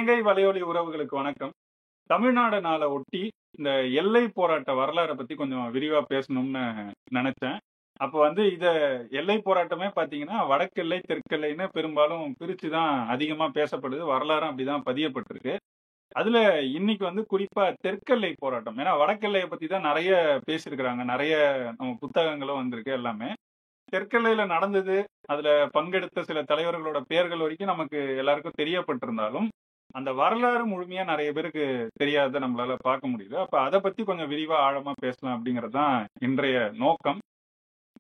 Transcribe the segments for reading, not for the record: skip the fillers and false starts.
வேங்கை வலையொலி உறவுகளுக்கு வணக்கம். தமிழ்நாடு நாளை ஒட்டி இந்த எல்லை போராட்ட வரலாறை பத்தி கொஞ்சம் விரிவா பேசணும்னு நினைச்சேன். அப்ப இத எல்லை போராட்டமே பாத்தீங்கன்னா வடக்கெல்லை, தெற்கெல்லைன்னு பெரும்பாலும் பிரிச்சு தான் அதிகமா பேசப்படுது. வரலாறும் அப்படிதான் பதியப்பட்டிருக்கு. அதுல இன்னைக்கு குறிப்பா தெற்கெல்லை போராட்டம். ஏன்னா வடக்கெல்லையை பத்தி தான் நிறைய பேசியிருக்கிறாங்க. நிறைய நம்ம புத்தகங்களும் வந்திருக்கு எல்லாமே. தெற்கெல்லையில நடந்தது, அதுல பங்கெடுத்த சில தலைவர்களோட பெயர்கள் வரைக்கும் நமக்கு எல்லாருக்கும் தெரியப்பட்டிருந்தாலும், அந்த வரலாறு முழுமையா நிறைய பேருக்கு தெரியாததை நம்மளால பார்க்க முடியுது. அப்ப அதை பத்தி கொஞ்சம் விரிவா ஆழமா பேசலாம் அப்படிங்கிறது தான் இன்றைய நோக்கம்.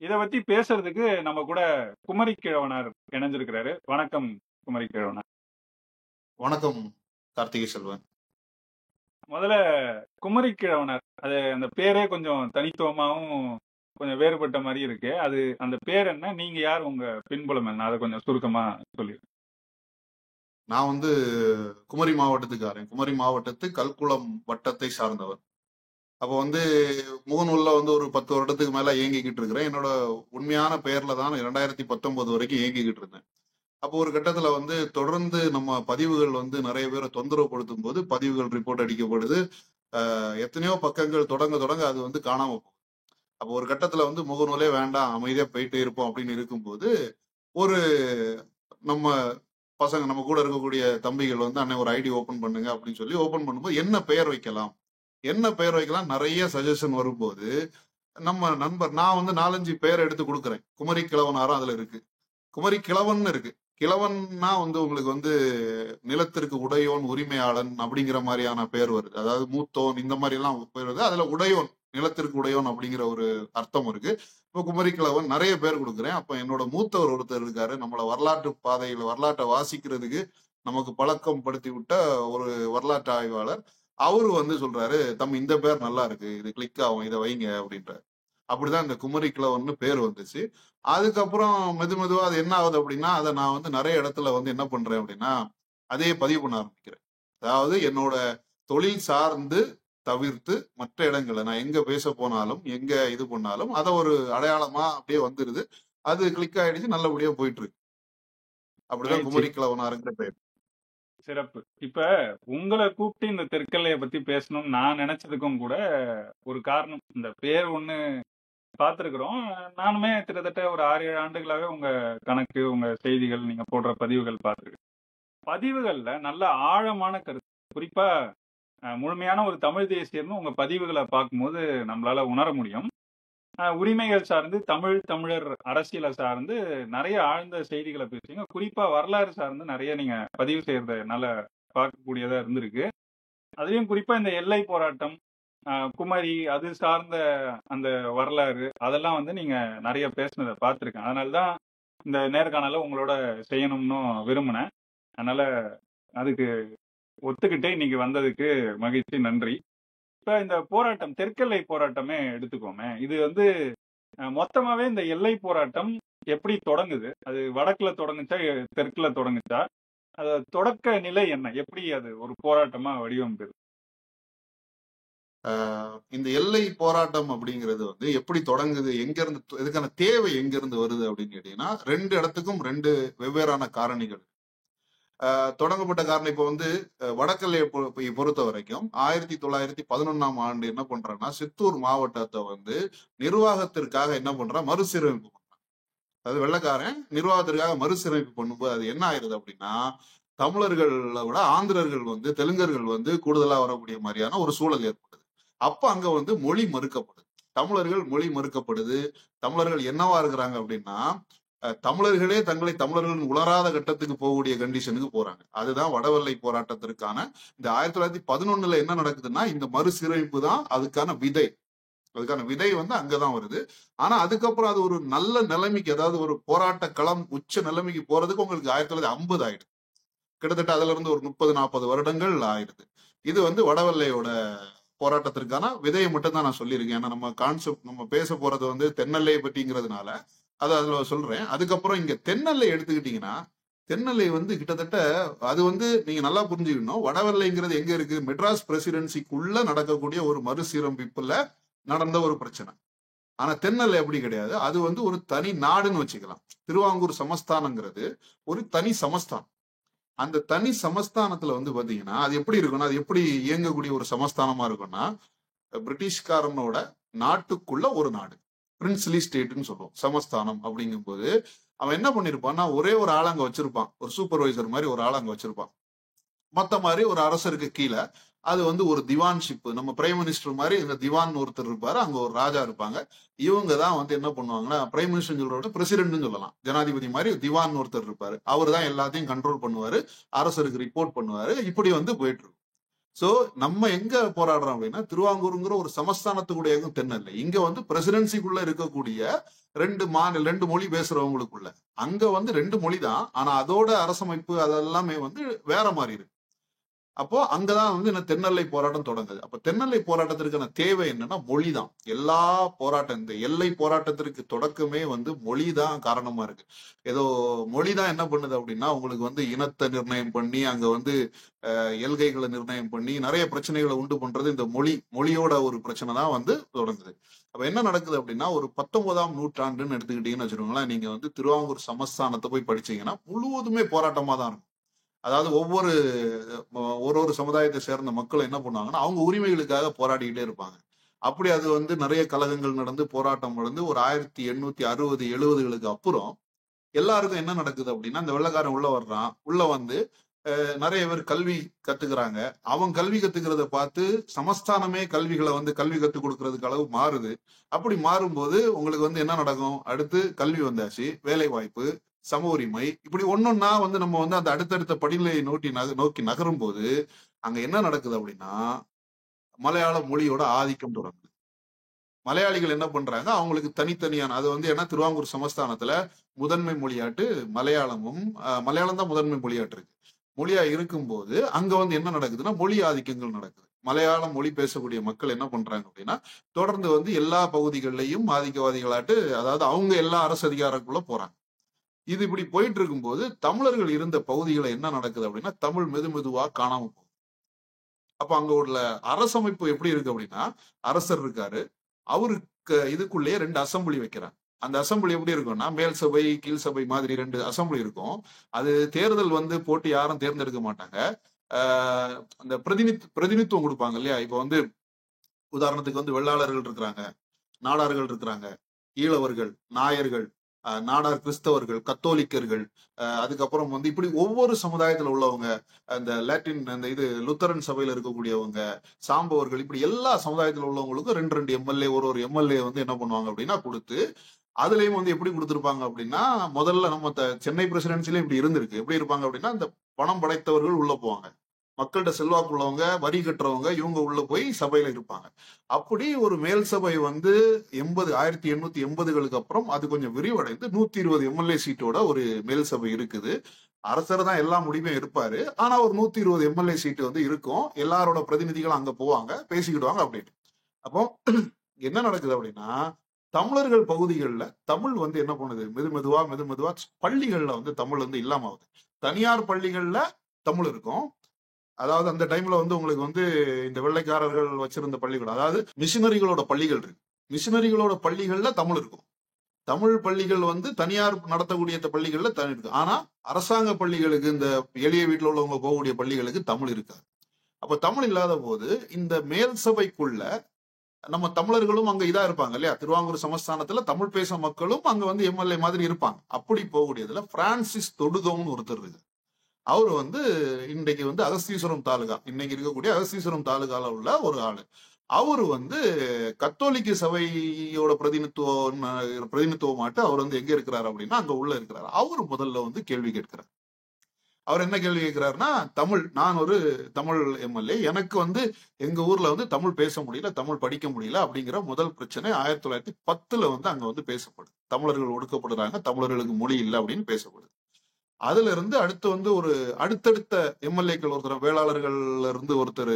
இதை பத்தி பேசுறதுக்கு நம்ம கூட குமரி கிழவனார் இணைஞ்சிருக்கிறாரு. வணக்கம் குமரி கிழவனார். வணக்கம் கார்த்திகை செல்வன். முதல்ல குமரி கிழவனார், அது அந்த பேரே கொஞ்சம் தனித்துவமாகவும் கொஞ்சம் வேறுபட்ட மாதிரி இருக்கு. அது அந்த பேர் என்ன, நீங்க யார், உங்க பின்புலம் என்ன, அதை கொஞ்சம் சுருக்கமா சொல்லிடுங்க. நான் குமரி மாவட்டத்துக்காரன். குமரி மாவட்டத்து கல்குளம் வட்டத்தை சார்ந்தவர். அப்போ முகநூல்ல ஒரு 10 வருடத்துக்கு மேல இயங்கிக்கிட்டு இருக்கிறேன். என்னோட உண்மையான பெயர்ல தான் 2019 வரைக்கும் இயங்கிக்கிட்டு இருந்தேன். அப்போ ஒரு கட்டத்துல தொடர்ந்து நம்ம பதிவுகள் நிறைய பேரை தொந்தரவுப்படுத்தும் போது பதிவுகள் ரிப்போர்ட் அடிக்கப்படுது. எத்தனையோ பக்கங்கள் தொடங்க அது காணாம போகும். அப்போ ஒரு கட்டத்துல முகநூலே வேண்டாம், அமைதியா போயிட்டே இருப்போம் அப்படின்னு இருக்கும்போது, ஒரு நம்ம பசங்க, நம்ம கூட இருக்கக்கூடிய தம்பிகள் அண்ணன் ஒரு ஐடி ஓபன் பண்ணுங்க அப்படின்னு சொல்லி ஓபன் பண்ணும்போது என்ன பெயர் வைக்கலாம் நிறைய சஜஷன் வரும்போது, நம்ம நண்பர், நான் 4-5 பெயர் எடுத்து கொடுக்குறேன். குமரி கிழவனாரும் அதுல இருக்கு, குமரி கிழவன் இருக்கு. கிழவன்னா உங்களுக்கு நிலத்திற்கு உடையோன், உரிமையாளன் அப்படிங்கிற மாதிரியான பெயர் வருது. அதாவது மூத்தோன், இந்த மாதிரி எல்லாம் பெயர் வருது. அதுல உடையோன், நிலத்திற்கு உடையோன் அப்படிங்கிற ஒரு அர்த்தம் இருக்கு. இப்போ குமரி கிழவன் நிறைய பேர் கொடுக்குறேன். அப்ப என்னோட மூத்தவர் ஒருத்தர் இருக்காரு, நம்மள வரலாற்று பாதையில வரலாற்றை வாசிக்கிறதுக்கு நமக்கு பழக்கம் படுத்தி விட்ட ஒரு வரலாற்று ஆய்வாளர். அவரு சொல்றாரு, தம்பி இந்த பேர் நல்லா இருக்கு, இது கிளிக் ஆகும், இதை வைங்க அப்படின்றாரு. அப்படிதான் இந்த குமரி கிழவன்னு பேர் வந்துச்சு. அதுக்கப்புறம் மெதுவா அது என்ன ஆகுது அப்படின்னா, அதை நான் நிறைய இடத்துல என்ன பண்றேன் அப்படின்னா, அதையே பதிவு பண்ண ஆரம்பிக்கிறேன். அதாவது என்னோட தொழில் சார்ந்து தவிர்த்து மற்ற இடங்கள்ல நான் எங்க பேச போனாலும், எங்க இது பண்ணாலும் அதை ஒரு அடையாளமா அப்படியே வந்துருது. அது கிளிக் ஆயிடுச்சு, நல்லபடியா போயிட்டு இருக்கு. அப்படிதான் குமரி கிழவனாருங்கிற பெயர். சிறப்பு. இப்ப உங்களை கூப்பிட்டு இந்த தெற்கெல்லையை பத்தி பேசணும்னு நான் நினைச்சதுக்கும் கூட ஒரு காரணம், இந்த பேர் ஒண்ணு பார்த்திருக்கிறோம். நானுமே கிட்டத்தட்ட ஒரு 6-7 ஆண்டுகளாவே உங்க கணக்கு, உங்க செய்திகள், நீங்க போடுற பதிவுகள் பார்த்திருக்கேன். பதிவுகள்ல நல்ல ஆழமான கருத்து, குறிப்பா முழுமையான ஒரு தமிழ் தேசியர்னு உங்க பதிவுகளை பார்க்கும்போது நம்மளால உணர முடியும். உரிமைகள் சார்ந்து, தமிழர் அரசியலை சார்ந்து நிறைய ஆழ்ந்த செய்திகளை பேசுறீங்க. குறிப்பா வரலாறு சார்ந்து நிறைய நீங்க பதிவு செய்யறத என்னால பார்க்கக்கூடியதா இருந்திருக்கு. அதுலயும் குறிப்பா இந்த எல்லை போராட்டம், குமரி, அது சார்ந்த அந்த வரலாறு, அதெல்லாம் நீங்க நிறைய பேசுனதை பார்த்திருக்கேன். அதனாலதான் இந்த நேர்காணல உங்களோட செய்யணும்னு விரும்பினேன். அதனால அதுக்கு ஒத்துக்கிட்டே இன்னைக்கு வந்ததுக்கு மகிழ்ச்சி, நன்றி. இப்ப இந்த போராட்டம், தெற்கெல்லை போராட்டமே எடுத்துக்கோமே. இது மொத்தமாவே இந்த எல்லை போராட்டம் எப்படி தொடங்குது? அது வடக்குல தொடங்குச்சா, தெற்குல தொடங்குச்சா? அது தொடக்க நிலை என்ன? எப்படி அது ஒரு போராட்டமா வடிவமைக்குது? இந்த எல்லை போராட்டம் அப்படிங்கிறது எப்படி தொடங்குது, எங்க இருந்து, இதுக்கான தேவை எங்க இருந்து வருது அப்படின்னு கேட்டீங்கன்னா, 2 இடத்துக்கும் 2 வெவ்வேறான காரணிகள். தொடங்கப்பட்ட காரணம் இப்ப வடக்கெல்லையை பொறுத்த வரைக்கும் 1911ஆம் ஆண்டு என்ன பண்றாங்கன்னா, சித்தூர் மாவட்டத்தை நிர்வாகத்திற்காக என்ன பண்றான், மறுசீரமைப்பு பண்றான். அதாவது வெள்ளைக்காரன் நிர்வாகத்திற்காக மறுசீரமைப்பு பண்ணும்போது அது என்ன ஆயிருது அப்படின்னா, தமிழர்களை விட ஆந்திரர்கள் தெலுங்கர்கள் கூடுதலா வரக்கூடிய மாதிரியான ஒரு சூழல் ஏற்படுது. அப்ப அங்க மொழி மறுக்கப்படுது, தமிழர்கள் மொழி மறுக்கப்படுது. தமிழர்கள் என்னவா இருக்கிறாங்க அப்படின்னா, தமிழர்களே தங்களை தமிழர்கள் உணராத கட்டத்துக்கு போகக்கூடிய கண்டிஷனுக்கு போறாங்க. அதுதான் வடவெல்லை போராட்டத்திற்கான இந்த 1911 என்ன நடக்குதுன்னா, இந்த மறுசீரமைப்பு தான் அதுக்கான விதை. அதுக்கான விதை அங்கதான் வருது. ஆனா அதுக்கப்புறம் அது ஒரு நல்ல நிலைமைக்கு, அதாவது ஒரு போராட்ட களம் உச்ச நிலைமைக்கு போறதுக்கு உங்களுக்கு 1950 ஆயிடுது. கிட்டத்தட்ட அதுல இருந்து ஒரு 30-40 வருடங்கள் ஆயிடுது. இது வடவெல்லையோட போராட்டத்திற்கான விதையை மட்டும் தான் நான் சொல்லியிருக்கேன். ஏன்னா நம்ம கான்செப்ட், நம்ம பேச போறது தென்னெல்லையை பற்றிங்கிறதுனால அதை அதுல சொல்றேன். அதுக்கப்புறம் இங்க தென்னெல்லை எடுத்துக்கிட்டீங்கன்னா, தென்னெல்லை கிட்டத்தட்ட அது நீங்க நல்லா புரிஞ்சுக்கணும், வடவெல்லைங்கிறது எங்க இருக்கு, மெட்ராஸ் பிரசிடென்சிக்குள்ள நடக்கக்கூடிய ஒரு மறுசீரமைப்புல நடந்த ஒரு பிரச்சனை. ஆனா தென்னெல்லை எப்படி கிடையாது, அது ஒரு தனி நாடுன்னு வச்சுக்கலாம். திருவாங்கூர் சமஸ்தானங்கிறது ஒரு தனி சமஸ்தானம். அந்த தனி சமஸ்தானத்துல வந்து பாத்தீங்கன்னா அது எப்படி இருக்கும்னா, அது எப்படி இயங்கக்கூடிய ஒரு சமஸ்தானமா இருக்கும்னா, பிரிட்டிஷ்காரனோட நாட்டுக்குள்ள ஒரு நாடு, பிரின்ஸ்லி ஸ்டேட்னு சொல்லுவோம் சமஸ்தானம். அப்படிங்கும்போது அவன் என்ன பண்ணிருப்பான்னா, ஒரே ஒரு ஆள் அங்க வச்சிருப்பான், ஒரு சூப்பர்வைசர் மாதிரி ஒரு ஆள் அங்க வச்சிருப்பான். மத்த மாதிரி ஒரு அரசருக்கு கீழே அது வந்து ஒரு திவான்ஷிப், நம்ம பிரைம் மினிஸ்டர் மாதிரி இந்த திவான் ஒருத்தர் இருப்பாரு, அங்க ஒரு ராஜா இருப்பாங்க. இவங்க தான் வந்து என்ன பண்ணுவாங்கன்னா, பிரைம் மினிஸ்டர் சொல்றத பிரசிடென்ட்னு சொல்லலாம், ஜனாதிபதி மாதிரி திவான் ஒருத்தர் இருப்பாரு, அவர் தான் எல்லாத்தையும் கண்ட்ரோல் பண்ணுவாரு, அரசருக்கு ரிப்போர்ட் பண்ணுவாரு. இப்படி வந்து போயிட்டு இருக்கும். சோ நம்ம எங்க போராடுறோம் அப்படின்னா, திருவாங்கூருங்கிற ஒரு சமஸ்தானத்துக்குடைய தென்னல்ல, இங்க வந்து பிரசிடென்சிக்குள்ள இருக்கக்கூடிய ரெண்டு மொழி பேசுறவங்களுக்குள்ள, அங்க வந்து 2 மொழி தான், ஆனா அதோட அரசமைப்பு அதெல்லாமே வந்து வேற மாதிரி இருக்கு. அப்போ அங்கதான் வந்து இந்த தென்னெல்லை போராட்டம் தொடங்குது. அப்ப தென்னெல்லை போராட்டத்திற்கான தேவை என்னன்னா மொழிதான். எல்லா போராட்டம், இந்த எல்லை போராட்டத்திற்கு தொடக்கமே வந்து மொழிதான் காரணமா இருக்கு. ஏதோ மொழிதான் என்ன பண்ணுது அப்படின்னா, உங்களுக்கு வந்து இனத்தை நிர்ணயம் பண்ணி, அங்க வந்து எல்கைகளை நிர்ணயம் பண்ணி நிறைய பிரச்சனைகளை உண்டு பண்றது இந்த மொழியோட ஒரு பிரச்சனை தான் வந்து தொடங்குது. அப்ப என்ன நடக்குது அப்படின்னா, ஒரு 19ஆம் நூற்றாண்டுன்னு எடுத்துக்கிட்டீங்கன்னு வச்சுக்கோங்களேன், நீங்க வந்து திருவாங்கூர் சமஸ்தானத்தை போய் படிச்சீங்கன்னா முழுவதுமே போராட்டமா தான் இருக்கும். அதாவது ஒரு சமுதாயத்தை சேர்ந்த மக்கள் என்ன பண்ணுவாங்கன்னா, அவங்க உரிமைகளுக்காக போராடிக்கிட்டே இருப்பாங்க. அப்படி அது வந்து நிறைய கலகங்கள் நடந்து போராட்டம் நடந்து ஒரு 1860, 70களுக்கு அப்புறம் எல்லாருக்கும் என்ன நடக்குது அப்படின்னா, இந்த வெள்ளைக்காரன் உள்ள வர்றான். உள்ள வந்து நிறைய பேர் கல்வி கத்துக்கிறாங்க. அவன் கல்வி கத்துக்கிறத பார்த்து சமஸ்தானமே கல்விகளை வந்து கல்வி கத்துக் கொடுக்கறதுக்கு அளவு மாறுது. அப்படி மாறும்போது உங்களுக்கு வந்து என்ன நடக்கும், அடுத்து கல்வி வந்தாச்சு, வேலை வாய்ப்பு, சம உரிமை, இப்படி ஒன்னொன்னா வந்து நம்ம வந்து அந்த அடுத்தடுத்த படிநிலையை நோக்கி நகரும் போது அங்க என்ன நடக்குது அப்படின்னா, மலையாள மொழியோட ஆதிக்கம் தொடங்குது. மலையாளிகள் என்ன பண்றாங்க, அவங்களுக்கு தனித்தனியான அது வந்து ஏன்னா திருவாங்கூர் சமஸ்தானத்துல முதன்மை மொழியாட்டு மலையாளமும், மலையாளம் தான் முதன்மை மொழியாட்டு இருக்கு. மொழியா இருக்கும்போது அங்க வந்து என்ன நடக்குதுன்னா, மொழி ஆதிக்கங்கள் நடக்குது. மலையாள மொழி பேசக்கூடிய மக்கள் என்ன பண்றாங்க அப்படின்னா, தொடர்ந்து வந்து எல்லா பகுதிகளிலையும் ஆதிக்கவாதிகளாட்டு, அதாவது அவங்க எல்லா அரசு அதிகாரக்குள்ள போறாங்க. இது இப்படி போயிட்டு இருக்கும்போது தமிழர்கள் இருந்த பகுதிகளை என்ன நடக்குது அப்படின்னா, தமிழ் மெதுவா காணாம போகுது. அப்ப அங்க உள்ள அரசமைப்பு எப்படி இருக்கு அப்படின்னா, அரசர் இருக்காரு, அவருக்கு இதுக்குள்ளேயே 2 அசம்பிளி வைக்கிறாங்க. அந்த அசம்பிளி எப்படி இருக்கும்னா, மேல் சபை கீழ் சபை மாதிரி 2 அசம்பிளி இருக்கும். அது தேர்தல் வந்து போட்டு யாரும் தேர்ந்தெடுக்க மாட்டாங்க. அந்த பிரதிநிதித்துவம் கொடுப்பாங்க இல்லையா. இப்ப வந்து உதாரணத்துக்கு வந்து வெள்ளாளர்கள் இருக்கிறாங்க, நாடார்கள் இருக்கிறாங்க, ஈழவர்கள், நாயர்கள், நாடார் கிறிஸ்தவர்கள், கத்தோலிக்கர்கள், அதுக்கப்புறம் வந்து இப்படி ஒவ்வொரு சமுதாயத்துல உள்ளவங்க, அந்த லாட்டின் அந்த இது லுத்தரன் சபையில இருக்கக்கூடியவங்க, சாம்பவர்கள், இப்படி எல்லா சமுதாயத்துல உள்ளவங்களுக்கும் 2 எம்எல்ஏ, ஒரு எம்எல்ஏ வந்து என்ன பண்ணுவாங்க அப்படின்னா கொடுத்து, அதுலயும் வந்து எப்படி கொடுத்திருப்பாங்க அப்படின்னா, முதல்ல நம்ம சென்னை பிரசிடென்சில இப்படி இருந்திருக்கு. எப்படி இருப்பாங்க அப்படின்னா, இந்த பணம் படைத்தவர்கள் உள்ள போவாங்க, மக்கள்கிட்ட செல்வாக்கு உள்ளவங்க, வரி கட்டுறவங்க, இவங்க உள்ள போய் சபையில இருப்பாங்க. அப்படி ஒரு மேல் சபை வந்து 1880களுக்கு அப்புறம் அது கொஞ்சம் விரிவடைந்து 120 எம்எல்ஏ சீட்டோட ஒரு மேல் சபை இருக்குது. அரசர் தான் எல்லா முடிவும் இருப்பாரு. ஆனா ஒரு 120 எம்எல்ஏ சீட்டு வந்து இருக்கும். எல்லாரோட பிரதிநிதிகளும் அங்க போவாங்க, பேசிக்கிடுவாங்க அப்படின்னு. அப்போ என்ன நடக்குது அப்படின்னா, தமிழர்கள் பகுதிகளில் தமிழ் வந்து என்ன பண்ணுது, மெதுமெதுவா பள்ளிகள்ல வந்து தமிழ் வந்து இல்லாம ஆகுது. தனியார் பள்ளிகள்ல தமிழ் இருக்கும். அதாவது அந்த டைம்ல வந்து உங்களுக்கு வந்து இந்த வெள்ளைக்காரர்கள் வச்சிருந்த பள்ளிகள், அதாவது மிஷினரிகளோட பள்ளிகள் இருக்கு. மிஷினரிகளோட பள்ளிகள்ல தமிழ் இருக்கும். தமிழ் பள்ளிகள் வந்து தனியார் நடத்தக்கூடிய பள்ளிகள்ல தமிழ் இருக்கு. ஆனா அரசாங்க பள்ளிகளுக்கு, இந்த எளிய வீட்டுல உள்ளவங்க போகக்கூடிய பள்ளிகளுக்கு தமிழ் இருக்காது. அப்ப தமிழ் இல்லாத போது இந்த மேல் சபைக்குள்ள நம்ம தமிழர்களும் அங்க இதா இருப்பாங்க இல்லையா. திருவாங்கூர் சமஸ்தானத்துல தமிழ் பேச மக்களும் அங்க வந்து எம்எல்ஏ மாதிரி இருப்பாங்க. அப்படி போகக்கூடியதுல பிரான்சிஸ் தொடுதோம்னு ஒருத்தர் இருக்கு. அவர் வந்து இன்றைக்கு வந்து அகஸ்தீஸ்வரம் தாலுகா, இன்னைக்கு இருக்கக்கூடிய அகஸ்தீஸ்வரம் தாலுகால உள்ள ஒரு ஆளு. அவரு வந்து கத்தோலிக்க சபையோட பிரதிநிதித்துவமாட்டு அவர் வந்து எங்க இருக்கிறாரு அப்படின்னா, அங்க உள்ள இருக்கிறாரு. அவரு முதல்ல வந்து கேள்வி கேட்கிறார். அவர் என்ன கேள்வி கேட்கிறாருன்னா, நான் ஒரு தமிழ் எம்எல்ஏ, எனக்கு வந்து எங்க ஊர்ல வந்து தமிழ் பேச முடியல, தமிழ் படிக்க முடியல அப்படிங்கிற முதல் பிரச்சனை 1910 வந்து அங்க வந்து பேசப்படுது. தமிழர்கள் ஒடுக்கப்படுறாங்க, தமிழர்களுக்கு மொழி இல்லை அப்படின்னு பேசப்படுது. அதுல இருந்து அடுத்து வந்து ஒரு அடுத்தடுத்த எம்எல்ஏக்கள், ஒருத்தர் வேளாளர்கள்ல இருந்து ஒருத்தர்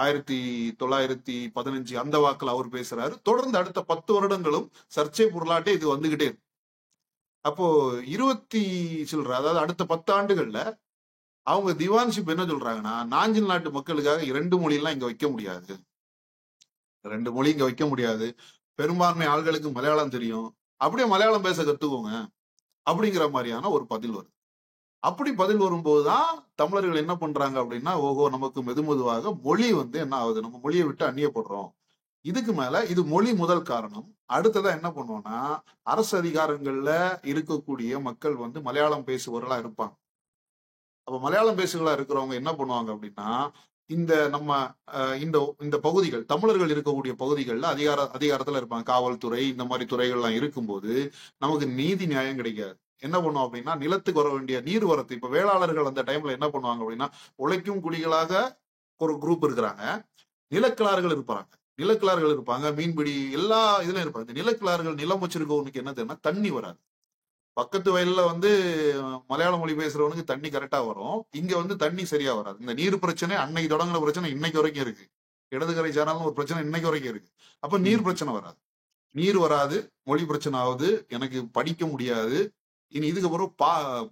1915 அந்த வாக்குல அவர் பேசுறாரு. தொடர்ந்து அடுத்த 10 வருடங்களும் சர்ச்சை பொருளாட்டே இது வந்துகிட்டே இருக்கு. அப்போ 20 சில்லற, அதாவது அடுத்த 10 ஆண்டுகள்ல அவங்க திவான்ஷிப் என்ன சொல்றாங்கன்னா, நாஞ்சில் நாட்டு மக்களுக்காக 2 மொழியெல்லாம் இங்க வைக்க முடியாது, 2 மொழி இங்க வைக்க முடியாது, பெரும்பான்மை ஆள்களுக்கு மலையாளம் தெரியும், அப்படியே மலையாளம் பேச கத்துக்கோங்க அப்படிங்கிற மாதிரியான ஒரு பதில் வருது. அப்படி பதில் வரும்போதுதான் தமிழர்கள் என்ன பண்றாங்க அப்படின்னா, ஓஹோ நமக்கு மெதுவாக மொழி வந்து என்ன ஆகுது, நம்ம மொழியை விட்டு அந்நியப்படுறோம். இதுக்கு மேல இது மொழி முதல் காரணம். அடுத்ததா என்ன பண்ணுவோம்னா, அரசு அதிகாரங்கள்ல இருக்கக்கூடிய மக்கள் வந்து மலையாளம் பேசுபவர்களா இருப்பாங்க. அப்ப மலையாளம் பேசுகளா இருக்கிறவங்க என்ன பண்ணுவாங்க அப்படின்னா, இந்த நம்ம இந்த இந்த பகுதிகள் தமிழர்கள் இருக்கக்கூடிய பகுதிகள்ல அதிகாரத்துல இருப்பாங்க. காவல்துறை இந்த மாதிரி துறைகள்லாம் இருக்கும்போது நமக்கு நீதி நியாயம் கிடைக்காது. என்ன பண்ணுவோம் அப்படின்னா, நிலத்துக்கு வர வேண்டிய நீர்வரத்து, இப்ப வேளாளர்கள் அந்த டைம்ல என்ன பண்ணுவாங்க அப்படின்னா, உழைக்கும் குடிகளாக ஒரு குரூப் இருக்கிறாங்க, நிலக்கிழார்கள் இருப்பாங்க. நிலக்கிழார்கள் இருப்பாங்க, மீன்பிடி எல்லா இதுலயும் இருப்பாங்க. இந்த நிலக்கிழார்கள் நிலம் வச்சிருக்கவனுக்கு என்ன தெரியுமா, தண்ணி வராது. பக்கத்து வயல்ல வந்து மலையாள மொழி பேசுறவனுக்கு தண்ணி கரெக்டா வரும். இங்க வந்து தண்ணி சரியா வராது. இந்த நீர் பிரச்சனை அன்னைக்கு தொடங்கின பிரச்சனை இன்னைக்கு வரைக்கும் இருக்கு. இடதுகரை சாராலும் ஒரு பிரச்சனை இன்னைக்கு வரைக்கும் இருக்கு. அப்ப நீர் பிரச்சனை வராது. நீர் வராது, மொழி பிரச்சனை ஆகுது, எனக்கு படிக்க முடியாது. இனி இதுக்கப்புறம்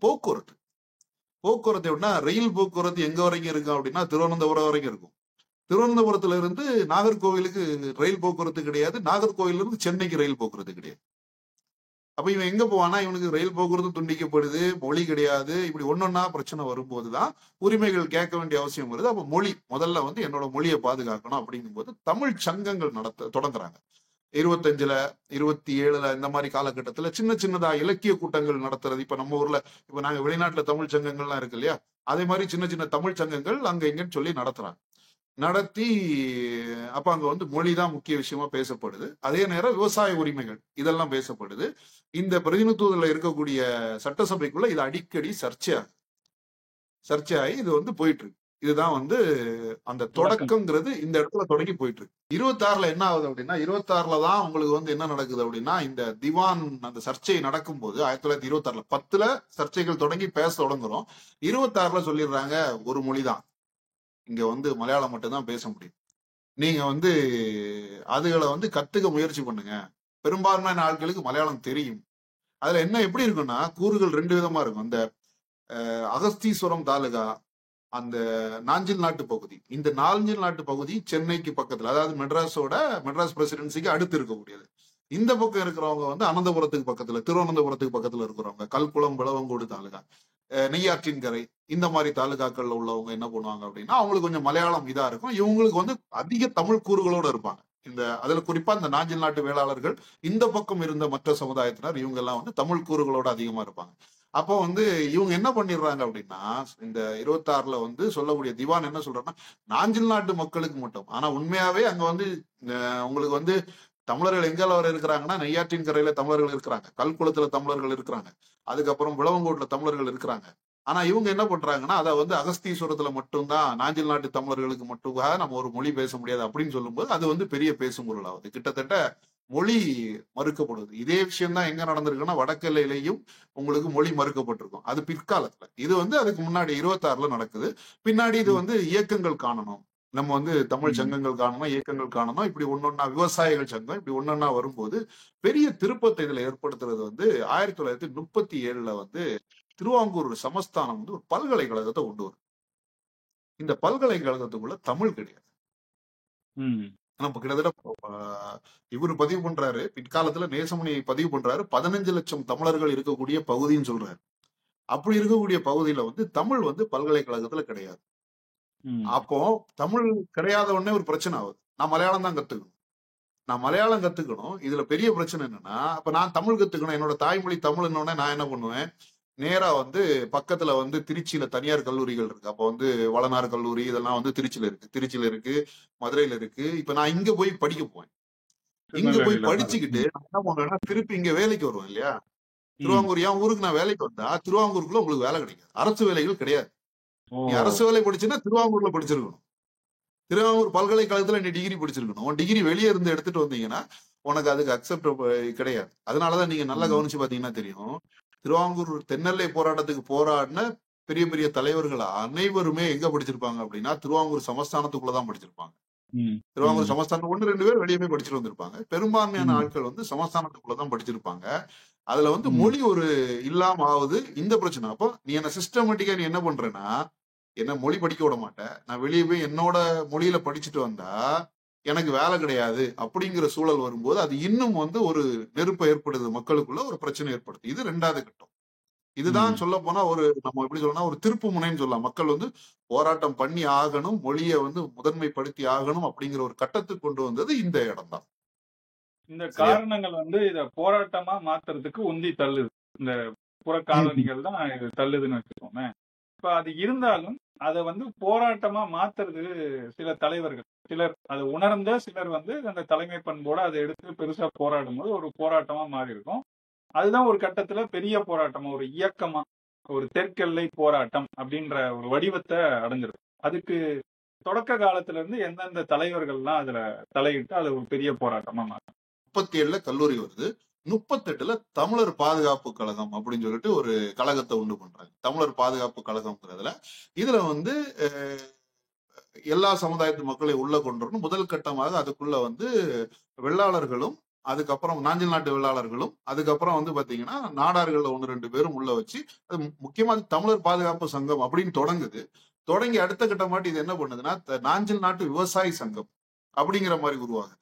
போக்குவரத்து. போக்குவரத்து எப்படின்னா, ரயில் போக்குவரத்து எங்க வரைக்கும் இருக்கு அப்படின்னா திருவனந்தபுரம் வரைக்கும் இருக்கும். திருவனந்தபுரத்துல இருந்து நாகர்கோவிலுக்கு ரயில் போக்குவரத்து கிடையாது. நாகர்கோவில இருந்து சென்னைக்கு ரயில் போக்குவரத்து கிடையாது. அப்ப இவன் எங்க போவானா, இவனுக்கு ரயில் போக்குவரத்து துண்டிக்கப்படுது, மொழி கிடையாது. இப்படி ஒன்னொன்னா பிரச்சனை வரும்போதுதான் உரிமைகள் கேட்க வேண்டிய அவசியம் வருது. அப்ப மொழி முதல்ல வந்து என்னோட மொழியை பாதுகாக்கணும் அப்படிங்கும்போது தமிழ் சங்கங்கள் தொடங்குறாங்க. 25ல 27ல இந்த மாதிரி காலகட்டத்துல சின்ன சின்னதா இலக்கிய கூட்டங்கள் நடத்துறது. இப்ப நம்ம ஊர்ல இப்ப நாங்க வெளிநாட்டுல தமிழ் சங்கங்கள்லாம் இருக்கு இல்லையா, அதே மாதிரி சின்ன சின்ன தமிழ் சங்கங்கள் அங்க இங்கன்னு சொல்லி நடத்துறாங்க. நடத்தி அப்ப அங்க வந்து மொழிதான் முக்கிய விஷயமா பேசப்படுது. அதே நேரம் விவசாய உரிமைகள் இதெல்லாம் பேசப்படுது. இந்த பிரதிநிதித்துவத்துல இருக்கக்கூடிய சட்டசபைக்குள்ள இது அடிக்கடி சர்ச்சையாகி இது வந்து போயிட்டு இருக்கு. இதுதான் வந்து அந்த தொடக்கங்கிறது இந்த இடத்துல தொடங்கி போயிட்டு இருக்கு. 26ல என்ன ஆகுது அப்படின்னா, 26ல தான் உங்களுக்கு வந்து என்ன நடக்குது அப்படின்னா, இந்த திவான் அந்த சர்ச்சை நடக்கும்போது 1926ல 10ல சர்ச்சைகள் தொடங்கி பேச தொடங்குறோம். 26ல சொல்லிடுறாங்க ஒரு மொழிதான், இங்க வந்து மலையாளம் மட்டும்தான் பேச முடியும். நீங்க வந்து அதுகளை வந்து கத்துக்க முயற்சி பண்ணுங்க. பெரும்பான்மையான ஆட்களுக்கு மலையாளம் தெரியும். அதுல என்ன எப்படி இருக்குன்னா, கூறுகள் 2 விதமா இருக்கும். அந்த அகஸ்தீஸ்வரம் தாலுகா, அந்த நாஞ்சில் நாட்டு பகுதி, இந்த நாஞ்சில் நாட்டு பகுதி சென்னைக்கு பக்கத்துல, அதாவது மெட்ராஸ் பிரசிடென்சிக்கு அடுத்து இருக்கக்கூடியது. இந்த பக்கம் இருக்கிறவங்க வந்து அனந்தபுரத்துக்கு பக்கத்துல, திருவனந்தபுரத்துக்கு பக்கத்துல இருக்கிறவங்க, கல்குளம், விளவங்கோடு தாலுகா, நெய்யாற்றின் கரை, இந்த மாதிரி தாலுகாக்கள்ல உள்ளவங்க என்ன பண்ணுவாங்க அப்படின்னா, அவங்களுக்கு கொஞ்சம் மலையாளம் இதா இருக்கும். இவங்களுக்கு வந்து அதிக தமிழ் கூறுகளோட இருப்பாங்க. அதுல குறிப்பா இந்த நாஞ்சில் நாட்டு வேளாளர்கள், இந்த பக்கம் இருந்த மற்ற சமுதாயத்தினர், இவங்க எல்லாம் வந்து தமிழ் கூறுகளோட அதிகமா இருப்பாங்க. அப்போ வந்து இவங்க என்ன பண்ணிடுறாங்க அப்படின்னா, இந்த 26ல வந்து சொல்லக்கூடிய திவான் என்ன சொல்றாருன்னா, நாஞ்சில் நாட்டு மக்களுக்கு மட்டும், ஆனா உண்மையாவே அங்க வந்து உங்களுக்கு வந்து தமிழர்கள் எங்கால வர இருக்கிறாங்கன்னா, நெய்யாற்றின் கரையில தமிழர்கள் இருக்கிறாங்க, கல்குளத்துல தமிழர்கள் இருக்கிறாங்க, அதுக்கப்புறம் விளவங்கோட்டுல தமிழர்கள் இருக்கிறாங்க. ஆனா இவங்க என்ன பண்றாங்கன்னா, அதை வந்து அகஸ்தீஸ்வரத்துல மட்டும்தான் நாஞ்சில் நாட்டு தமிழர்களுக்கு மட்டும் நம்ம ஒரு மொழி பேச முடியாது அப்படின்னு சொல்லும்போது அது வந்து பெரிய பேசும் பொருள் ஆகுது. கிட்டத்தட்ட மொழி மறுக்கப்படுது. இதே விஷயம் தான் எங்க நடந்திருக்குன்னா, வடக்கெல்லையிலையும் உங்களுக்கு மொழி மறுக்கப்பட்டிருக்கும். அது பிற்காலத்துல. இது வந்து அதுக்கு முன்னாடி 26ல நடக்குது. பின்னாடி இது வந்து இயக்கங்கள் காணணும், நம்ம வந்து தமிழ் சங்கங்கள் காணணும், இயக்கங்கள் காணணும், இப்படி ஒன்னொன்னா விவசாயிகள் சங்கம் இப்படி ஒன்னொன்னா வரும்போது பெரிய திருப்பத்தை இதுல ஏற்படுத்துறது வந்து 1937ல வந்து திருவாங்கூர் சமஸ்தானம் வந்து ஒரு பல்கலைக்கழகத்தை கொண்டு வரும். இந்த பல்கலைக்கழகத்துக்குள்ள தமிழ் கிடையாது. நம்ம கிட்டத்தட்ட இவரு பதிவு பண்றாரு, பிற்காலத்துல நேசமணி பதிவு பண்றாரு, 15 லட்சம் தமிழர்கள் இருக்கக்கூடிய பகுதின்னு சொல்றாரு. அப்படி இருக்கக்கூடிய பகுதியில வந்து தமிழ் வந்து பல்கலைக்கழகத்துல கிடையாது. அப்போ தமிழ் கிடையாத உடனே ஒரு பிரச்சனை ஆகுது. நான் மலையாளம் தான் கத்துக்கணும். இதுல பெரிய பிரச்சனை என்னன்னா, அப்ப நான் தமிழ் கத்துக்கணும், என்னோட தாய்மொழி தமிழ் உடனே நான் என்ன பண்ணுவேன், நேரா வந்து பக்கத்துல வந்து திருச்சியில தனியார் கல்லூரிகள் இருக்கு. அப்ப வந்து வளனார் கல்லூரி இதெல்லாம் வந்து திருச்சியில இருக்கு, மதுரையில இருக்கு. இப்ப நான் இங்க போய் படிக்க போவேன். இங்க போய் படிச்சுக்கிட்டு நான் என்ன பண்ணுவேன்னா, திருப்பி இங்க வேலைக்கு வருவேன் இல்லையா. திருவாங்கூர் என் ஊருக்கு நான் வேலைக்கு வந்தா திருவாங்கூருக்குள்ள உங்களுக்கு வேலை கிடைக்காது, அரசு வேலைகள் கிடையாது. நீ அரசு வேலை படிச்சுன்னா திருவாங்கூர்ல படிச்சிருக்கணும். திருவாங்கூர் பல்கலைக்கழகத்துல நீ டிகிரி படிச்சிருக்கணும். உன் டிகிரி வெளியே இருந்து எடுத்துட்டு வந்தீங்கன்னா உனக்கு அதுக்கு அக்செப்ட் கிடையாது. அதனாலதான் நீங்க நல்லா கவனிச்சு பாத்தீங்கன்னா தெரியும், திருவாங்கூர் தென்னெல்லை போராட்டத்துக்கு போராடின பெரிய பெரிய தலைவர்கள் அனைவருமே எங்க படிச்சிருப்பாங்க அப்படின்னா திருவாங்கூர் சமஸ்தானத்துக்குள்ளதான் படிச்சிருப்பாங்க. திருவாங்கூர் சமஸ்தானம் 1-2 பேர் வெளியே போய் படிச்சுட்டு வந்திருப்பாங்க. பெரும்பான்மையான ஆட்கள் வந்து சமஸ்தானத்துக்குள்ளதான் படிச்சிருப்பாங்க. அதுல வந்து மொழி ஒரு இல்லாம ஆகுது இந்த பிரச்சனை. அப்போ நீ என்ன சிஸ்டமேட்டிக்கா நீ என்ன பண்றேன்னா, என்ன மொழி படிக்க விட மாட்டேன், நான் வெளியே போய் என்னோட மொழியில படிச்சுட்டு வந்தா எனக்கு வேலை கிடையாது அப்படிங்கிற சூழல் வரும்போது அது இன்னும் வந்து ஒரு நெருப்பை ஏற்படுது, மக்களுக்குள்ள ஒரு பிரச்சனை ஏற்படுது. இது 2வது கட்டம். இதுதான் ம். சொல்ல போனா நம்ம எப்படி சொல்லலாம், ஒரு திருப்பு முனைன்னு சொல்லலாம். மக்கள் வந்து போராட்டம் பண்ணி ஆகணும், மொழியை வந்து முதன்மைப்படுத்தி ஆகணும் அப்படிங்கிற ஒரு கட்டத்துக்கு கொண்டு வந்தது இந்த இடம் தான். இந்த சரியா? காரணங்கள் வந்து இத போராட்டமா மாத்துறதுக்கு உந்தி தள்ளுது. இந்த புற ம். காலனிகள் தான் இது தள்ளுதுன்னு வச்சுக்கோங்க. இப்ப அது இருந்தாலும் அத வந்து போராட்டமா மாத்துறது சில தலைவர்கள். சிலர் அத உணர்ந்த சிலர் வந்து அந்த தலைமை பண்போட அத எடுத்து பெருசா போராடும்போது ஒரு போராட்டமா மாறியிருக்கும். அதுதான் ஒரு கட்டத்துல பெரிய போராட்டமா, ஒரு இயக்கமா, ஒரு தெற்கெல்லை போராட்டம் அப்படின்ற ஒரு வடிவத்த அடைஞ்சிரும். அதுக்கு தொடக்க காலத்துல இருந்து எந்தெந்த தலைவர்கள்லாம் அதுல தலையிட்டு அது ஒரு பெரிய போராட்டமா மாறும். 37ல கல்லூரி வருது. 38ல தமிழர் பாதுகாப்பு கழகம் அப்படின்னு சொல்லிட்டு ஒரு கழகத்தை உண்டு பண்றாங்க. தமிழர் பாதுகாப்பு கழகம்ங்கிறதுல இதுல வந்து அஹ், எல்லா சமுதாயத்து மக்களை உள்ள கொண்டு வரணும். முதல் கட்டமாக அதுக்குள்ள வந்து வெள்ளாளர்களும், அதுக்கப்புறம் நாஞ்சில் நாட்டு வெள்ளாளர்களும், அதுக்கப்புறம் வந்து பாத்தீங்கன்னா நாடார்கள்ல 1, 2 பேரும் உள்ள வச்சு, அது முக்கியமா அது தமிழர் பாதுகாப்பு சங்கம் அப்படின்னு தொடங்குது. தொடங்கி அடுத்த கட்டமாட்டி இது என்ன பண்ணுதுன்னா, நாஞ்சில் நாட்டு விவசாய சங்கம் அப்படிங்கிற மாதிரி உருவாகுது.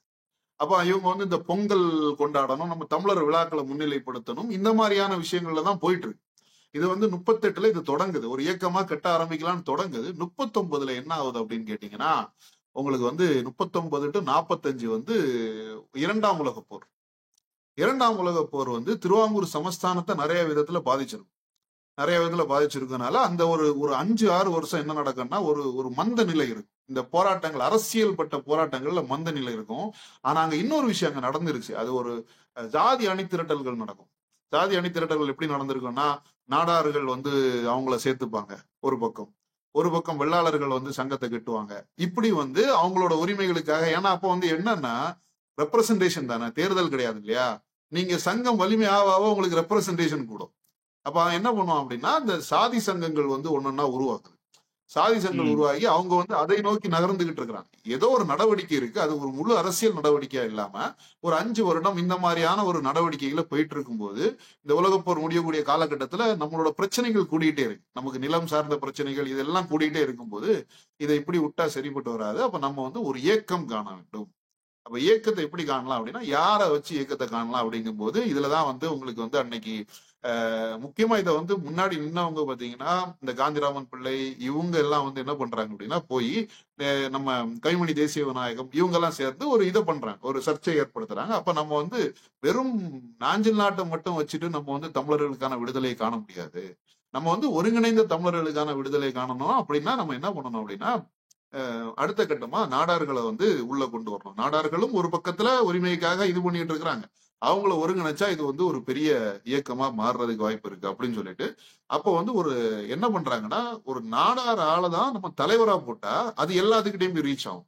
அப்ப இவங்க வந்து இந்த பொங்கல் கொண்டாடணும், நம்ம தமிழர் விழாக்களை முன்னிலைப்படுத்தணும், இந்த மாதிரியான விஷயங்கள்ல தான் போயிட்டு இருக்கு. இது வந்து 38ல இது தொடங்குது, ஒரு இயக்கமா கட்ட ஆரம்பிக்கலாம்னு தொடங்குது. 39ல என்ன ஆகுது அப்படின்னு கேட்டீங்கன்னா, உங்களுக்கு வந்து 39 டு 45 வந்து இரண்டாம் உலகப் போர். இரண்டாம் உலகப் போர் வந்து திருவாங்கூர் சமஸ்தானத்தை நிறைய விதத்துல பாதிச்சிருக்கு. நிறைய விதத்துல பாதிச்சிருக்கனால அந்த ஒரு ஒரு 5, 6 வருஷம் என்ன நடக்கும்னா ஒரு ஒரு மந்த நிலை இருக்கும். இந்த போராட்டங்கள், அரசியல் பட்ட போராட்டங்கள்ல மந்த நிலை இருக்கும். ஆனா அங்க இன்னொரு விஷயம் அங்க நடந்துருச்சு. அது ஒரு ஜாதி அணிதிரட்டல்கள் நடக்கும். ஜாதி அணிதிரட்டல்கள் எப்படி நடந்திருக்கும்னா, நாடார்கள் வந்து அவங்கள சேர்த்துப்பாங்க ஒரு பக்கம். ஒரு பக்கம் வெள்ளாளர்கள் வந்து சங்கத்தை கட்டுவாங்க. இப்படி வந்து அவங்களோட உரிமைகளுக்காக, ஏன்னா அப்ப வந்து என்னன்னா ரெப்ரசன்டேஷன் தானே, தேர்தல் கிடையாது இல்லையா? நீங்க சங்கம் வலிமை ஆக ஆக உங்களுக்கு ரெப்ரசன்டேஷன் கூடும். அப்ப அவன் என்ன பண்ணுவான் அப்படின்னா, இந்த சாதி சங்கங்கள் வந்து ஒன்னொன்னா உருவாக்குது. சாதி சங்கங்கள் ம். உருவாகி அவங்க வந்து அதை நோக்கி நகர்ந்துகிட்டு இருக்கிறாங்க. ஏதோ ஒரு நடவடிக்கை இருக்கு, அது ஒரு முழு அரசியல் நடவடிக்கையா இல்லாம ஒரு 5 வருடம் இந்த மாதிரியான ஒரு நடவடிக்கைகளை போயிட்டு இருக்கும்போது, இந்த உலகப்போர் முடியக்கூடிய காலகட்டத்துல நம்மளோட பிரச்சனைகள் கூடிட்டே இருக்கு. நமக்கு நிலம் சார்ந்த பிரச்சனைகள் இதெல்லாம் கூடிட்டே இருக்கும்போது, இதை இப்படி விட்டா சரிப்பட்டு வராது. அப்ப நம்ம வந்து ஒரு ஏக்கம் காண வேண்டும். அப்ப இயக்கத்தை எப்படி காணலாம் அப்படின்னா, யாரை வச்சு இயக்கத்தை காணலாம் அப்படிங்கும்போது, இதுலதான் வந்து உங்களுக்கு வந்து அன்னைக்கு முக்கியமா இதை வந்து முன்னாடி நின்னவங்க பாத்தீங்கன்னா, இந்த காந்திராமன் பிள்ளை இவங்க எல்லாம் வந்து என்ன பண்றாங்க அப்படின்னா, போய் நம்ம கைமணி தேசிய விநாயகம் இவங்க எல்லாம் சேர்ந்து ஒரு இதை பண்றாங்க, ஒரு சர்ச்சையை ஏற்படுத்துறாங்க. அப்ப நம்ம வந்து வெறும் நாஞ்சில் நாட்டை மட்டும் வச்சுட்டு நம்ம வந்து தமிழர்களுக்கான விடுதலையை காண முடியாது. நம்ம வந்து ஒருங்கிணைந்த தமிழர்களுக்கான விடுதலை காணணும் அப்படின்னா நம்ம என்ன பண்ணணும் அப்படின்னா, அடுத்த கட்டமா நாடார்களை வந்து உள்ள கொண்டு வரணும். நாடார்களும் ஒரு பக்கத்துல உரிமைக்காக இது பண்ணிட்டு இருக்கிறாங்க. அவங்கள ஒருங்கிணைச்சா இது வந்து ஒரு பெரிய இயக்கமா மாறுறதுக்கு வாய்ப்பு இருக்கு அப்படின்னு சொல்லிட்டு, அப்போ வந்து ஒரு என்ன பண்றாங்கன்னா, ஒரு நாடார் ஆளை தான் நம்ம தலைவரா போட்டா அது எல்லாத்துக்கிட்டையும் போய் ரீச் ஆகும்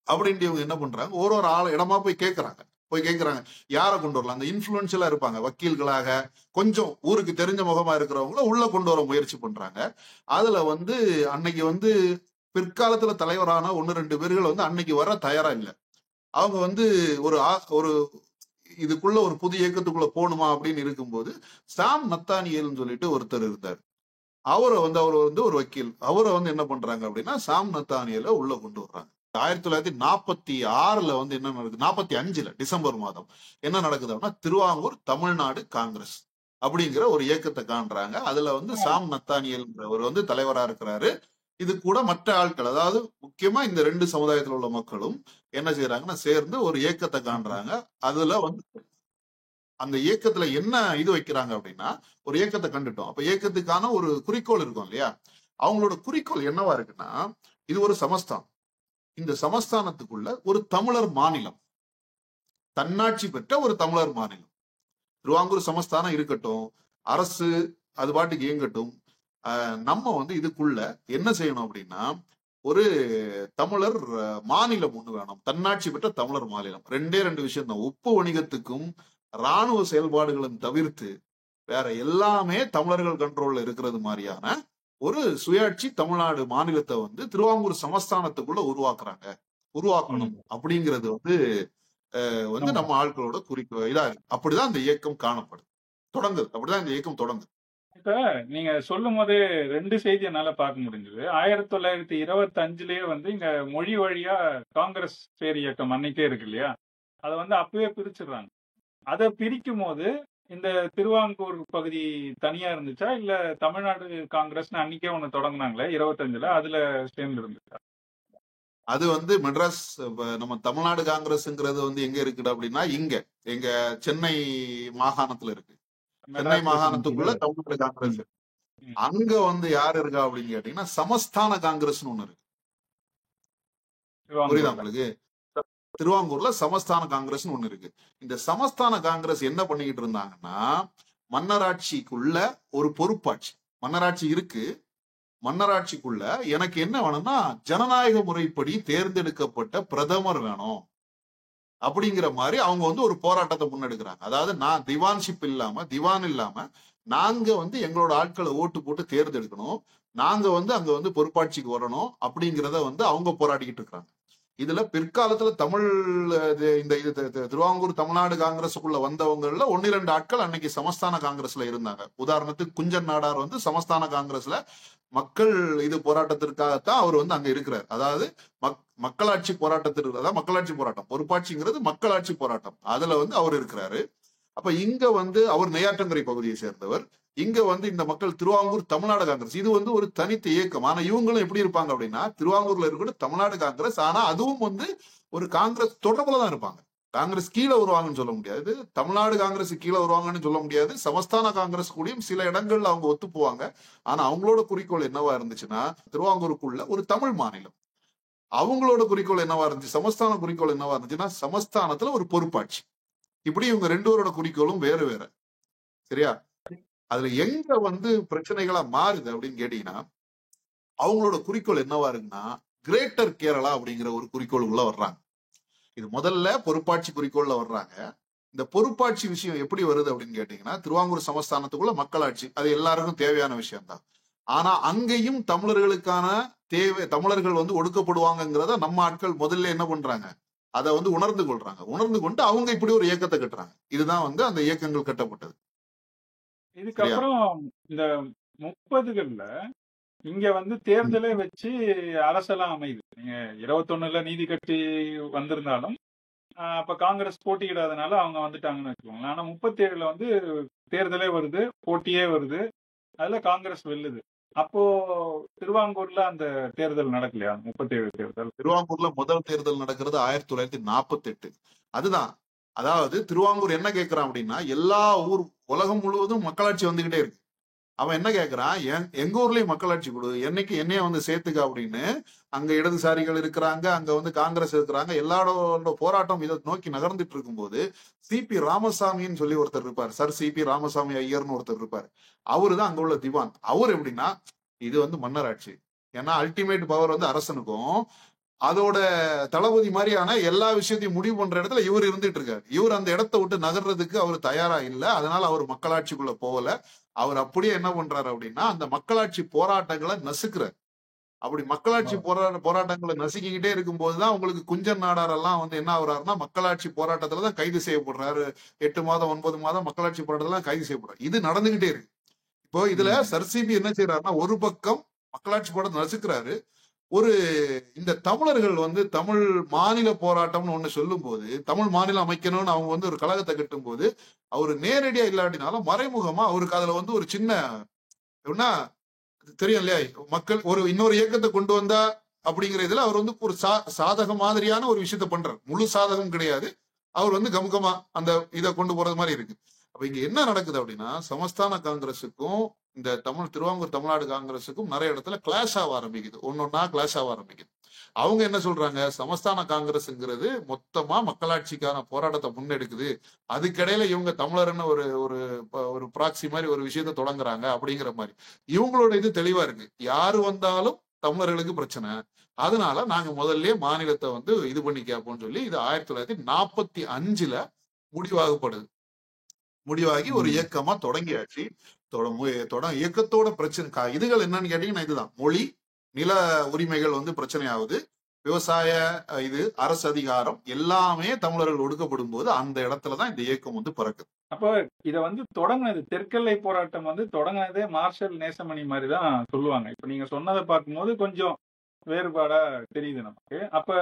அப்படின்ட்டு இவங்க என்ன பண்றாங்க, ஒரு ஒரு ஆள் இடமா போய் கேட்கறாங்க. போய் கேட்கறாங்க, யாரை கொண்டு வரலாம்? அந்த இன்ஃபுளுன்ஷியலா இருப்பாங்க, வக்கீல்களாக கொஞ்சம் ஊருக்கு தெரிஞ்ச முகமா இருக்கிறவங்கள உள்ள கொண்டு வர முயற்சி பண்றாங்க. அதுல வந்து அன்னைக்கு வந்து பிற்காலத்துல தலைவரான 1, 2 பேர்கள் வந்து அன்னைக்கு வர தயாரா இல்ல. அவங்க வந்து ஒரு இதுக்குள்ள ஒரு புது இயக்கத்துக்குள்ள போகணுமா அப்படின்னு இருக்கும்போது, சாம் நத்தானியல்னு சொல்லிட்டு ஒருத்தர் இருந்தார். அவர் வந்து ஒரு வக்கீல். அவரை வந்து என்ன பண்றாங்க அப்படின்னா, சாம் நத்தானியலை உள்ள கொண்டு வர்றாங்க. 1946ல வந்து என்ன நடக்குது, 45ல டிசம்பர் மாதம் என்ன நடக்குது அப்படின்னா, திருவாங்கூர் தமிழ்நாடு காங்கிரஸ் அப்படிங்கிற ஒரு இயக்கத்தை காண்றாங்க. அதுல வந்து சாம் நத்தானியல்ங்கிறவர் வந்து தலைவரா இருக்கிறாரு. இது கூட மற்ற ஆட்கள், அதாவது முக்கியமா இந்த 2 சமுதாயத்தில் உள்ள மக்களும் என்ன செய்யறாங்கன்னா சேர்ந்து ஒரு இயக்கத்தை காண்றாங்க. அதுல வந்து அந்த இயக்கத்துல என்ன இது வைக்கிறாங்க அப்படின்னா, ஒரு இயக்கத்தை கண்டுட்டோம். அப்ப இயக்கத்துக்கான ஒரு குறிக்கோள் இருக்கும் இல்லையா? அவங்களோட குறிக்கோள் என்னவா இருக்குன்னா, இது ஒரு சமஸ்தானம். இந்த சமஸ்தானத்துக்குள்ள ஒரு தமிழர் மாநிலம், தன்னாட்சி பெற்ற ஒரு தமிழர் மாநிலம். திருவாங்கூர் சமஸ்தானம் இருக்கட்டும், அரசு அது பாட்டுக்கு இயங்கட்டும். நம்ம வந்து இதுக்குள்ள என்ன செய்யணும் அப்படின்னா, ஒரு தமிழர் மாநிலம் ஒண்ணு வேணும். தன்னாட்சி பெற்ற தமிழர் மாநிலம். 2 விஷயம் தான். உப்பு வணிகத்துக்கும் ராணுவ செயல்பாடுகளும் தவிர்த்து வேற எல்லாமே தமிழர்கள் கண்ட்ரோல்ல இருக்கிறது மாதிரியான ஒரு சுயாட்சி தமிழ்நாடு மாநிலத்தை வந்து திருவாங்கூர் சமஸ்தானத்துக்குள்ள உருவாக்கணும் ம். அப்படிங்கிறது வந்து வந்து ஆமா. நம்ம ஆட்களோட குறிக்கோள் இதா இருக்கு. அப்படிதான் இந்த இயக்கம் காணப்படுது, தொடங்குது. அப்படிதான் இந்த இயக்கம் தொடங்குது. இப்ப நீங்க சொல்லும்போதே 2 செய்தி என்னால பார்க்க முடிஞ்சது. 1925லயே வந்து இங்க மொழி வழியா காங்கிரஸ் பேர் இயக்கம் அன்னைக்கே இருக்கு இல்லையா? அத வந்து அப்பவே பிரிச்சுடுறாங்க. அத பிரிக்கும்போது இந்த திருவாங்கூர் பகுதி தனியா இருந்துச்சா? இல்ல தமிழ்நாடு காங்கிரஸ்ன்னு அன்னைக்கே ஒண்ணு தொடங்குனாங்களே 25ல, அதுல சேர்ந்து இருந்துச்சா? அது வந்து மெட்ராஸ் நம்ம தமிழ்நாடு காங்கிரஸ்ங்கிறது வந்து எங்க இருக்குது அப்படின்னா இங்க எங்க சென்னை மாகாணத்துல இருக்கு. சென்னை மெட்ராஸ் பிரசிடென்சில. மாகாணத்துக்குள்ள தமிழ்நாடு காங்கிரஸ் ம். இருக்கு. ம். அங்க வந்து யார் இருக்கா அப்படின்னு கேட்டீங்கன்னா சமஸ்தான காங்கிரஸ்னு ஒண்ணு இருக்கு. புரியுதா திருவாங்கூர்ல. உங்களுக்கு? திருவாங்கூர்ல சமஸ்தான காங்கிரஸ்னு ஒண்ணு இருக்கு. இந்த சமஸ்தான காங்கிரஸ் என்ன பண்ணிக்கிட்டு இருந்தாங்கன்னா மன்னராட்சிக்குள்ள ஒரு பொறுப்பாட்சி. மன்னராட்சி இருக்கு. மன்னராட்சிக்குள்ள எனக்கு என்ன வேணும்னா ஜனநாயக முறைப்படி தேர்ந்தெடுக்கப்பட்ட பிரதமர் வேணும் அப்படிங்கிற மாதிரி அவங்க வந்து ஒரு போராட்டத்தை முன்னெடுக்கிறாங்க. அதாவது நான் திவான் இல்லாம நாங்க வந்து எங்களோட ஆட்களை ஓட்டு போட்டு தேர்ந்தெடுக்கணும், நாங்க வந்து அங்க வந்து பொறுப்பாட்சிக்கு வரணும் அப்படிங்கிறத வந்து அவங்க போராடிக்கிட்டு இருக்கிறாங்க. இதுல பிற்காலத்துல தமிழ் இந்த திருவாங்கூர் தமிழ்நாடு காங்கிரஸுக்குள்ள வந்தவங்கல 1-2 ஆட்கள் அன்னைக்கு சமஸ்தான காங்கிரஸ்ல இருந்தாங்க. உதாரணத்துக்கு குஞ்சன் நாடார் வந்து சமஸ்தான காங்கிரஸ்ல மக்கள் இது போராட்டத்திற்காகத்தான் அவர் வந்து அங்க இருக்கிறார். அதாவது மக்களாட்சி போராட்டத்திற்கு, அதாவது மக்களாட்சி போராட்டம், பொறுப்பாட்சிங்கிறது மக்களாட்சி போராட்டம், அதுல வந்து அவர் இருக்கிறாரு. அப்ப இங்க வந்து அவர் நெய்யாற்றங்கரை பகுதியை சேர்ந்தவர். இங்க வந்து இந்த மக்கள் திருவாங்கூர் தமிழ்நாடு காங்கிரஸ் இது வந்து ஒரு தனித்த இயக்கம். ஆனா இவங்களும் எப்படி இருப்பாங்க அப்படின்னா திருவாங்கூர்ல இருக்கிற தமிழ்நாடு காங்கிரஸ், ஆனா அதுவும் வந்து ஒரு காங்கிரஸ் தொடர்புல தான் இருப்பாங்க. காங்கிரஸ் கீழே வருவாங்கன்னு சொல்ல முடியாது, தமிழ்நாடு காங்கிரஸ் கீழே வருவாங்கன்னு சொல்ல முடியாது, சமஸ்தான காங்கிரஸ் கூடயும் சில இடங்கள்ல அவங்க ஒத்து போவாங்க. ஆனா அவங்களோட குறிக்கோள் என்னவா இருந்துச்சுன்னா திருவாங்கூருக்குள்ள ஒரு தமிழ் மாநிலம். அவங்களோட குறிக்கோள் என்னவா இருந்துச்சு, சமஸ்தான குறிக்கோள் என்னவா இருந்துச்சுன்னா சமஸ்தானத்துல ஒரு பொறுப்பாட்சி. இப்படி இவங்க 2 பேரோட குறிக்கோளும் வேற வேற. சரியா? அதுல எங்க வந்து பிரச்சனைகளா மாறுது அப்படின்னு கேட்டீங்கன்னா அவங்களோட குறிக்கோள் என்னவா இருக்குன்னா கிரேட்டர் கேரளா அப்படிங்கிற ஒரு குறிக்கோள் உள்ள வர்றாங்க. இது முதல்ல பொறுப்பாட்சி குறிக்கோள்ல வர்றாங்க. இந்த பொறுப்பாட்சி விஷயம் எப்படி வருது அப்படின்னு கேட்டீங்கன்னா திருவாங்கூர் சமஸ்தானத்துக்குள்ள மக்களாட்சி அது எல்லாருக்கும் தேவையான விஷயம் தான். ஆனா அங்கேயும் தமிழர்களுக்கான தமிழர்கள் வந்து ஒடுக்கப்படுவாங்கிறத நம்ம ஆட்கள் முதல்ல என்ன பண்றாங்க, அதை வந்து உணர்ந்து கொள்றாங்க. உணர்ந்து கொண்டு அவங்க இப்படி ஒரு இயக்கத்தை கட்டுறாங்க. இதுதான் வந்து அந்த இயக்கங்கள் கட்டப்பட்டது. சரியா? இதுக்கப்புறம் இந்த 30கள்ல இங்க வந்து தேர்தலே வச்சு அரசெல்லாம் அமையுது. நீங்க 21ல நீதி கட்சி வந்திருந்தாலும் அப்ப காங்கிரஸ் போட்டியிடாதனால அவங்க வந்துட்டாங்கன்னு வச்சுக்கோங்களேன். ஆனா 37ல வந்து தேர்தலே வருது, போட்டியே வருது, அதுல காங்கிரஸ் வெல்லுது. அப்போ திருவாங்கூர்ல அந்த தேர்தல் நடக்கலையா? 37 தேர்தல். திருவாங்கூர்ல முதல் தேர்தல் நடக்கிறது 1948. அதுதான். அதாவது திருவாங்கூர் என்ன கேட்கிறான் அப்படின்னா எல்லா ஊர் உலகம் முழுவதும் மக்களாட்சி வந்துகிட்டே இருக்கு. அவன் என்ன கேட்கிறான், எங்க ஊர்லயும் மக்களாட்சி கொடு, என்னைக்கு என்னைய வந்து சேர்த்துக்க அப்படின்னு. அங்க இடதுசாரிகள் இருக்கிறாங்க, அங்க வந்து காங்கிரஸ் இருக்கிறாங்க, எல்லாரோட போராட்டம் இதை நோக்கி நகர்ந்துட்டு இருக்கும்போது சிபி ராமசாமின்னு சொல்லி ஒருத்தர் இருப்பார், சர் சிபி ராமசாமி ஐயர்னு ஒருத்தர் இருப்பார். அவருதான் அங்க உள்ள திவான். அவர் எப்படின்னா இது வந்து மன்னராட்சி, ஏன்னா அல்டிமேட் பவர் வந்து அரசனுக்கும், அதோட தளபதி மாதிரியான எல்லா விஷயத்தையும் முடிவு பண்ற இடத்துல இவர் இருந்துட்டு இருக்காரு. இவர் அந்த இடத்த விட்டு நகர்றதுக்கு அவர் தயாரா இல்ல. அதனால அவர் மக்களாட்சிக்குள்ள போகல. அவர் அப்படியே என்ன பண்றாரு அப்படின்னா அந்த மக்களாட்சி போராட்டங்களை நசுக்கிறார். அப்படி மக்களாட்சி போராட்டங்களை நசுக்கிக்கிட்டே இருக்கும் போதுதான் உங்களுக்கு குஞ்சன் நாடார் எல்லாம் வந்து என்ன ஆகுறாருன்னா மக்களாட்சி போராட்டத்துலதான் கைது செய்யப்படுறாரு. 8 மாதம் 9 மாதம் மக்களாட்சி போராட்டத்துல கைது செய்யப்படுறாரு. இது நடந்துகிட்டே இருக்கு. இப்போ இதுல சர்சிபி என்ன செய்யறாருன்னா ஒரு பக்கம் மக்களாட்சி போராட்டத்தை நசுக்கிறாரு, ஒரு இந்த தமிழர்கள் வந்து தமிழ் மாநில போராட்டம்னு ஒண்ணு சொல்லும் போது, தமிழ் மாநிலம் அமைக்கணும்னு அவங்க வந்து ஒரு கழகத்தை கட்டும் போது அவரு நேரடியா இல்லாட்டினாலும் மறைமுகமா அவருக்கு அதுல வந்து ஒரு சின்ன எப்படின்னா தெரியும் இல்லையா, மக்கள் ஒரு இன்னொரு இயக்கத்தை கொண்டு வந்தா அப்படிங்கிற இதுல அவர் வந்து ஒரு சாதக மாதிரியான ஒரு விஷயத்த பண்றாரு. முழு சாதகம் கிடையாது, அவர் வந்து கமுகமா அந்த இதை கொண்டு போறது மாதிரி இருக்கு. அப்ப இங்க என்ன நடக்குது அப்படின்னா சமஸ்தான காங்கிரஸுக்கும் இந்த திருவாங்கூர் தமிழ்நாடு காங்கிரஸுக்கும் நிறைய இடத்துல கிளாஷ் ஆக ஆரம்பிக்குது. ஒன்னொன்னா கிளாஷ் ஆக ஆரம்பிக்குது. அவங்க என்ன சொல்றாங்க, சமஸ்தான காங்கிரஸ்ங்கிறது மொத்தமா மக்களாட்சிக்கான போராட்டத்தை முன்னெடுக்குது, அதுக்கிடையில இவங்க தமிழர்னு ஒரு ஒரு ஒரு ப்ராக்சி மாதிரி ஒரு விஷயத்த தொடங்குறாங்க அப்படிங்கிற மாதிரி. இவங்களோட இது தெளிவா இருக்கு, யாரு வந்தாலும் தமிழர்களுக்கு பிரச்சனை, அதனால நாங்க முதல்ல மாநிலத்தை வந்து இது பண்ணி கேட்போம்னு சொல்லி இது 1945ல முடிவாகப்படுது. முடிவாகி ஒரு இயக்கமா தொடங்கியாச்சு. இயக்கத்தோட பிரச்சனை இதுகள் என்னன்னு கேட்டீங்கன்னா இதுதான், மொழி, நில உரிமைகள் வந்து பிரச்சனை ஆகுது, விவசாய இது அரசு அதிகாரம் எல்லாமே தமிழர்கள் ஒடுக்கப்படும் போது அந்த இடத்துலதான் இந்த இயக்கம் வந்து பிறக்குது. அப்போ இத வந்து தொடங்கினது தெற்கெல்லை போராட்டம் வந்து தொடங்கினதே மார்ஷல் நேசமணி மாதிரிதான் சொல்லுவாங்க. இப்ப நீங்க சொன்னதை பார்க்கும்போது கொஞ்சம் வேறுபாடா தெரியுது நமக்கு. அப்ப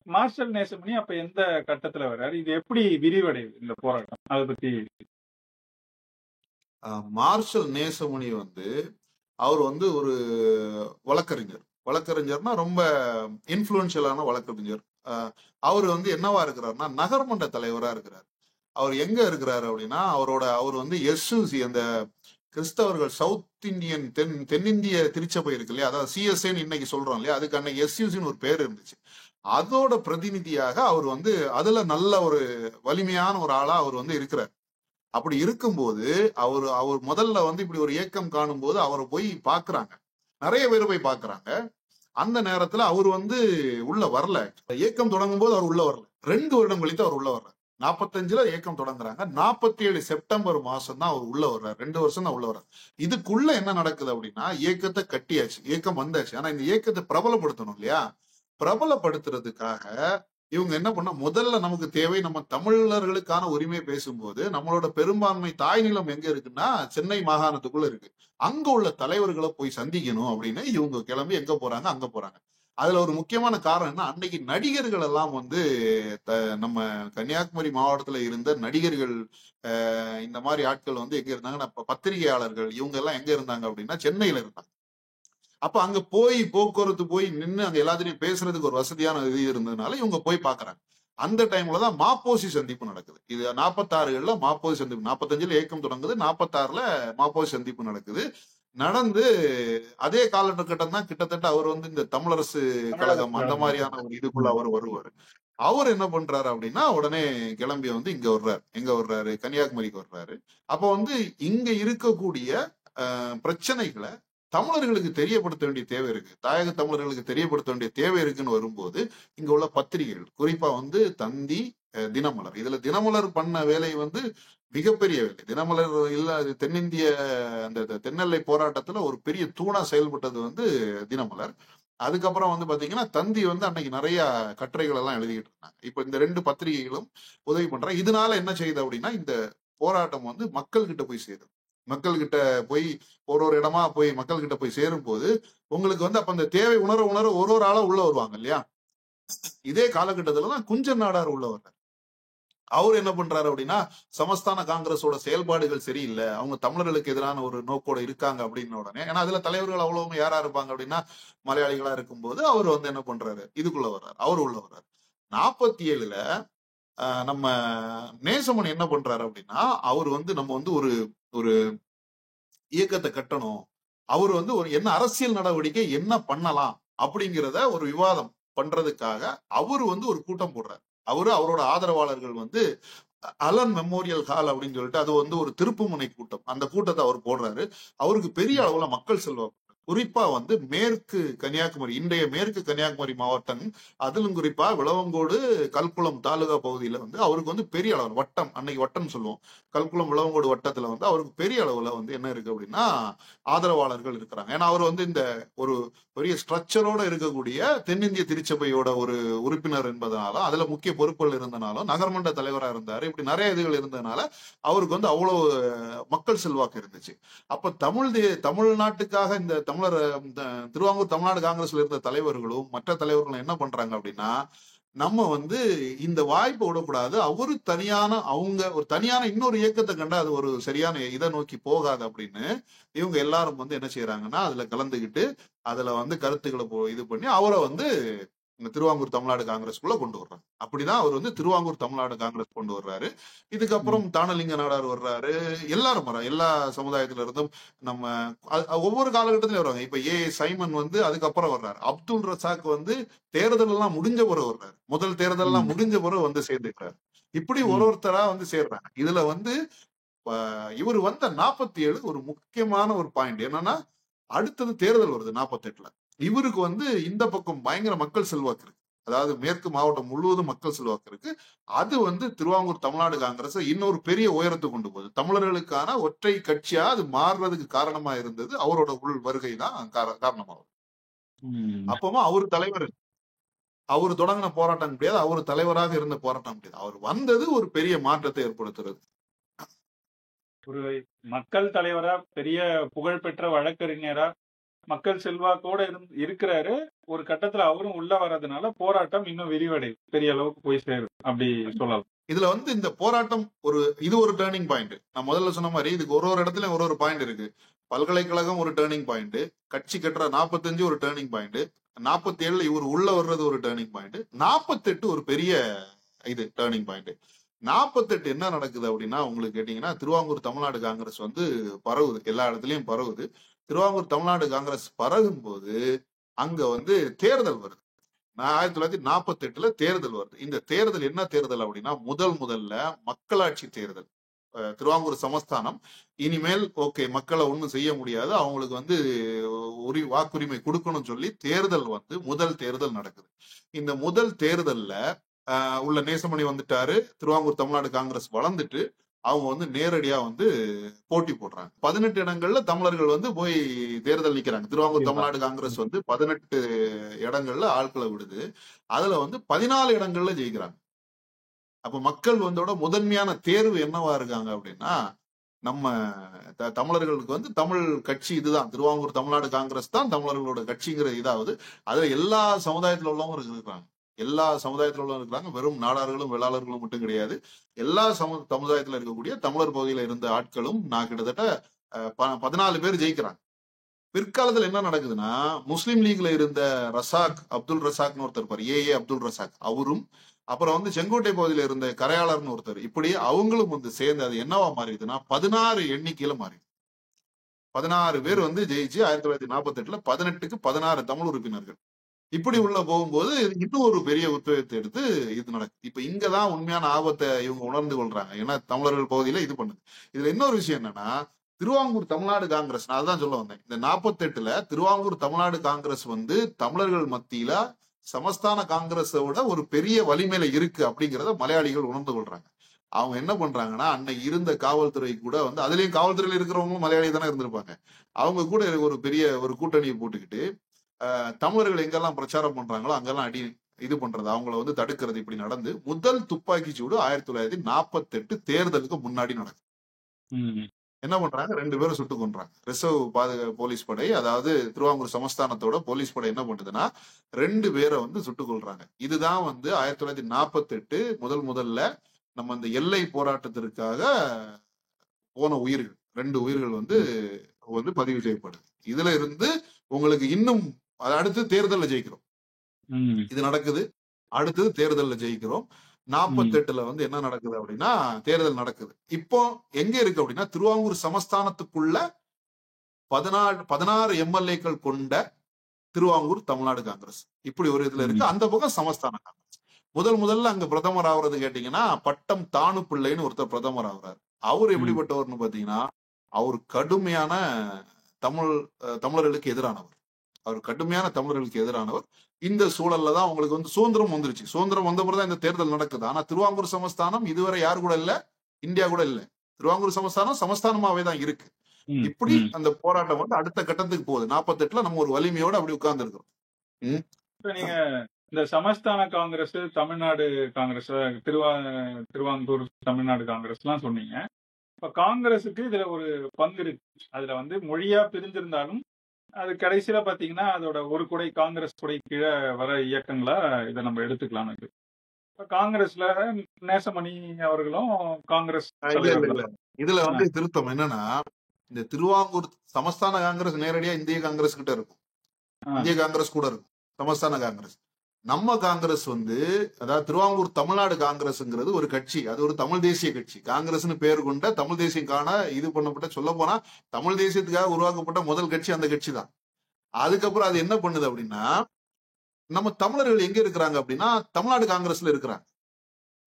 மார்ஷல் நேசமணி அப்ப எந்த கட்டத்துல வர்றாரு, இது எப்படி விரிவடையுது இந்த போராட்டம், அதை பத்தி மார்ஷல் நேசமணி வந்து அவர் வந்து ஒரு வழக்கறிஞர். வழக்கறிஞர்னா ரொம்ப இன்ஃப்ளூயன்ஷியலான வழக்கறிஞர். அவர் வந்து என்னவா இருக்கிறாருன்னா நகர்மன்ற தலைவரா இருக்கிறார். அவர் எங்க இருக்கிறாரு அப்படின்னா அவர் வந்து எஸ்யூசி, அந்த கிறிஸ்தவர்கள் சவுத் இந்தியன் தென்னிந்திய திருச்சபை இருக்கு இல்லையா, அதாவது சிஎஸ்ஏன்னு இன்னைக்கு சொல்றோம் இல்லையா, அதுக்கு அன்னைக்கு எஸ்யூசின்னு ஒரு பேர் இருந்துச்சு. அதோட பிரதிநிதியாக அவர் வந்து அதுல நல்ல ஒரு வலிமையான ஒரு ஆளா அவர் வந்து இருக்கிறார். அப்படி இருக்கும்போது அவர் முதல்ல வந்து இப்படி ஒரு இயக்கம் காணும் போது அவரை போய் பாக்குறாங்க, நிறைய பேர் போய் பாக்குறாங்க. அந்த நேரத்துல அவர் வந்து உள்ள வரல. இயக்கம் தொடங்கும் போது அவர் உள்ள வரல. 2 வருடம் கழித்து அவர் உள்ள வர்றார். 45ல இயக்கம் தொடங்குறாங்க. 47 செப்டம்பர் மாசம் தான் அவர் உள்ள வர்றார். 2 வருஷம் தான் உள்ள வர்றார். இதுக்குள்ள என்ன நடக்குது அப்படின்னா, இயக்கத்தை கட்டியாச்சு, இயக்கம் வந்தாச்சு. ஆனா இந்த இயக்கத்தை பிரபலப்படுத்தணும் இல்லையா, பிரபலப்படுத்துறதுக்காக இவங்க என்ன பண்ண, முதல்ல நமக்கு தேவை, நம்ம தமிழர்களுக்கான உரிமை பேசும்போது நம்மளோட பெரும்பான்மை தாய் நிலம் எங்க இருக்குன்னா சென்னை மாகாணத்துக்குள்ள இருக்கு. அங்க உள்ள தலைவர்களை போய் சந்திக்கணும் அப்படின்னு இவங்க கிளம்பி எங்க போறாங்க, அங்க போறாங்க. அதுல ஒரு முக்கியமான காரணம் என்ன, அன்னைக்கு நடிகர்கள் எல்லாம் வந்து நம்ம கன்னியாகுமரி மாவட்டத்துல இருந்த நடிகர்கள், இந்த மாதிரி ஆட்கள் வந்து எங்க இருந்தாங்கன்னா, பத்திரிகையாளர்கள் இவங்க எல்லாம் எங்க இருந்தாங்க அப்படின்னா சென்னையில இருந்தாங்க. அப்ப அங்க போய் போக்குவரத்து போய் நின்று அங்க எல்லாத்திலையும் பேசுறதுக்கு ஒரு வசதியான இது இருந்ததுனால இவங்க போய் பாக்குறாங்க. அந்த டைம்ல தான் மாப்போசி சந்திப்பு நடக்குது. இது 46ல மாப்போசி சந்திப்பு, 45ல இயக்கம் தொடங்குது, 46ல மாப்போசி சந்திப்பு நடக்குது. நடந்து அதே காலகட்டம் தான் கிட்டத்தட்ட அவர் வந்து இந்த தமிழரசு கழகம் அந்த மாதிரியான ஒரு இதுக்குள்ள அவர் வருவாரு. அவர் என்ன பண்றாரு அப்படின்னா, உடனே கிளம்பி வந்து இங்க வர்றாரு. எங்க வர்றாரு, கன்னியாகுமரிக்கு வர்றாரு. அப்ப வந்து இங்க இருக்கக்கூடிய பிரச்சனைகளை தமிழர்களுக்கு தெரியப்படுத்த வேண்டிய தேவை இருக்கு, தாயக தமிழர்களுக்கு தெரியப்படுத்த வேண்டிய தேவை இருக்குன்னு வரும்போது இங்க உள்ள பத்திரிகைகள், குறிப்பா வந்து தந்தி, தினமலர், இதுல தினமலர் பண்ண வேலை வந்து மிகப்பெரிய வேலை. தினமலர் இல்ல, தென்னிந்திய அந்த தென்னெல்லை போராட்டத்துல ஒரு பெரிய தூணா செயல்பட்டது வந்து தினமலர். அதுக்கப்புறம் வந்து பாத்தீங்கன்னா தந்தி வந்து அன்னைக்கு நிறைய கட்டுரைகள் எல்லாம் எழுதிக்கிட்டு இருந்தாங்க. இப்ப இந்த 2 பத்திரிகைகளும் உதவி பண்றாங்க. இதனால என்ன செய்யுது அப்படின்னா, இந்த போராட்டம் வந்து மக்கள் கிட்ட போய் சேருது. மக்கள் கிட்ட போய் ஒரு இடமா போய் மக்கள் கிட்ட போய் சேரும் போது உங்களுக்கு வந்து அப்ப அந்த தேவை உணர உணர ஒரு ஆளா உள்ள வருவாங்க இல்லையா. இதே காலகட்டத்துலதான் குஞ்சன் நாடார் உள்ள வர்றாரு. அவர் என்ன பண்றாரு அப்படின்னா, சமஸ்தான காங்கிரஸோட செயல்பாடுகள் சரியில்லை, அவங்க தமிழர்களுக்கு எதிரான ஒரு நோக்கோட இருக்காங்க அப்படின்னு உடனே, ஏன்னா அதுல தலைவர்கள் அவ்வளவு யாரா இருப்பாங்க அப்படின்னா மலையாளிகளா இருக்கும்போது அவர் வந்து என்ன பண்றாரு, இதுக்குள்ள வர்றாரு, அவர் உள்ள வர்றாரு. 47ல நம்ம நேசமணி என்ன பண்றாரு அப்படின்னா, அவர் வந்து நம்ம வந்து ஒரு ஒரு இயக்கத்தை கட்டணும், அவர் வந்து ஒரு என்ன அரசியல் நடவடிக்கை என்ன பண்ணலாம் அப்படிங்கிறத ஒரு விவாதம் பண்றதுக்காக அவர் வந்து ஒரு கூட்டம் போடுறாரு. அவரோட ஆதரவாளர்கள் வந்து அலன் மெமோரியல் ஹால் அப்படின்னு சொல்லிட்டு, அது வந்து ஒரு திருப்புமுனை கூட்டம், அந்த கூட்டத்தை அவர் போடுறாரு. அவருக்கு பெரிய அளவுல மக்கள் செல்வாக்கு, குறிப்பா வந்து மேற்கு கன்னியாகுமரி, இன்றைய மேற்கு கன்னியாகுமரி மாவட்டம், அதிலும் குறிப்பா விளவங்கோடு கல்குளம் தாலுகா பகுதியில வந்து அவருக்கு வந்து பெரிய அளவு வட்டம், அன்னைக்கு வட்டம் சொல்லுவோம், கல்குளம் விளவங்கோடு வட்டத்துல வந்து அவருக்கு பெரிய அளவுல வந்து என்ன இருக்கு அப்படின்னா ஆதரவாளர்கள் இருக்கிறாங்க. ஏன்னா அவர் வந்து இந்த ஒரு பெரிய ஸ்ட்ரக்சரோட இருக்கக்கூடிய தென்னிந்திய திருச்சபையோட ஒரு உறுப்பினர் என்பதனால, அதுல முக்கிய பொறுப்புகள் இருந்தனாலும், நகர்மன்ற தலைவரா இருந்தாரு, இப்படி நிறைய இதுகள் இருந்ததுனால அவருக்கு வந்து அவ்வளவு மக்கள் செல்வாக்கு இருந்துச்சு. அப்ப தமிழ்நாட்டுக்காக இந்த தமிழர் திருவாங்கூர் தமிழ்நாடு காங்கிரஸ்ல இருந்த தலைவர்களும் மற்ற தலைவர்களும் என்ன பண்றாங்க அப்படின்னா, நம்ம வந்து இந்த வாய்ப்பை விடக்கூடாது, அவரு தனியான ஒரு தனியான இன்னொரு இயக்கத்தை கண்டா அது ஒரு சரியான இதை நோக்கி போகாது அப்படின்னு இவங்க எல்லாரும் வந்து என்ன செய்யறாங்கன்னா அதுல கலந்துகிட்டு அதுல வந்து கருத்துக்களை இது பண்ணி அவரை வந்து திருவாங்கூர் தமிழ்நாடு காங்கிரஸ்க்குள்ள கொண்டு வர்றாங்க. அப்படிதான் அவர் வந்து திருவாங்கூர் தமிழ்நாடு காங்கிரஸ் கொண்டு வர்றாரு. இதுக்கப்புறம் தானலிங்க நாடார் வர்றாரு, எல்லாரும் வர்றாங்க, எல்லா சமுதாயத்துல இருந்தும். நம்ம ஒவ்வொரு காலகட்டத்திலும் வருவாங்க. இப்ப சைமன் வந்து அதுக்கப்புறம் வர்றாரு. அப்துல் ரசாக் வந்து தேர்தல் எல்லாம் முடிஞ்ச பிறகு வர்றாரு, முதல் தேர்தல் எல்லாம் முடிஞ்ச பிறகு வந்து சேர்ந்துக்கிறாரு. இப்படி ஒருத்தரா வந்து சேர்றாங்க. இதுல வந்து இவர் வந்த 47 ஒரு முக்கியமான ஒரு பாயிண்ட் என்னன்னா, அடுத்தது தேர்தல் வருது 48ல. இவருக்கு வந்து இந்த பக்கம் பயங்கர மக்கள் செல்வாக்கு இருக்கு, அதாவது மேற்கு மாவட்டம் முழுவதும் மக்கள் செல்வாக்கு இருக்கு. அது வந்து திருவாங்கூர் தமிழ்நாடு காங்கிரஸ் இன்னொரு பெரிய உயரத்துக்கு கொண்டு போகுது. தமிழர்களுக்கான ஒற்றை கட்சியா அது மாறுறதுக்கு காரணமா இருந்தது அவரோட உள் வருகை தான் காரணமாகும். அப்பவும் அவர் தலைவர், அவர் தொடங்கின போராட்டம் கிடையாது, அவர் தலைவராக இருந்த போராட்டம் கிடையாது, அவர் வந்தது ஒரு பெரிய மாற்றத்தை ஏற்படுத்துறது. ஒரு மக்கள் தலைவரா, பெரிய புகழ்பெற்ற வழக்கறிஞரா, மக்கள் செல்வாக்கோட இருக்கிறாரு. ஒரு கட்டத்துல அவரும் உள்ள வர்றதுனால போராட்டம் இன்னும் விரிவடையும், பெரிய அளவுக்கு போய் சேரும் அப்படி சொல்லலாம். இதுல வந்து இந்த போராட்டம் இது ஒரு டேர்னிங் பாயிண்ட். நான் முதல்ல சொன்ன மாதிரி இதுக்கு ஒரு இடத்துல ஒரு பாயிண்ட் இருக்கு. பல்கலைக்கழகம் ஒரு டேர்னிங் பாயிண்ட், கட்சி கட்டுற 45 ஒரு டேர்னிங் பாயிண்ட், 47 இவர் உள்ள வர்றது ஒரு டேர்னிங் பாயிண்ட், 48 ஒரு பெரிய இது டேர்னிங் பாயிண்ட். 48 என்ன நடக்குது அப்படின்னா உங்களுக்கு கேட்டீங்கன்னா, திருவாங்கூர் தமிழ்நாடு காங்கிரஸ் வந்து பரவுது, எல்லா இடத்துலயும் பரவுது. திருவாங்கூர் தமிழ்நாடு காங்கிரஸ் பரவும் போது அங்க வந்து தேர்தல் வருது. 1948 தேர்தல் வருது. இந்த தேர்தல் என்ன தேர்தல் அப்படின்னா, முதல்ல மக்களாட்சி தேர்தல். திருவாங்கூர் சமஸ்தானம் இனிமேல் ஓகே மக்களை ஒண்ணும் செய்ய முடியாது, அவங்களுக்கு வந்து வாக்குரிமை கொடுக்கணும்னு சொல்லி தேர்தல் வந்து முதல் தேர்தல் நடக்குது. இந்த முதல் தேர்தல்ல உள்ள நேசமணி வந்துட்டாரு. திருவாங்கூர் தமிழ்நாடு காங்கிரஸ் வளர்ந்துட்டு அவங்க வந்து நேரடியா வந்து போட்டி போடுறாங்க. 18 இடங்கள்ல தமிழர்கள் வந்து போய் தேர்தல் நிக்கிறாங்க. திருவாங்கூர் தமிழ்நாடு காங்கிரஸ் வந்து 18 இடங்கள்ல ஆட்களை விடுது. அதுல வந்து 14 இடங்கள்ல ஜெயிக்கிறாங்க. அப்ப மக்கள் வந்தோட முதன்மையான தேர்வு என்னவா இருக்காங்க அப்படின்னா, நம்ம தமிழர்களுக்கு வந்து தமிழ் கட்சி இதுதான், திருவாங்கூர் தமிழ்நாடு காங்கிரஸ் தான் தமிழர்களோட கட்சிங்கிற இதாவது. அதுல எல்லா சமுதாயத்துல உள்ளவங்க இருக்கிறாங்க, எல்லா சமுதாயத்துல உள்ளவங்க இருக்கிறாங்க. வெறும் நாடார்களும் வெள்ளாளர்களும் மட்டும் கிடையாது. எல்லா சமுதாயத்துல இருக்கக்கூடிய தமிழர் பகுதியில இருந்த ஆட்களும் நான் கிட்டத்தட்ட 14 பேர் ஜெயிக்கிறாங்க. பிற்காலத்துல என்ன நடக்குதுன்னா, முஸ்லீம் லீக்ல இருந்த அப்துல் ரசாக்னு ஒருத்தர் இருப்பார், ஏ அப்துல் ரசாக், அவரும் அப்புறம் வந்து செங்கோட்டை பகுதியில இருந்த கரையாளர்னு ஒருத்தர், இப்படி அவங்களும் வந்து சேர்ந்து அது என்னவா மாறிடுதுன்னா 16 எண்ணிக்கையில மாறி 16 பேர் வந்து ஜெயிச்சு 1948 18க்கு 16 தமிழ் உறுப்பினர்கள் இப்படி உள்ள போகும்போது இன்னும் ஒரு பெரிய உத்வேகத்தை எடுத்து இது நடக்குது. இப்ப இங்கதான் உண்மையான ஆபத்தை இவங்க உணர்ந்து கொள்றாங்க. ஏன்னா தமிழர்கள் பகுதியில இது பண்ணுது. இதுல இன்னொரு விஷயம் என்னன்னா, திருவாங்கூர் தமிழ்நாடு காங்கிரஸ், நான் அதான் சொல்ல வந்தேன், இந்த 48 திருவாங்கூர் தமிழ்நாடு காங்கிரஸ் வந்து தமிழர்கள் மத்தியில சமஸ்தான காங்கிரஸோட ஒரு பெரிய வலிமையில இருக்கு அப்படிங்கிறத மலையாளிகள் உணர்ந்து கொள்றாங்க. அவங்க என்ன பண்றாங்கன்னா, அன்னைக்கு இருந்த காவல்துறை கூட வந்து, அதுலயும் காவல்துறையில இருக்கிறவங்களும் மலையாளி தானே இருந்திருப்பாங்க, அவங்க கூட ஒரு பெரிய ஒரு கூட்டணியை போட்டுக்கிட்டு தமிழர்கள் எங்கெல்லாம் பிரச்சாரம் பண்றாங்களோ அங்கெல்லாம் இது பண்றது, அவங்கள வந்து தடுக்கிறது, இப்படி நடந்து முதல் துப்பாக்கி சூடு 1948 தேர்தலுக்கு முன்னாடி நடக்குது. என்ன பண்றாங்க, 2 பேரும் சுட்டு கொன்றாங்க. ரிசர்வ் போலீஸ் படை, அதாவது திருவாங்கூர் சமஸ்தானத்தோட போலீஸ் படை என்ன பண்ணுதுன்னா 2 பேரை வந்து சுட்டுக் கொள்றாங்க. இதுதான் வந்து 1948 முதல்ல நம்ம இந்த எல்லை போராட்டத்திற்காக போன உயிர்கள், 2 உயிர்கள் வந்து பதிவு செய்யப்படுது. இதுல இருந்து உங்களுக்கு இன்னும் அடுத்து தேர்தலில் ஜெயிக்கிறோம், இது நடக்குது. அடுத்தது தேர்தலில் ஜெயிக்கிறோம். 48 வந்து என்ன நடக்குது அப்படின்னா, தேர்தல் நடக்குது. இப்போ எங்க இருக்கு அப்படின்னா, திருவாங்கூர் சமஸ்தானத்துக்குள்ள 16 எம்எல்ஏக்கள் கொண்ட திருவாங்கூர் தமிழ்நாடு காங்கிரஸ் இப்படி ஒரு இதுல இருக்கு. அந்த பக்கம் சமஸ்தான காங்கிரஸ். முதல்ல அங்க பிரதமர் ஆகுறது கேட்டீங்கன்னா, பட்டம் தானு பிள்ளைன்னு ஒருத்தர் பிரதமர் ஆகுறாரு. அவர் எப்படிப்பட்டவர்னு பாத்தீங்கன்னா, அவர் கடுமையான தமிழர்களுக்கு எதிரானவர். இந்த சூழல்ல தான் உங்களுக்கு வந்து சுதந்திரம் வந்துருச்சு. சுதந்திரம் வந்த பிறகுதான் இந்த தேர்தல் நடக்குது. ஆனா திருவாங்கூர் சமஸ்தானம் இதுவரை யாரு கூட இல்ல, இந்தியா கூட இல்ல. திருவாங்கூர் சமஸ்தானம் சமஸ்தானமாவே தான் இருக்கு. இப்படி அந்த போராட்டம் வந்து அடுத்த கட்டத்துக்கு போகுது. 48 நம்ம ஒரு வலிமையோட அப்படி உட்கார்ந்து இருக்கிறோம். நீங்க இந்த சமஸ்தான காங்கிரஸ், தமிழ்நாடு காங்கிரஸ், திருவாங்கூர் தமிழ்நாடு காங்கிரஸ் எல்லாம் சொன்னீங்க. இப்ப காங்கிரஸுக்கு இதுல ஒரு பங்கு இருக்கு. அதுல வந்து மொழியா பிரிஞ்சிருந்தாலும் அது கடைசியில பாத்தீங்கன்னா அதோட ஒரு குடை, காங்கிரஸ் குடை கீழே வர இயக்கங்களா இதை நம்ம எடுத்துக்கலாம். இப்ப காங்கிரஸ்ல நேசமணி அவர்களும் காங்கிரஸ். இதுல வந்து திருத்தம் என்னன்னா, இந்த திருவாங்கூர் சமஸ்தான காங்கிரஸ் நேரடியா இந்திய காங்கிரஸ் கிட்ட இருக்கும், இந்திய காங்கிரஸ் கூட இருக்கும் சமஸ்தான காங்கிரஸ். நம்ம காங்கிரஸ் வந்து, அதாவது திருவாங்கூர் தமிழ்நாடு காங்கிரஸ்ங்கிறது ஒரு கட்சி, அது ஒரு தமிழ் தேசிய கட்சி. காங்கிரஸ்னு பேர் கொண்ட தமிழ் தேசியக்கான இது பண்ணப்பட்ட, சொல்ல போனா தமிழ் தேசியத்துக்காக உருவாக்கப்பட்ட முதல் கட்சி அந்த கட்சி தான். அதுக்கப்புறம் அது என்ன பண்ணுது அப்படின்னா, நம்ம தமிழர்கள் எங்க இருக்கிறாங்க அப்படின்னா தமிழ்நாடு காங்கிரஸ்ல இருக்கிறாங்க.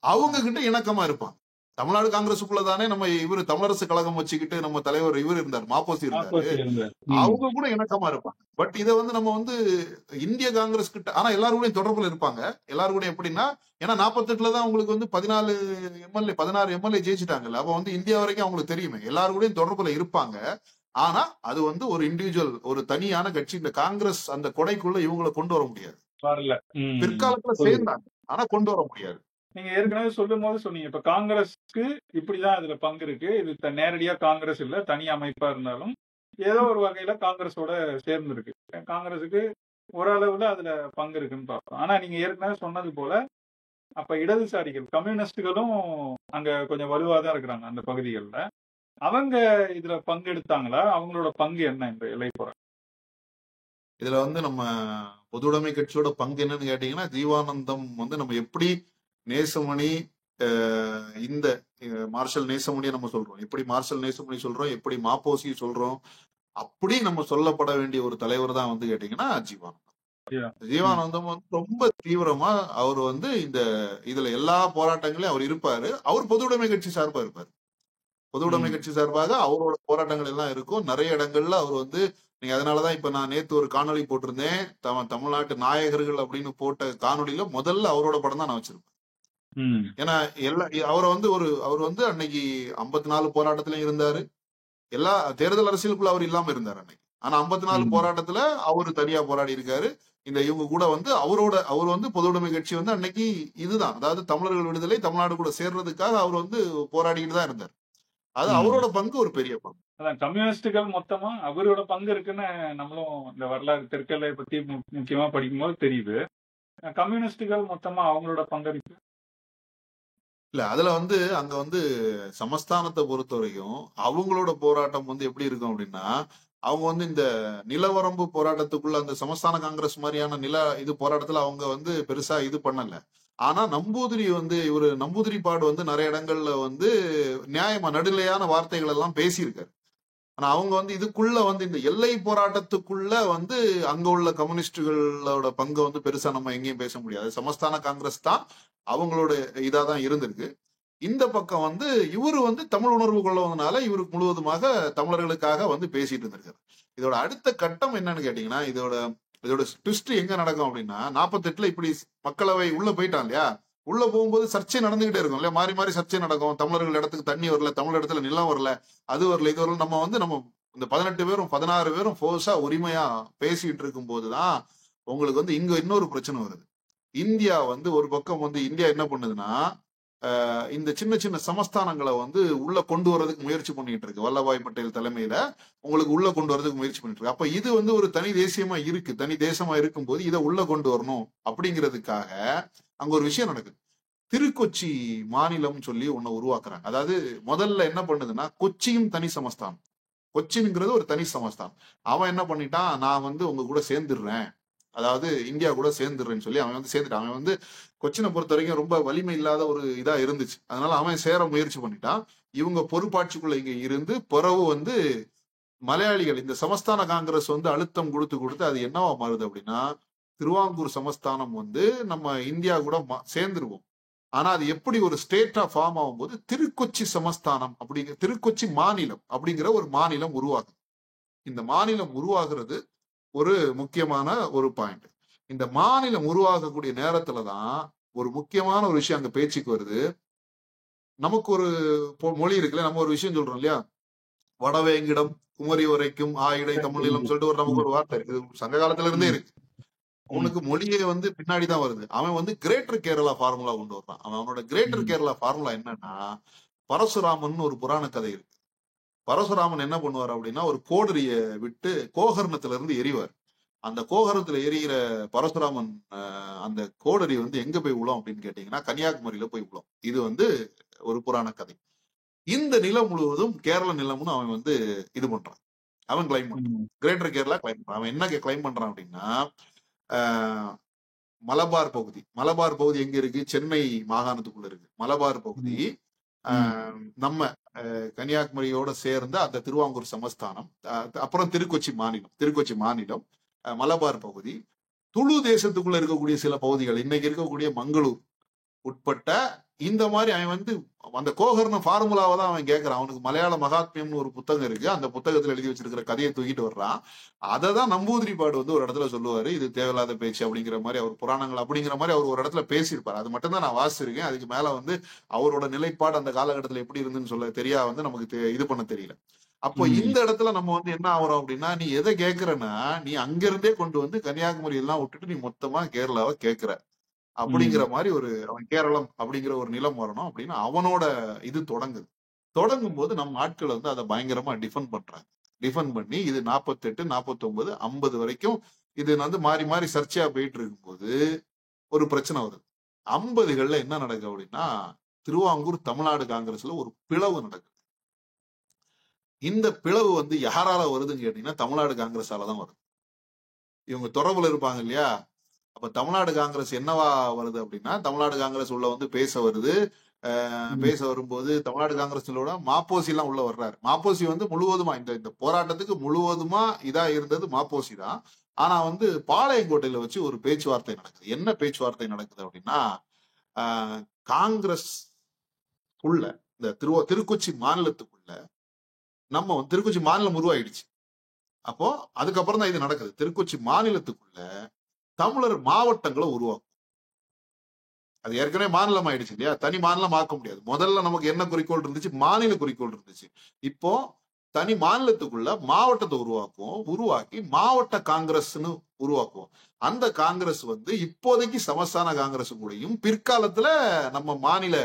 அவங்க கிட்ட இணக்கமா இருப்பாங்க. தமிழ்நாடு காங்கிரஸுக்குள்ள தானே நம்ம தமிழரசு கழகம் வச்சுக்கிட்டு நம்ம தலைவர் இருந்தார், மாப்போசி இருந்தாரு, அவங்க கூட இணக்கமா இருப்பாங்க. பட் இதை வந்து நம்ம வந்து இந்திய காங்கிரஸ் கிட்ட, ஆனா எல்லாரும் கூட தொடர்புல இருப்பாங்க. எல்லாரும் கூட எப்படின்னா, ஏன்னா 48 தான் உங்களுக்கு வந்து 16 எம்எல்ஏ ஜெயிச்சுட்டாங்கல்ல, அப்ப வந்து இந்தியா வரைக்கும் அவங்களுக்கு தெரியுமே, எல்லாரும் கூட தொடர்புல இருப்பாங்க. ஆனா அது வந்து ஒரு இண்டிவிஜுவல், ஒரு தனியான கட்சி. இந்த காங்கிரஸ் அந்த கொடைக்குள்ள இவங்களை கொண்டு வர முடியாது. பிற்காலத்துல சேர்ந்தாங்க, ஆனா கொண்டு வர முடியாது. நீங்க ஏற்கனவே சொல்லும் போது சொன்னீங்க, இப்ப காங்கிரஸ்க்கு இப்படிதான் இதுல பங்கு இருக்கு, இது நேரடியா காங்கிரஸ் இல்ல, தனி அமைப்பா இருந்தாலும் ஏதோ ஒரு வகையில காங்கிரஸோட சேர்ந்திருக்கு. காங்கிரஸுக்கு ஓரளவுல அதுல பங்கு இருக்குன்னு பார்க்கிறோம். ஆனா நீங்க ஏற்கனவே சொன்னது போல அப்ப இடதுசாரிகள் கம்யூனிஸ்டுகளும் அங்க கொஞ்சம் வலுவா தான் இருக்கிறாங்க அந்த பகுதிகள்ல. அவங்க இதுல பங்கெடுத்தாங்களா? அவங்களோட பங்கு என்ன இந்த எல்லை போராட்டம்? இதுல வந்து நம்ம பொதுவுடைமை கட்சியோட பங்கு என்னன்னு கேட்டீங்கன்னா, ஜீவானந்தம் வந்து நம்ம எப்படி நேசமணி இந்த மார்ஷல் நேசமணியை நம்ம சொல்றோம், எப்படி மார்ஷல் நேசமணி சொல்றோம், எப்படி மாப்போசி சொல்றோம், அப்படி நம்ம சொல்லப்பட வேண்டிய ஒரு தலைவர் தான் வந்து கேட்டீங்கன்னா ஜீவானந்தம். ஜீவானந்தம் வந்து ரொம்ப தீவிரமா அவர் வந்து இதுல எல்லா போராட்டங்களையும் அவர் இருப்பாரு. அவர் பொதுவுடைமை கட்சி சார்பா இருப்பாரு. பொதுவுடைமை கட்சி சார்பாக அவரோட போராட்டங்கள் எல்லாம் இருக்கும். நிறைய இடங்கள்ல அவர் வந்து நீங்க அதனாலதான் இப்ப நான் நேத்து ஒரு காணொலி போட்டிருந்தேன். தமிழ்நாட்டு நாயகர்கள் அப்படின்னு போட்ட காணொலியில முதல்ல அவரோட படம் தான் நான் வச்சிருப்பேன். ஏன்னா அவர் வந்து அன்னைக்கு 54 போராட்டத்திலயும் இருந்தாரு. எல்லா தேர்தல் அரசியலுக்குள்ள அவர் இல்லாம இருந்தாரு அன்னைக்கு. ஆனா 54 போராட்டத்துல அவரு தனியா போராடி இருக்காரு. இவங்க கூட வந்து அவர் வந்து பொதுவுடைமை கட்சி வந்து அன்னைக்கு இதுதான், அதாவது தமிழர்கள் விடுதலை தமிழ்நாடு கூட சேர்றதுக்காக அவர் வந்து போராடிக்கிட்டு தான் இருந்தார். அது அவரோட பங்கு ஒரு பெரிய பங்கு. அதான் கம்யூனிஸ்டுகள் மொத்தமா அவரோட பங்கு இருக்குன்னு நம்மளும் இந்த வரலாறு தெற்கெல்லை பத்தி முக்கியமா படிக்கும்போது தெரியுது. கம்யூனிஸ்டுகள் மொத்தமா அவங்களோட பங்களிப்பு இல்ல அதுல வந்து அங்க வந்து சமஸ்தானத்தை பொறுத்த வரைக்கும் அவங்களோட போராட்டம் வந்து எப்படி இருக்கும் அப்படின்னா, அவங்க வந்து இந்த நிலவரம்பு போராட்டத்துக்குள்ள அந்த சமஸ்தான காங்கிரஸ் மாதிரியான போராட்டத்துல அவங்க வந்து பெருசா இது பண்ணல. ஆனா நம்பூதிரிப்பாடு வந்து நிறைய இடங்கள்ல வந்து நியாயமா நடுநிலையான வார்த்தைகள் எல்லாம் பேசியிருக்காரு. ஆனா அவங்க வந்து இதுக்குள்ள வந்து இந்த எல்லை போராட்டத்துக்குள்ள வந்து அங்க உள்ள கம்யூனிஸ்டுகளோட பங்கு வந்து பெருசா நம்ம எங்கேயும் பேச முடியாது. சமஸ்தான காங்கிரஸ் தான் அவங்களோட இதாதான் இருந்திருக்கு. இந்த பக்கம் வந்து இவரு வந்து தமிழ் உணர்வு கொள்ளவதனால இவருக்கு முழுவதுமாக தமிழர்களுக்காக வந்து பேசிட்டு இருந்திருக்காரு. இதோட அடுத்த கட்டம் என்னன்னு கேட்டீங்கன்னா, இதோட ட்விஸ்ட் எங்க நடக்கும் அப்படின்னா, 48ல இப்படி மக்களவை உள்ள போயிட்டான் இல்லையா, உள்ள போகும்போது சர்ச்சை நடந்துகிட்டே இருக்கும் இல்லையா, மாறி மாறி சர்ச்சை நடக்கும். தமிழர்கள் இடத்துக்கு தண்ணி வரல, தமிழ் இடத்துல நிலம் வரல, அது வரல, இது வரல. நம்ம இந்த 18 பேரும் 16 பேரும் போர்ஸா உரிமையா பேசிட்டு இருக்கும் போதுதான் உங்களுக்கு வந்து இங்க இன்னொரு பிரச்சனை வருது. இந்தியா வந்து ஒரு பக்கம் வந்து இந்தியா என்ன பண்ணுதுன்னா, இந்த சின்ன சின்ன சமஸ்தானங்களை வந்து உள்ள கொண்டு வரதுக்கு முயற்சி பண்ணிட்டு இருக்கு. வல்லபாய் பட்டேல் தலைமையில உங்களுக்கு உள்ள கொண்டு வரதுக்கு முயற்சி பண்ணிட்டு இருக்கு. அப்ப இது வந்து ஒரு தனி தேசியமா இருக்கு, தனி தேசமா இருக்கும் போது இதை உள்ள கொண்டு வரணும் அப்படிங்கிறதுக்காக அங்க ஒரு விஷயம் நடக்குது. திருக்கொச்சி மாநிலம் சொல்லி ஒண்ணு உருவாக்குறாங்க. அதாவது முதல்ல என்ன பண்ணுதுன்னா, கொச்சியும் தனி சமஸ்தானம், கொச்சின்ங்கிறது ஒரு தனி சமஸ்தானம். அவன் என்ன பண்ணிட்டான், நான் வந்து உங்க கூட சேர்ந்துடுறேன், அதாவது இந்தியா கூட சேர்ந்துடுறேன்னு சொல்லி அவன் வந்து சேர்ந்துட்டான். அவன் வந்து கொச்சினை பொறுத்த வரைக்கும் ரொம்ப வலிமை இல்லாத ஒரு இதா இருந்துச்சு. அதனால அவன் சேர முயற்சி பண்ணிட்டான். இவங்க பொறுப்பாட்சிக்குள்ள இங்க இருந்து பிறகு வந்து மலையாளிகள் இந்த சமஸ்தான காங்கிரஸ் வந்து அழுத்தம் கொடுத்து அது என்னவா மாறுது அப்படின்னா, திருவாங்கூர் சமஸ்தானம் வந்து நம்ம இந்தியா கூட சேர்ந்துருவோம். ஆனா அது எப்படி ஒரு ஸ்டேட்டா ஃபார்ம் ஆகும்போது திருக்கொச்சி சமஸ்தானம் திருக்கொச்சி மாநிலம் அப்படிங்கிற ஒரு மாநிலம் உருவாகுது. இந்த மாநிலம் உருவாகிறது ஒரு முக்கியமான ஒரு பாயிண்ட். இந்த மாநிலம் உருவாகக்கூடிய நேரத்துலதான் ஒரு முக்கியமான ஒரு விஷயம் அங்க பேச்சுக்கு வருது. நமக்கு ஒரு மொழி இருக்குல்ல, நம்ம ஒரு விஷயம் சொல்றோம் இல்லையா, வடவேங்கிடம் குமரி வரைக்கும் ஆயிடை தமிழிலம் சொல்லிட்டு நமக்கு ஒரு வார்த்தை இருக்கு, சங்க காலத்துல இருந்தே இருக்கு. அவனுக்கு மொழியே வந்து பின்னாடிதான் வருது. அவன் வந்து கிரேட்டர் கேரளா ஃபார்முலா கொண்டு வர்றான். அவனோட கிரேட்டர் கேரளா ஃபார்முலா என்னன்னா, பரசுராமன் ஒரு புராண கதை இருக்கு. பரசுராமன் என்ன பண்ணுவார் அப்படின்னா, ஒரு கோடரிய விட்டு கோகர்ணத்துல இருந்து எரிவார். அந்த கோகரத்துல எரிகிற பரசுராமன் அந்த கோடரி வந்து எங்க போய் விழும் அப்படின்னு கேட்டீங்கன்னா, கன்னியாகுமரியில போய் விழும். இது வந்து ஒரு புராண கதை. இந்த நிலம் முழுவதும் கேரள நிலம்னு அவன் வந்து இது பண்றான், அவன் கிளைம் பண்றான். கிரேட்டர் கேரளா கிளைம் பண்றான். அவன் என்ன கிளைம் பண்றான் அப்படின்னா, மலபார் பகுதி எங்க இருக்கு, சென்னை மாகாணத்துக்குள்ள இருக்கு. மலபார் பகுதி நம்ம கன்னியாகுமரியோட சேர்ந்த அந்த திருவாங்கூர் சமஸ்தானம், அப்புறம் திருக்கொச்சி மாநிலம், மலபார் பகுதி, துளு தேசத்துக்குள்ள இருக்கக்கூடிய சில பகுதிகள், இன்னைக்கு இருக்கக்கூடிய மங்களூர் உட்பட்ட இந்த மாதிரி அவன் வந்து அந்த கோகர்ண ஃபார்முலாவை தான் அவன் கேட்கறான். அவனுக்கு மலையாள மகாத்மியம்னு ஒரு புத்தகம் இருக்கு, அந்த புத்தகத்துல எழுதி வச்சிருக்கிற கதையை தூக்கிட்டு வர்றான். அதை தான் நம்பூதிரிப்பாடு வந்து ஒரு இடத்துல சொல்லுவாரு, இது தேவையில்லாத பேச்சு அப்படிங்கிற மாதிரி, அவர் புராணங்கள் அப்படிங்கிற மாதிரி அவர் ஒரு இடத்துல பேசியிருப்பாரு. அது மட்டும் தான் நான் வாசிச்சிருக்கேன். அதுக்கு மேல வந்து அவரோட நிலைப்பாடு அந்த காலகட்டத்துல எப்படி இருந்துன்னு சொல்ல தெரியா வந்து நமக்கு இது பண்ண தெரியல. அப்போ இந்த இடத்துல நம்ம வந்து என்ன ஆகிறோம் அப்படின்னா, நீ எதை கேட்கறன்னா, நீ அங்கிருந்தே கொண்டு வந்து கன்னியாகுமரி எல்லாம் விட்டுட்டு நீ மொத்தமா கேரளாவை கேட்கிற அப்படிங்கிற மாதிரி அவன் கேரளம் அப்படிங்கிற ஒரு நிலம் வரணும் அப்படின்னு அவனோட இது தொடங்கும் போது நம்ம ஆட்கள் வந்து அதை பயங்கரமா டிஃபெண்ட் பண்றாங்க. டிஃபன் பண்ணி இது 48, 49, 50 வரைக்கும் இது வந்து மாறி மாறி சர்ச்சையா போயிட்டு இருக்கும்போது ஒரு பிரச்சனை வருது. 50கள்ல என்ன நடக்குது அப்படின்னா, திருவாங்கூர் தமிழ்நாடு காங்கிரஸ்ல ஒரு பிளவு நடக்குது. இந்த பிளவு வந்து யாரால வருதுன்னு கேட்டீங்கன்னா தமிழ்நாடு காங்கிரஸால தான் வருது. இவங்க தொடர்புல இருப்பாங்க இல்லையா? அப்ப தமிழ்நாடு காங்கிரஸ் என்னவா வருது அப்படின்னா, தமிழ்நாடு காங்கிரஸ் உள்ள வந்து பேச வருது. பேச வரும்போது தமிழ்நாடு காங்கிரஸோட மாப்போசி எல்லாம் உள்ள வர்றாரு. மாப்போசி வந்து முழுவதுமா இந்த போராட்டத்துக்கு முழுவதுமா இதா இருந்தது மாப்போசி தான். ஆனா வந்து பாளையங்கோட்டையில வச்சு ஒரு பேச்சுவார்த்தை நடக்குது. என்ன பேச்சுவார்த்தை நடக்குது அப்படின்னா, காங்கிரஸ் உள்ள இந்த திருக்கொச்சி மாநிலத்துக்குள்ள நம்ம வந்து திருக்கொச்சி மாநிலம் உருவாயிடுச்சு. அப்போ அதுக்கப்புறம் தான் இது நடக்குது. திருக்கொச்சி மாநிலத்துக்குள்ள தமிழர் மாவட்டங்களை உருவாக்கும். அது ஏற்கனவே மாநிலம் ஆயிடுச்சு இல்லையா? தனி மாநிலம் ஆக்க முடியாது. முதல்ல நமக்கு என்ன குறிக்கோள் இருந்துச்சு? மாநில குறிக்கோள் இருந்துச்சு. இப்போ தனி மாநிலத்துக்குள்ள மாவட்டத்தை உருவாக்கி மாவட்ட காங்கிரஸ்னு உருவாக்குவோம். அந்த காங்கிரஸ் வந்து இப்போதைக்கு சமஸ்தான காங்கிரஸ் கூடயும் பிற்காலத்துல நம்ம மாநில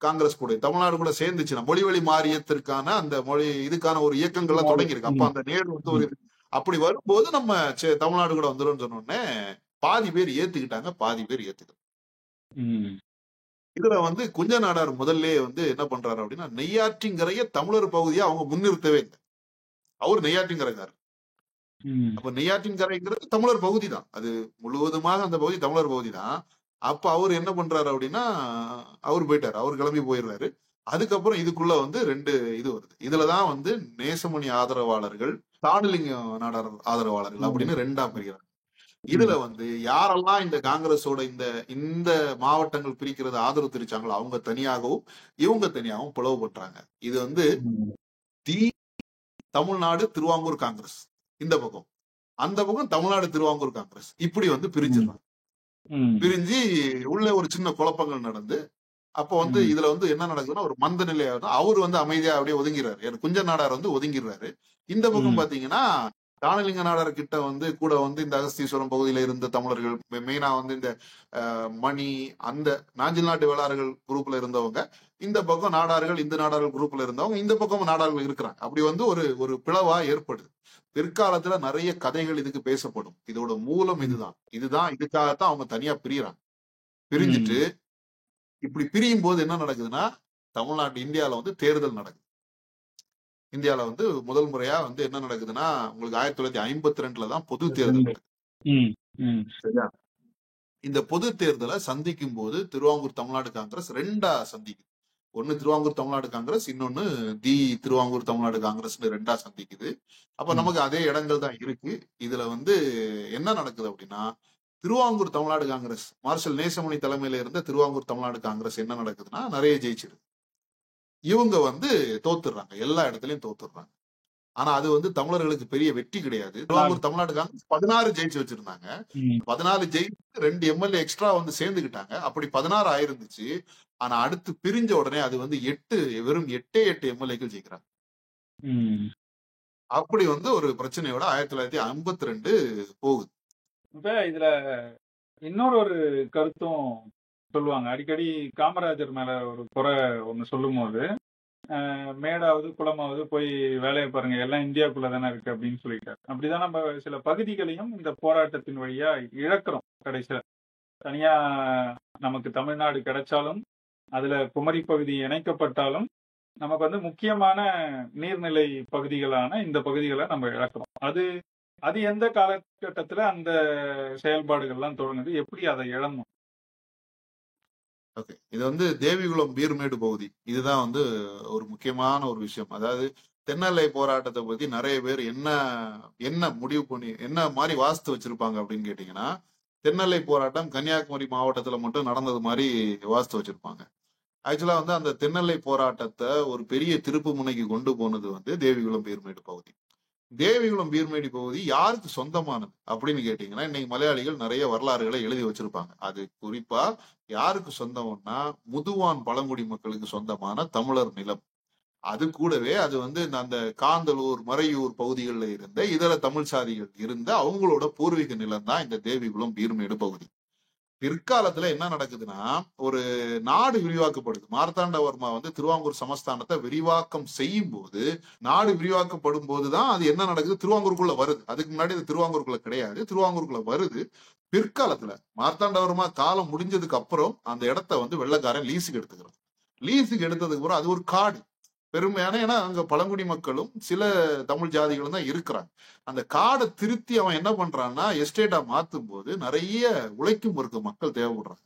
காங்கிரஸ் கூட தமிழ்நாடு கூட சேர்ந்துச்சுன்னா மொழிவழி மாறியத்திற்கான அந்த மொழி இதுக்கான ஒரு இயக்கங்கள்லாம் தொடங்கி இருக்கு. அப்ப அந்த நேரு வந்து ஒரு அப்படி வரும்போது நம்ம தமிழ்நாடு கூட வந்துடும் சொன்ன உடனே பாதி பேர் ஏத்துக்கிட்டாங்க, பாதி பேர் ஏத்துக்கல. இதுல வந்து குஞ்ச நாடார் முதல்ல வந்து என்ன பண்றாரு அப்படின்னா, நெய்யாற்றின்கரைய தமிழர் பகுதியா அவங்க முன்னிறுத்தவே இல்லை. அவர் நெய்யாற்றின்கரைக்காரர். அப்ப நெய்யாற்றின்கரைங்கிறது தமிழர் பகுதி தான். அது முழுவதுமாக அந்த பகுதி தமிழர் பகுதி தான். அப்ப அவர் என்ன பண்றாரு அப்படின்னா, அவர் போயிட்டாரு, அவர் கிளம்பி போயிடுறாரு. அதுக்கப்புறம் இதுக்குள்ள வந்து 2 இது வருது. இதுலதான் வந்து நேசமணி ஆதரவாளர்கள், தானுலிங்க நாடார் ஆதரவாளர்கள் அப்படின்னு 2ஆ பிரிக்கிறாங்க. இதுல வந்து யாரெல்லாம் இந்த காங்கிரஸோட இந்த மாவட்டங்கள் பிரிக்கிறது ஆதரவு தெரிவிச்சாங்களோ அவங்க தனியாகவும் இவங்க தனியாகவும் பிளவுபட்டாங்க. இது வந்து தமிழ்நாடு திருவாங்கூர் காங்கிரஸ் இந்த பக்கம், அந்த பக்கம் தமிழ்நாடு திருவாங்கூர் காங்கிரஸ், இப்படி வந்து பிரிஞ்சிடறாங்க. பிரிஞ்சு உள்ள ஒரு சின்ன குழப்பங்கள் நடந்து அப்ப வந்து இதுல வந்து என்ன நடக்குதுன்னா ஒரு மந்த நிலையா அவரு வந்து அமைதியா அப்படியே ஒதுங்கிறாரு. குஞ்ச நாடார் வந்து ஒதுங்கிடுறாரு. இந்த பக்கம் பாத்தீங்கன்னா தானலிங்க நாடார் கிட்ட வந்து கூட வந்து இந்த அகஸ்தீஸ்வரம் பகுதியில இருந்த தமிழர்கள், மெயினா வந்து இந்த மணி அந்த நாஞ்சில் நாட்டு வேளாளர்கள் குரூப்ல இருந்தவங்க, இந்த பக்கம் நாடார்கள் இந்து நாடார்கள் குரூப்ல இருந்தவங்க, இந்த பக்கம் நாடார்கள் இருக்கிறாங்க. அப்படி வந்து ஒரு பிளவா ஏற்படுது. பிற்காலத்துல நிறைய கதைகள் இதுக்கு பேசப்படும். இதோட மூலம் இதுதான் இதுக்காகத்தான் அவங்க தனியா பிரியறாங்க. பிரிஞ்சுட்டு இப்படி பிரியும் போது என்ன நடக்குதுன்னா, தமிழ்நாட்டு இந்தியாவில வந்து தேர்தல் நடக்குது. இந்தியாவில வந்து முதல் முறையா வந்து என்ன நடக்குதுன்னா, உங்களுக்கு 1952 தான் பொது தேர்தல் நடக்குது. சரியா? இந்த பொது தேர்தலை சந்திக்கும் போது திருவாங்கூர் தமிழ்நாடு காங்கிரஸ் 2ஆ சந்திக்குது. ஒன்னு திருவாங்கூர் தமிழ்நாடு காங்கிரஸ், இன்னொன்னு திருவாங்கூர் தமிழ்நாடு காங்கிரஸ் 2ஆ சந்திக்குது. அப்ப நமக்கு அதே இடங்கள் தான் இருக்கு. இதுல வந்து என்ன நடக்குது அப்படின்னா, திருவாங்கூர் தமிழ்நாடு காங்கிரஸ் மார்ஷல் நேசமணி தலைமையில இருந்த திருவாங்கூர் தமிழ்நாடு காங்கிரஸ் என்ன நடக்குதுன்னா நிறைய ஜெயிச்சிருக்கு. இவங்க வந்து தோத்துடுறாங்க, எல்லா இடத்துலயும் தோத்துடுறாங்க. ஆனா அது வந்து தமிழர்களுக்கு பெரிய வெற்றி கிடையாது. திருவாங்கூர் தமிழ்நாடு காங்கிரஸ் 16 ஜெயிச்சு வச்சிருந்தாங்க. 14 ஜெயிச்சு 2 எம்எல்ஏ எக்ஸ்ட்ரா வந்து சேர்ந்துக்கிட்டாங்க. அப்படி 16 ஆயிருந்துச்சு. ஆனா அடுத்து பிரிஞ்ச உடனே அது வந்து வெறும் 8 எம்எல்ஏக்கள் ஜெயிக்கிறாங்க. அப்படி வந்து ஒரு பிரச்சனையோட 1952 போகுது. இப்ப இதுல இன்னொரு கருத்தும் சொல்லுவாங்க. அடிக்கடி காமராஜர் மேல ஒரு குறை ஒண்ணு சொல்லும் போது, மேடாவது குளமாவது போய் வேலையை பாருங்க, எல்லாம் இந்தியாவுக்குள்ள தானே இருக்கு அப்படின்னு சொல்லிட்டாரு. அப்படிதான் நம்ம சில பகுதிகளையும் இந்த போராட்டத்தின் வழியா இழக்கிறோம். கடைசியில தனியா நமக்கு தமிழ்நாடு கிடைச்சாலும் அதுல குமரி பகுதி இணைக்கப்பட்டாலும் நமக்கு வந்து முக்கியமான நீர்நிலை பகுதிகளான இந்த பகுதிகளை நம்ம இழக்கிறோம். அது எந்த காலகட்டத்துல அந்த செயல்பாடுகள்லாம் தொடங்குது, எப்படி அதை இழந்தோம்? ஓகே, இது வந்து தேவிகுளம் பீர்மேடு பகுதி. இதுதான் வந்து ஒரு முக்கியமான ஒரு விஷயம். அதாவது தென்னெல்லை போராட்டத்தை பத்தி நிறைய பேர் என்ன முடிவு பண்ணி என்ன மாதிரி வாஸ்து வச்சிருப்பாங்க அப்படின்னு கேட்டீங்கன்னா, தென்னெல்லை போராட்டம் கன்னியாகுமரி மாவட்டத்துல மட்டும் நடந்தது மாதிரி வாஸ்து வச்சிருப்பாங்க. ஆக்சுவலா வந்து அந்த தென்னெல்லை போராட்டத்தை ஒரு பெரிய திருப்பு முனைக்கு கொண்டு போனது வந்து தேவிகுளம் பீர்மேடு பகுதி. தேவிகுளம் பீர்மேடு பகுதி யாருக்கு சொந்தமானது அப்படின்னு கேட்டீங்கன்னா, இன்னைக்கு மலையாளிகள் நிறைய வரலாறுகளை எழுதி வச்சிருப்பாங்க. அது குறிப்பா யாருக்கு சொந்தம்னா முதுவான் பழங்குடி மக்களுக்கு சொந்தமான தமிழர் நிலம். அது கூடவே அது வந்து அந்த காந்தலூர் மறையூர் பகுதிகளில் இருந்த இதர தமிழ் சாதிகள் இருந்த அவங்களோட பூர்வீக நிலம் தான் இந்த தேவிகுளம் பீர்மேடு பகுதி. பிற்காலத்துல என்ன நடக்குதுன்னா, ஒரு நாடு விரிவாக்கப்படுது. மார்த்தாண்டவர்மா வந்து திருவாங்கூர் சமஸ்தானத்தை விரிவாக்கம் செய்யும் போது, நாடு விரிவாக்கப்படும் போதுதான் அது என்ன நடக்குது, திருவாங்கூருக்குள்ள வருது. அதுக்கு முன்னாடி அது திருவாங்கூருக்குள்ள கிடையாது. திருவாங்கூருக்குள்ள வருது. பிற்காலத்துல மார்த்தாண்டவர்மா காலம் முடிஞ்சதுக்கு அப்புறம் அந்த இடத்த வந்து வெள்ளைக்காரன் லீஸுக்கு எடுத்துக்கிறான். லீஸுக்கு எடுத்ததுக்கு அப்புறம் அது ஒரு காடு. பெருமையான, ஏன்னா அங்க பழங்குடி மக்களும் சில தமிழ் ஜாதிகளும் தான் இருக்கிறாங்க. அந்த காடை திருத்தி அவன் என்ன பண்றான்னா எஸ்டேட்டா மாத்தும் போது நிறைய உழைக்கும் இருக்க மக்கள் தேவைப்படுறாங்க.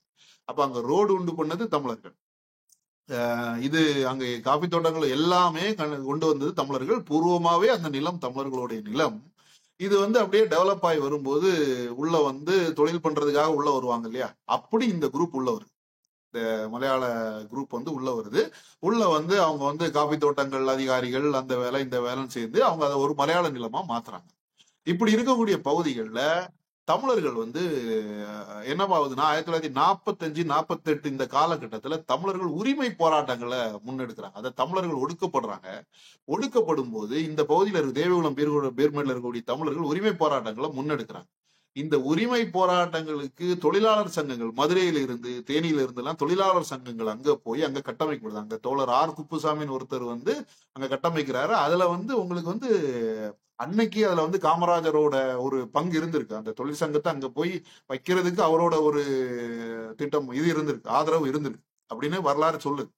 அப்ப அங்க ரோடு உண்டு பண்ணது தமிழர்கள். இது அங்க காபி தோட்டங்கள் எல்லாமே கொண்டு வந்தது தமிழர்கள். பூர்வமாவே அந்த நிலம் தமிழர்களுடைய நிலம். இது வந்து அப்படியே டெவலப் ஆகி வரும்போது உள்ள வந்து தொழில் பண்றதுக்காக உள்ள வருவாங்க இல்லையா, அப்படி இந்த குரூப் உள்ள வருது. இந்த மலையாள குரூப் வந்து உள்ள வருது. உள்ள வந்து அவங்க வந்து காபி தோட்டங்கள் அதிகாரிகள் அந்த வேலை இந்த வேலைன்னு சேர்ந்து அவங்க அதை ஒரு மலையாள நிலமா மாத்துறாங்க. இப்படி இருக்கக்கூடிய பகுதிகளில் தமிழர்கள் வந்து என்னவாகுதுன்னா 1945 48 இந்த காலகட்டத்துல தமிழர்கள் உரிமை போராட்டங்களை முன்னெடுக்கிறாங்க. அதை தமிழர்கள் ஒடுக்கப்படுறாங்க. ஒடுக்கப்படும் போது இந்த பகுதியில் இருக்க தேவிகுளம் பீர்மேட்ல இருக்கக்கூடிய தமிழர்கள் உரிமை போராட்டங்களை முன்னெடுக்கிறாங்க. இந்த உரிமை போராட்டங்களுக்கு தொழிலாளர் சங்கங்கள் மதுரையில இருந்து தேனியில இருந்து எல்லாம் தொழிலாளர் சங்கங்கள் அங்க போய் அங்க கட்டமைக்கப்படுது. அங்க தோழர் ஆர் குப்புசாமின்னு ஒருத்தர் வந்து அங்க கட்டமைக்கிறாரு. அதுல வந்து உங்களுக்கு வந்து அன்னைக்கு அதுல வந்து காமராஜரோட ஒரு பங்கு இருந்திருக்கு. அந்த தொழிற்சங்கத்தை அங்க போய் வைக்கிறதுக்கு அவரோட ஒரு திட்டம் இது இருந்திருக்கு, ஆதரவு இருந்திருக்கு அப்படின்னு வரலாறு சொல்லுது.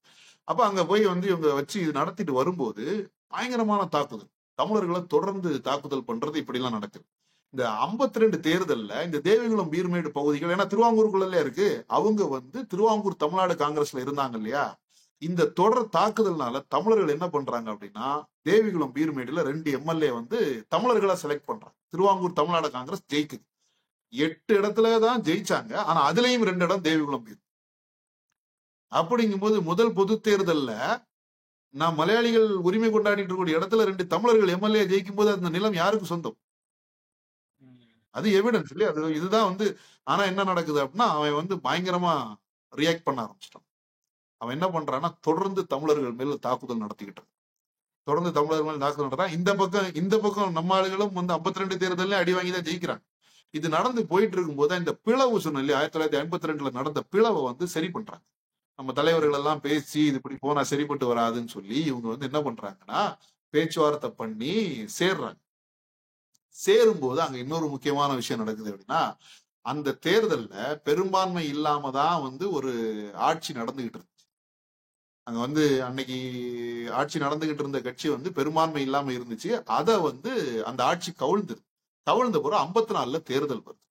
அப்ப அங்க போய் வந்து இவங்க வச்சு இது நடத்திட்டு வரும்போது பயங்கரமான தாக்குதல், தமிழர்களை தொடர்ந்து தாக்குதல் பண்றது இப்படி எல்லாம் நடக்குது. இந்த 52 தேர்தல்ல இந்த தேவிகுளம் பீர்மேடு பகுதிகள், ஏன்னா திருவாங்கூருக்குள்ளே இருக்கு, அவங்க வந்து திருவாங்கூர் தமிழ்நாடு காங்கிரஸ்ல இருந்தாங்க இல்லையா, இந்த தொடர் தாக்குதல்னால தமிழர்கள் என்ன பண்றாங்க அப்படின்னா தேவிகுளம் பீர்மேடுல 2 எம்எல்ஏ வந்து தமிழர்களை செலக்ட் பண்றாங்க. திருவாங்கூர் தமிழ்நாடு காங்கிரஸ் ஜெயிக்குது. 8 இடத்துலதான் ஜெயிச்சாங்க. ஆனா அதுலயும் 2 இடம் தேவிகுளம் பீர். அப்படிங்கும்போது முதல் பொது தேர்தல்ல நான் மலையாளிகள் உரிமை கொண்டாடிட்டு இருக்கக்கூடிய இடத்துல 2 தமிழர்கள் எம்எல்ஏ ஜெயிக்கும் போது அந்த நிலம் யாருக்கு சொந்தம்? அது எவிடன்ஸ் இல்லையா? அது இதுதான் வந்து. ஆனா என்ன நடக்குது அப்படின்னா அவன் வந்து பயங்கரமா ரியாக்ட் பண்ண ஆரம்பிச்சிட்டான். அவன் என்ன பண்றான்னா தொடர்ந்து தமிழர்கள் மேல தாக்குதல் நடத்திக்கிட்டு தொடர்ந்து தமிழர்கள் மேல தாக்குதல் நடத்துறான். இந்த பக்கம் நம்ம ஆளுகளும் வந்து 52 தேர்தல்ல அடி வாங்கிதான் ஜெயிக்கிறாங்க. இது நடந்து போயிட்டு இருக்கும் போது இந்த பிளவு சொன்ன இல்லையா, 1952 நடந்த பிளவை வந்து சரி பண்றாங்க. நம்ம தலைவர்கள் எல்லாம் பேசி இது இப்படி போனா சரிப்பட்டு வராதுன்னு சொல்லி இவங்க வந்து என்ன பண்றாங்கன்னா பேச்சுவார்த்தை பண்ணி சேர்றாங்க. சேரும்போது அங்க இன்னொரு முக்கியமான விஷயம் நடக்குது அப்படின்னா, அந்த தேர்தல்ல பெரும்பான்மை இல்லாம தான் வந்து ஒரு ஆட்சி நடந்துகிட்டு இருந்துச்சு. அங்க வந்து அன்னைக்கு ஆட்சி நடந்துகிட்டு இருந்த கட்சி வந்து பெரும்பான்மை இல்லாம இருந்துச்சு. அத வந்து அந்த ஆட்சி கவிழ்ந்த பிறகு 54ல தேர்தல் வருது.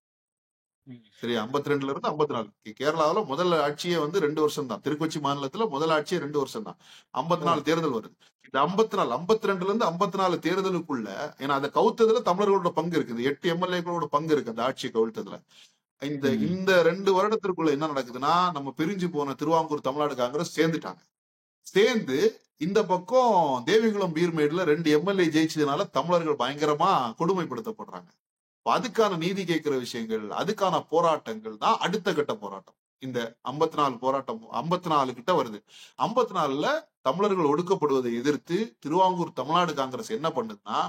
சரி, 52ல இருந்து 54. கேரளாவில முதல் ஆட்சியே வந்து 2 வருஷம் தான். திருக்கொச்சி மாநிலத்துல முதல் ஆட்சியே 2 வருஷம் தான். 54 தேர்தல் வருது. இந்த 54 52ல இருந்து 54 தேர்தலுக்குள்ள, ஏன்னா அந்த கவுத்ததுல தமிழர்களோட பங்கு இருக்கு. இந்த 8 எம்எல்ஏக்களோட பங்கு இருக்கு அந்த ஆட்சியை கவிழ்த்ததுல. இந்த 2 வருடத்திற்குள்ள என்ன நடக்குதுன்னா நம்ம பிரிஞ்சு போன திருவாங்கூர் தமிழ்நாடு காங்கிரஸ் சேர்ந்துட்டாங்க. சேர்ந்து இந்த பக்கம் தேவிகுளம் பீர்மேடுல 2 எம்எல்ஏ ஜெயிச்சதுனால தமிழர்கள் பயங்கரமா கொடுமைப்படுத்தப்படுறாங்க. அதுக்கான நீதி கேட்கிற விஷயங்கள், அதுக்கான போராட்டங்கள் தான் அடுத்த கட்ட போராட்டம். இந்த 54 போராட்டம் 54 கிட்ட வருது. 54ல தமிழர்கள் ஒடுக்கப்படுவதை எதிர்த்து திருவாங்கூர் தமிழ்நாடு காங்கிரஸ் என்ன பண்ணுதுன்னா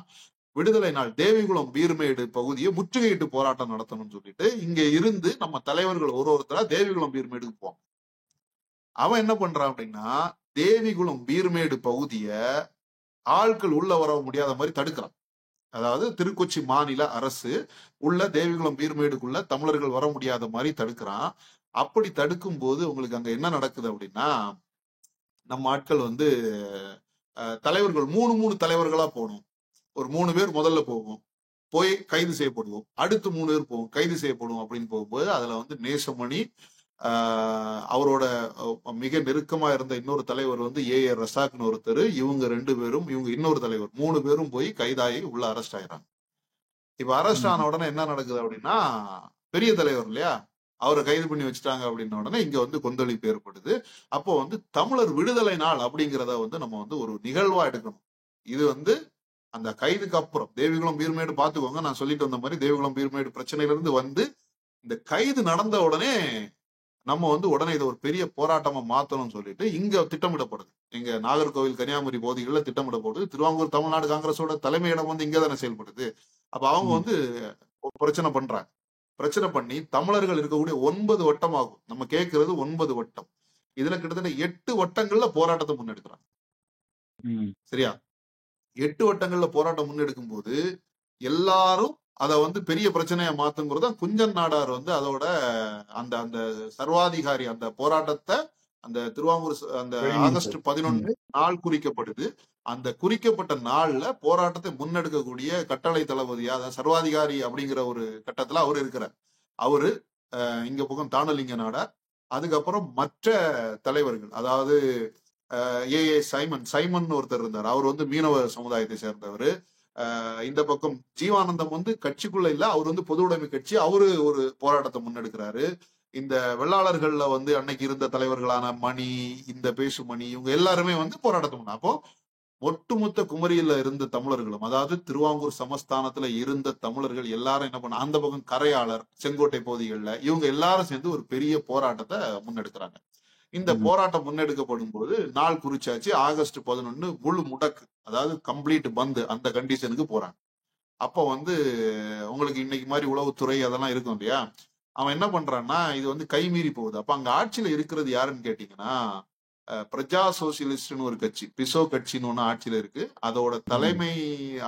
விடுதலை நாள் தேவிகுளம் பீர்மேடு பகுதியை முற்றுகையிட்டு போராட்டம் நடத்தணும்னு சொல்லிட்டு இங்க இருந்து நம்ம தலைவர்கள் ஒருத்தரா தேவிகுளம் பீர்மேடுக்கு போவாங்க. அவன் என்ன பண்றான் அப்படின்னா தேவிகுளம் பீர்மேடு பகுதிய ஆட்கள் உள்ள வர முடியாத மாதிரி தடுக்கிறான். அதாவது திருக்கொச்சி மாநில அரசு உள்ள தேவிகுளம் பீர்மேடுக்குள்ள தமிழர்கள் வர முடியாத மாதிரி தடுக்கிறான். அப்படி தடுக்கும் போது உங்களுக்கு அங்க என்ன நடக்குது அப்படின்னா நம்ம ஆட்கள் வந்து தலைவர்கள் 3 தலைவர்களா போகணும். ஒரு 3 பேர் முதல்ல போவோம், போய் கைது செய்யப்படுவோம். அடுத்து 3 பேர் போவோம், கைது செய்யப்படுவோம். அப்படின்னு போகும்போது அதுல வந்து நேசமணி, அவரோட மிக நெருக்கமா இருந்த இன்னொரு தலைவர் வந்து ஏஆர் ரசாக்னு ஒருத்தர், இவங்க 2 பேரும், இவங்க இன்னொரு தலைவர் 3 பேரும் போய் கைதாகி உள்ள அரெஸ்ட் ஆயிடுறாங்க. இப்ப அரெஸ்ட் ஆன உடனே என்ன நடக்குது அப்படின்னா பெரிய தலைவர் இல்லையா, அவரை கைது பண்ணி வச்சுட்டாங்க அப்படின்ன உடனே இங்க வந்து கொந்தளிப்பு ஏற்படுது. அப்போ வந்து தமிழர் விடுதலை நாள் அப்படிங்கிறத வந்து நம்ம வந்து ஒரு நிகழ்வா எடுக்கணும். இது வந்து அந்த கைதுக்கு அப்புறம் தேவிகுளம் பீர்மேடு பாத்துக்கோங்க, நான் சொல்லிட்டு வந்த மாதிரி தேவிகுளம் பீர்மேடு பிரச்சனையில இருந்து வந்து இந்த கைது நடந்த உடனே நம்ம வந்து உடனே இதை ஒரு பெரிய போராட்டமா மாத்தணும்னு சொல்லிட்டு இங்க திட்டமிடப்படுது. இங்க நாகர்கோவில் கன்னியாகுமரி பகுதிகளில் திட்டமிடப்படுது. திருவாங்கூர் தமிழ்நாடு காங்கிரஸோட தலைமையிடம் வந்து இங்க தானே செயல்படுது. அப்ப அவங்க வந்து பிரச்சனை பண்றாங்க. பிரச்சனை பண்ணி தமிழர்கள் இருக்கக்கூடிய 9 வட்டம் ஆகும். நம்ம கேட்கறது 9 வட்டம். இதுல கிட்டத்தட்ட 8 வட்டங்கள்ல போராட்டத்தை முன்னெடுக்கிறாங்க. சரியா? 8 வட்டங்கள்ல போராட்டம் முன்னெடுக்கும் போது எல்லாரும் அத வந்து பெரிய பிரச்சனையா மாத்துங்கிறத குஞ்சன் நாடார் வந்து அதோட அந்த அந்த சர்வாதிகாரி அந்த போராட்டத்தை அந்த திருவாங்கூர் அந்த ஆகஸ்ட் 11 நாள் குறிக்கப்படுது. அந்த குறிக்கப்பட்ட நாள்ல போராட்டத்தை முன்னெடுக்கக்கூடிய கட்டளை தளபதியா அதாவது சர்வாதிகாரி அப்படிங்கிற ஒரு கட்டத்துல அவர் இருக்கிறார். அவரு இங்க பக்கம் தானலிங்க நாடார், அதுக்கப்புறம் மற்ற தலைவர்கள், அதாவது ஏ சைமன் ஒருத்தர் இருந்தார். அவர் வந்து மீனவ சமுதாயத்தை சேர்ந்தவர். இந்த பக்கம் ஜீவானந்தம் வந்து கட்சிக்குள்ள இல்ல, அவர் வந்து பொது உடைமை கட்சி, அவரு ஒரு போராட்டத்தை முன்னெடுக்கிறாரு. இந்த வெள்ளாளர்கள்ல வந்து அன்னைக்கு இருந்த தலைவர்களான மணி, இந்த பேசுமணி, இவங்க எல்லாருமே வந்து போராட்டத்தை முன்ன. அப்போ ஒட்டுமொத்த குமரியில இருந்த தமிழர்களும், அதாவது திருவாங்கூர் சமஸ்தானத்துல இருந்த தமிழர்கள் எல்லாரும் என்ன பண்ண, அந்த பக்கம் கரையாளர் செங்கோட்டை பகுதிகளில் இவங்க எல்லாரும் சேர்ந்து ஒரு பெரிய போராட்டத்தை முன்னெடுக்கிறாங்க. இந்த போராட்டம் முன்னெடுக்கப்படும் போது நாள் குறிச்சாச்சு, ஆகஸ்ட் 11 முழு முடக்கு, அதாவது கம்ப்ளீட் பந்து, அந்த கண்டிஷனுக்கு போறாங்க. அப்ப வந்து உங்களுக்கு இன்னைக்கு மாதிரி உளவுத்துறை அதெல்லாம் இருக்கும் இல்லையா, அவன் என்ன பண்றான்னா இது வந்து கைமீறி போகுது. அப்ப அங்க ஆட்சியில இருக்கிறது யாருன்னு கேட்டீங்கன்னா பிரஜா சோசியலிஸ்ட்னு ஒரு கட்சி, பிசோ கட்சின்னு ஒண்ணு ஆட்சியில இருக்கு. அதோட தலைமை,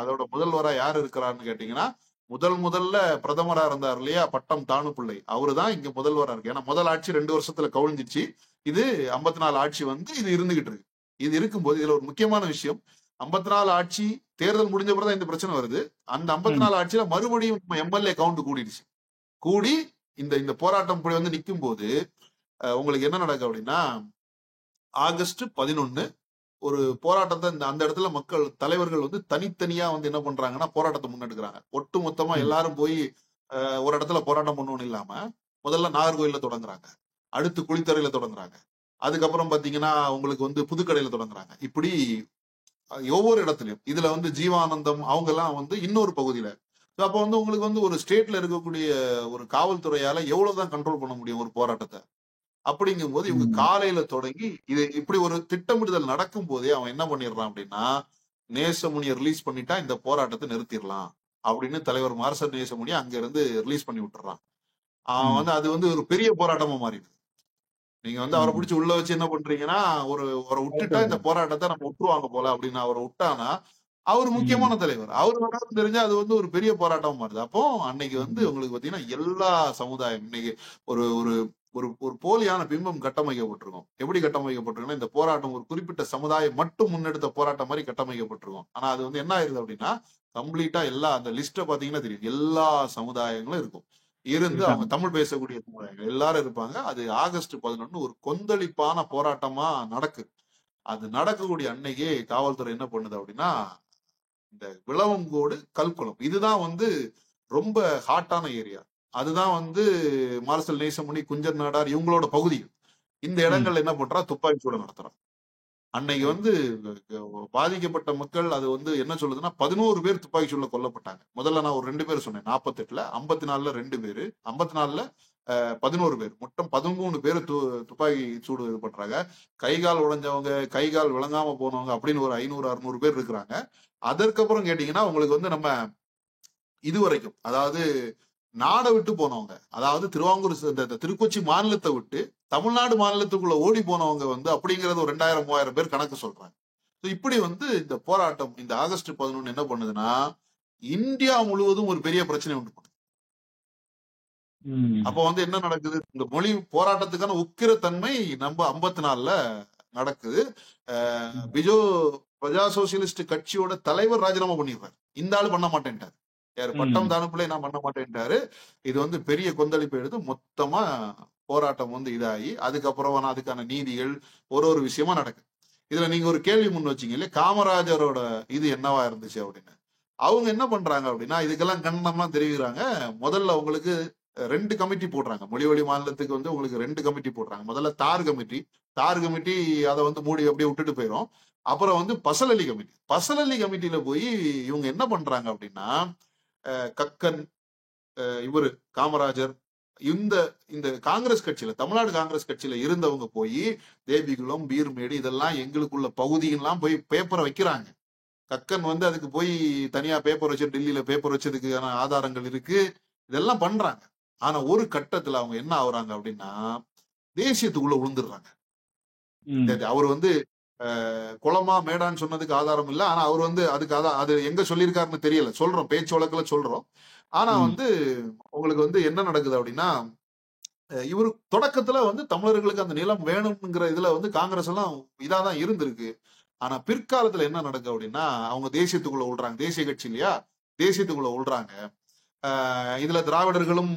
அதோட முதல்வரா யாரு இருக்கிறான்னு கேட்டீங்கன்னா முதல்ல பிரதமரா இருந்தார் இல்லையா பட்டம் தாணுபிள்ளை, அவரு தான் இங்க முதல்வரா இருக்கு. ஏன்னா முதல் ஆட்சி 2 வருஷத்துல கவிழ்ந்துச்சு, இது 54 ஆட்சி வந்து இது இருந்துகிட்டு இருக்கு. இது இருக்கும்போது இதுல ஒரு முக்கியமான விஷயம், 54 ஆட்சி தேர்தல் முடிஞ்ச பிறகு இந்த பிரச்சனை வருது. அந்த 54 ஆட்சியில மறுபடியும் எம்எல்ஏ கவுண்ட் கூடிடுச்சு. கூடி இந்த போராட்டம் இப்படி வந்து நிற்கும் போது உங்களுக்கு என்ன நடக்கும் அப்படின்னா ஆகஸ்ட் 11 ஒரு போராட்டத்தை அந்த இடத்துல மக்கள் தலைவர்கள் வந்து தனித்தனியா வந்து என்ன பண்றாங்கன்னா போராட்டத்தை முன்னெடுக்கிறாங்க. ஒட்டு மொத்தமா எல்லாரும் போய் ஒரு இடத்துல போராட்டம் பண்ணணும்னு இல்லாம முதல்ல நாகர்கோயில்ல தொடங்குறாங்க, அடுத்து குளித்தறையில தொடங்குறாங்க, அதுக்கப்புறம் பாத்தீங்கன்னா உங்களுக்கு வந்து புதுக்கடையில தொடங்குறாங்க. இப்படி ஒவ்வொரு இடத்துலயும் இதுல வந்து ஜீவானந்தம் அவங்க எல்லாம் வந்து இன்னொரு பகுதியில. அப்ப வந்து உங்களுக்கு வந்து ஒரு ஸ்டேட்ல இருக்கக்கூடிய ஒரு காவல்துறையால எவ்வளவுதான் கண்ட்ரோல் பண்ண முடியும் ஒரு போராட்டத்தை. அப்படிங்கும் போது இவங்க காலையில தொடங்கி இது இப்படி ஒரு திட்டமிடுதல் நடக்கும் போதே அவன் என்ன பண்ணிடுறான் அப்படின்னா நேசமுனியை ரிலீஸ் பண்ணிட்டா இந்த போராட்டத்தை நிறுத்திடலாம் அப்படின்னு தலைவர் மார்சல் நேசமுனியை அங்க இருந்து ரிலீஸ் பண்ணி விட்டுறான். அவன் வந்து அது வந்து ஒரு பெரிய போராட்டமா மாறிடுது. நீங்க வந்து அவரை பிடிச்சி உள்ள வச்சு என்ன பண்றீங்கன்னா அவரை விட்டுட்டா இந்த போராட்டத்தை நம்ம விட்டுருவாங்க போல அப்படின்னு அவரை விட்டானா அவர் முக்கியமான தலைவர், அவர் வராது தெரிஞ்சா அது வந்து ஒரு பெரிய போராட்டமா மாறுது. அப்போ அன்னைக்கு வந்து உங்களுக்கு பாத்தீங்கன்னா எல்லா சமுதாயம் இன்னைக்கு ஒரு ஒரு ஒரு ஒரு போலியான பிம்பம் கட்டமைக்கப்பட்டிருக்கும். எப்படி கட்டமைக்கப்பட்டிருக்குன்னா இந்த போராட்டம் ஒரு குறிப்பிட்ட சமுதாயம் மட்டும் முன்னெடுத்த போராட்டம் மாதிரி கட்டமைக்கப்பட்டிருக்கும். ஆனா அது வந்து என்ன ஆயிருது அப்படின்னா கம்ப்ளீட்டா எல்லா அந்த லிஸ்ட பாத்தீங்கன்னா தெரியும், எல்லா சமுதாயங்களும் இருக்கும். இருந்து அவங்க தமிழ் பேசக்கூடிய சமுதாயங்கள் எல்லாரும் இருப்பாங்க. அது ஆகஸ்ட் 11 ஒரு கொந்தளிப்பான போராட்டமா நடக்குது. அது நடக்கக்கூடிய அன்னைக்கே காவல்துறை என்ன பண்ணுது அப்படின்னா இந்த விளவங்கோடு கல்குளம் இதுதான் வந்து ரொம்ப ஹாட்டான ஏரியா. அதுதான் வந்து மார்சல் நேசமுனி குஞ்சன் நாடார் இவங்களோட பகுதிகள். இந்த இடங்கள்ல என்ன பண்றா துப்பாக்கி சூடு நடத்துறான். அன்னைக்கு வந்து பாதிக்கப்பட்ட மக்கள் அது வந்து என்ன சொல்லுதுன்னா 11 பேர் துப்பாக்கி சூடுல கொல்லப்பட்டாங்க. முதல்ல நான் ஒரு 2 பேர் சொன்னேன், 48ல 54ல 2 பேரு, 54ல 11 பேர், மொத்தம் 13 பேர் துப்பாக்கி சூடு இது பண்றாங்க. கை கால் உடைஞ்சவங்க, கை கால் விளங்காம போனவங்க அப்படின்னு ஒரு 500-600 பேர் இருக்கிறாங்க. அதற்கப்புறம் கேட்டீங்கன்னா உங்களுக்கு வந்து நம்ம இதுவரைக்கும் அதாவது நாடை விட்டு போனவங்க, அதாவது திருவாங்கூர் திருக்கொச்சி மாநிலத்தை விட்டு தமிழ்நாடு மாநிலத்துக்குள்ள ஓடி போனவங்க வந்து அப்படிங்கிறது ஒரு 2000-3000 பேர் கணக்கு சொல்றாங்க. இப்படி வந்து இந்த போராட்டம் இந்த ஆகஸ்ட் 11 என்ன பண்ணுதுன்னா இந்தியா முழுவதும் ஒரு பெரிய பிரச்சனை உண்டு பண்ணுது. அப்ப வந்து என்ன நடக்குது, இந்த மொழி போராட்டத்துக்கான உக்கிரத்தன்மை நம்ம 54ல நடக்குது. பிஜோ பிரஜா சோசியலிஸ்ட் கட்சியோட தலைவர் ராஜினாமா பண்ணிடுறாரு. இந்த ஆளு பண்ண மாட்டேன்ட்டாரு. யாரு பட்டம் தானுப்பிள்ளை நான் பண்ண மாட்டேன்ட்டாரு. இது வந்து பெரிய கொந்தளிப்பு எடுத்து மொத்தமா போராட்டம் வந்து இதாகி அதுக்கப்புறம் அதுக்கான நீதிகள் ஒரு விஷயமா நடக்குது. இதுல நீங்க ஒரு கேள்வி முன் வச்சீங்க இல்லையா, காமராஜரோட இது என்னவா இருந்துச்சு அப்படின்னு. அவங்க என்ன பண்றாங்க அப்படின்னா இதுக்கெல்லாம் கண்டனம்லாம் தெரிவிக்கிறாங்க. முதல்ல உங்களுக்கு 2 கமிட்டி போடுறாங்க. மொழிவழி மாநிலத்துக்கு வந்து உங்களுக்கு 2 கமிட்டி போடுறாங்க. முதல்ல தார் கமிட்டி அதை வந்து மூடி அப்படியே விட்டுட்டு போயிடும். அப்புறம் வந்து பசலலி கமிட்டியில போய் இவங்க என்ன பண்றாங்க அப்படின்னா கக்கன், இவரு காமராஜர், இந்த காங்கிரஸ் கட்சியில தமிழ்நாடு காங்கிரஸ் கட்சியில இருந்தவங்க போய் தேவிகுளம், பீர்மேடு இதெல்லாம் எங்களுக்குள்ள பகுதியெல்லாம் போய் பேப்பரை வைக்கிறாங்க. கக்கன் வந்து அதுக்கு போய் தனியா பேப்பர் வச்சு டெல்லியில பேப்பர் வச்சதுக்கான ஆதாரங்கள் இருக்கு, இதெல்லாம் பண்றாங்க. ஆனா ஒரு கட்டத்துல அவங்க என்ன ஆகுறாங்க அப்படின்னா தேசியத்துக்குள்ள விழுந்துடுறாங்க. அவர் வந்து குளமா மேடான்னு சொன்னதுக்கு ஆதாரம் இல்லை. ஆனா அவர் வந்து அதுக்கு அது எங்க சொல்லியிருக்காருன்னு தெரியல. சொல்றோம், பேச்சு வழக்குல சொல்றோம். ஆனா வந்து உங்களுக்கு வந்து என்ன நடக்குது அப்படின்னா இவரு தொடக்கத்துல வந்து தமிழர்களுக்கு அந்த நிலம் வேணும்ங்கிற இதுல வந்து காங்கிரஸ் எல்லாம் இதாதான் இருந்திருக்கு. ஆனா பிற்காலத்துல என்ன நடக்குது அப்படின்னா அவங்க தேசியத்துக்குள்ள விழுறாங்க. தேசிய கட்சி இல்லையா, தேசியத்துக்குள்ள விழுறாங்க. இதுல திராவிடர்களும்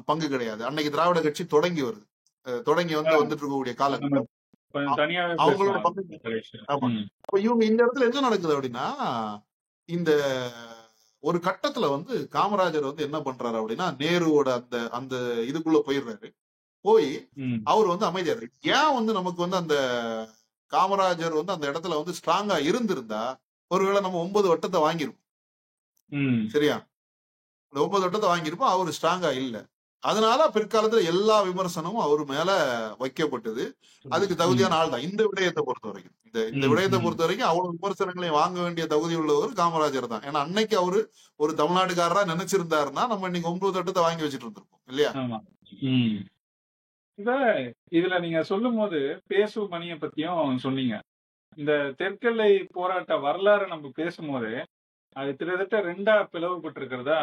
பங்கு கிடையாது. அன்னைக்கு திராவிட கட்சி தொடங்கி வருது, தொடங்கி வந்துட்டு இருக்கக்கூடிய காலகட்டம். அவங்களோட பங்கு. ஆமா. அப்ப இவங்க இந்த இடத்துல என்ன நடக்குது அப்படின்னா இந்த ஒரு கட்டத்துல வந்து காமராஜர் வந்து என்ன பண்றாரு அப்படின்னா நேருவோட அந்த அந்த இதுக்குள்ள போயிடுறாரு. போய் அவர் வந்து அமைதியாரு. ஏன் வந்து நமக்கு வந்து அந்த காமராஜர் வந்து அந்த இடத்துல வந்து ஸ்ட்ராங்கா இருந்திருந்தா ஒருவேளை நம்ம 9 வட்டத்தை வாங்கிருப்போம். சரியா, இந்த 9 வட்டத்தை வாங்கியிருப்போம். அவரு ஸ்ட்ராங்கா இல்ல. அதனால பிற்காலத்துல எல்லா விமர்சனமும் அவர் மேல வைக்கப்பட்டது. அதுக்கு தகுதியான ஆள் தான் இந்த விடயத்தை பொறுத்த வரைக்கும். இந்த விடயத்தை பொறுத்த வரைக்கும் அவ்வளவு விமர்சனங்களை வாங்க வேண்டிய தகுதி உள்ளவர் காமராஜர் தான். ஏன்னா அன்னைக்கு அவரு ஒரு தமிழ்நாட்டுக்காரரா நினைச்சிருந்தாருன்னா நம்ம இன்னைக்கு 9 வட்டத்தை வாங்கி வச்சுட்டு இருந்திருப்போம் இல்லையா. இப்ப இதுல நீங்க சொல்லும் போது பேசு மணியை பத்தியும் சொன்னீங்க. இந்த தெற்கெல்லை போராட்ட வரலாறு நம்ம பேசும்போது அது கிட்டத்தட்ட 2ஆ பிளவுபட்டிருக்கிறதா.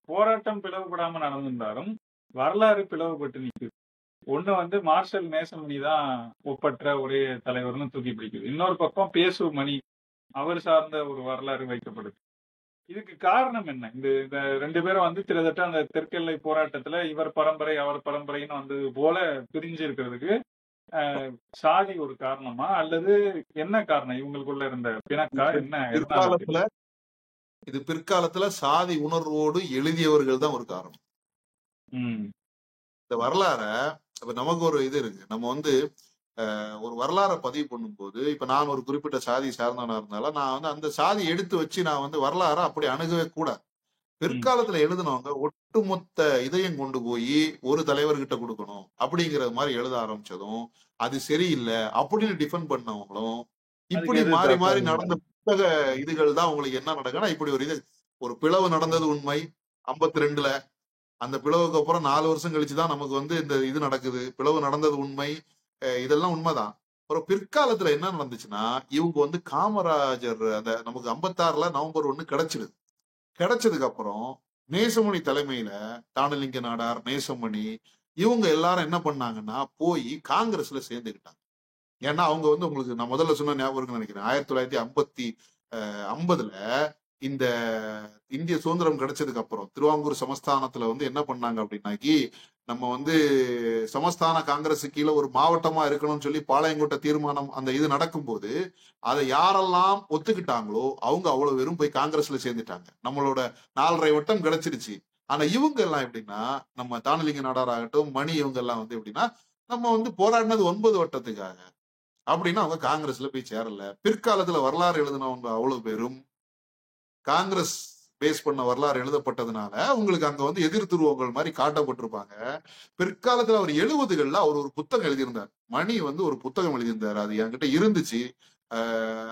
போராட்டம் பிளவுபடாம நடந்திருந்தாலும் வரலாறு பிளவுபட்டு நிக்குது. ஒண்ணு வந்து மார்ஷல் நேசமணி தான் ஒப்பற்ற ஒரே தலைவர்னு தூக்கி பிடிக்குது. இன்னொரு பக்கம் பேசு மணி அவர் சார்ந்த ஒரு வரலாறு வைக்கப்படுது. இதுக்கு காரணம் என்ன? இந்த 2 பேரும் வந்து கிட்டத்தட்ட அந்த தெற்கெல்லை போராட்டத்துல இவர் பரம்பரை அவர் பரம்பரைன்னு வந்தது போல பிரிஞ்சு இருக்கிறதுக்கு சாதி ஒரு காரணமா அல்லது என்ன காரணம்? இவங்களுக்குள்ள இருந்த பிணக்கா என்ன? பிற்காலத்துல சாதி உணர்வோடு எழுதியவர்கள் தான் ஒரு காரணம். இந்த வரலாற இப்ப நமக்கு ஒரு இது இருக்கு. நம்ம வந்து ஒரு வரலாறை பதிவு பண்ணும்போது இப்ப நான் ஒரு குறிப்பிட்ட சாதி சார்ந்தவனா இருந்தாலும் நான் வந்து அந்த சாதி எடுத்து வச்சு நான் வந்து வரலாற அப்படி அணுகவே கூடாது. பிற்காலத்துல எழுதினவங்க ஒட்டுமொத்த இதையும் கொண்டு போய் ஒரு தலைவர்கிட்ட கொடுக்கணும் அப்படிங்கிற மாதிரி எழுத ஆரம்பிச்சதும் அது சரியில்லை அப்படின்னு டிஃபெண்ட் பண்ணவங்களும் இப்படி மாறி மாறி நடந்த புத்தக இதுகள் தான் உங்களுக்கு என்ன நடக்குன்னா இப்படி ஒரு பிளவு நடந்தது உண்மை 52ல. அந்த பிளவுக்கு அப்புறம் 4 வருஷம் கழிச்சுதான் நமக்கு வந்து இந்த இது நடக்குது. பிளவு நடந்தது உண்மை, இதெல்லாம் உண்மைதான். அப்புறம் பிற்காலத்துல என்ன நடந்துச்சுன்னா இவங்க வந்து காமராஜர் அந்த நமக்கு 56ல நவம்பர் 1 கிடைச்சிடுது. கிடைச்சதுக்கு அப்புறம் நேசமணி தலைமையில தானலிங்க நாடார், நேசமணி இவங்க எல்லாரும் என்ன பண்ணாங்கன்னா போய் காங்கிரஸ்ல சேர்ந்துக்கிட்டாங்க. ஏன்னா அவங்க வந்து உங்களுக்கு நான் முதல்ல சொன்ன ஞாபகம் நினைக்கிறேன் 1950ல இந்த இந்திய சுதந்திரம் கிடைச்சதுக்கு அப்புறம் திருவாங்கூர் சமஸ்தானத்துல வந்து என்ன பண்ணாங்க அப்படின்னாக்கி நம்ம வந்து சமஸ்தான காங்கிரஸ் கீழே ஒரு மாவட்டமா இருக்கணும்னு சொல்லி பாளையங்கோட்டை தீர்மானம் அந்த இது நடக்கும்போது அதை யாரெல்லாம் ஒத்துக்கிட்டாங்களோ அவங்க அவ்வளவு வெறும் போய் காங்கிரஸ்ல சேர்ந்துட்டாங்க. நம்மளோட 4.5 வட்டம் கிடைச்சிருச்சு. ஆனா இவங்க எல்லாம் எப்படின்னா நம்ம தானலிங்க நாடார் ஆகட்டும் மணி இவங்க எல்லாம் வந்து எப்படின்னா நம்ம வந்து போராடினது 9 வட்டத்துக்காக அப்படின்னு அவங்க காங்கிரஸ்ல போய் சேரல. பிற்காலத்துல வரலாறு எழுதினவங்க அவ்வளவு பேரும் காங்கிரஸ் பேஸ் பண்ண வரலாறு எழுதப்பட்டதுனால உங்களுக்கு அங்க வந்து எதிர் துருவங்கள் மாதிரி காட்டப்பட்டிருப்பாங்க. பிற்காலத்துல அவர் 70கள்ல அவர் ஒரு புத்தகம் எழுதியிருந்தார். மணி வந்து ஒரு புத்தகம் எழுதியிருந்தார். அது என்கிட்ட இருந்துச்சு.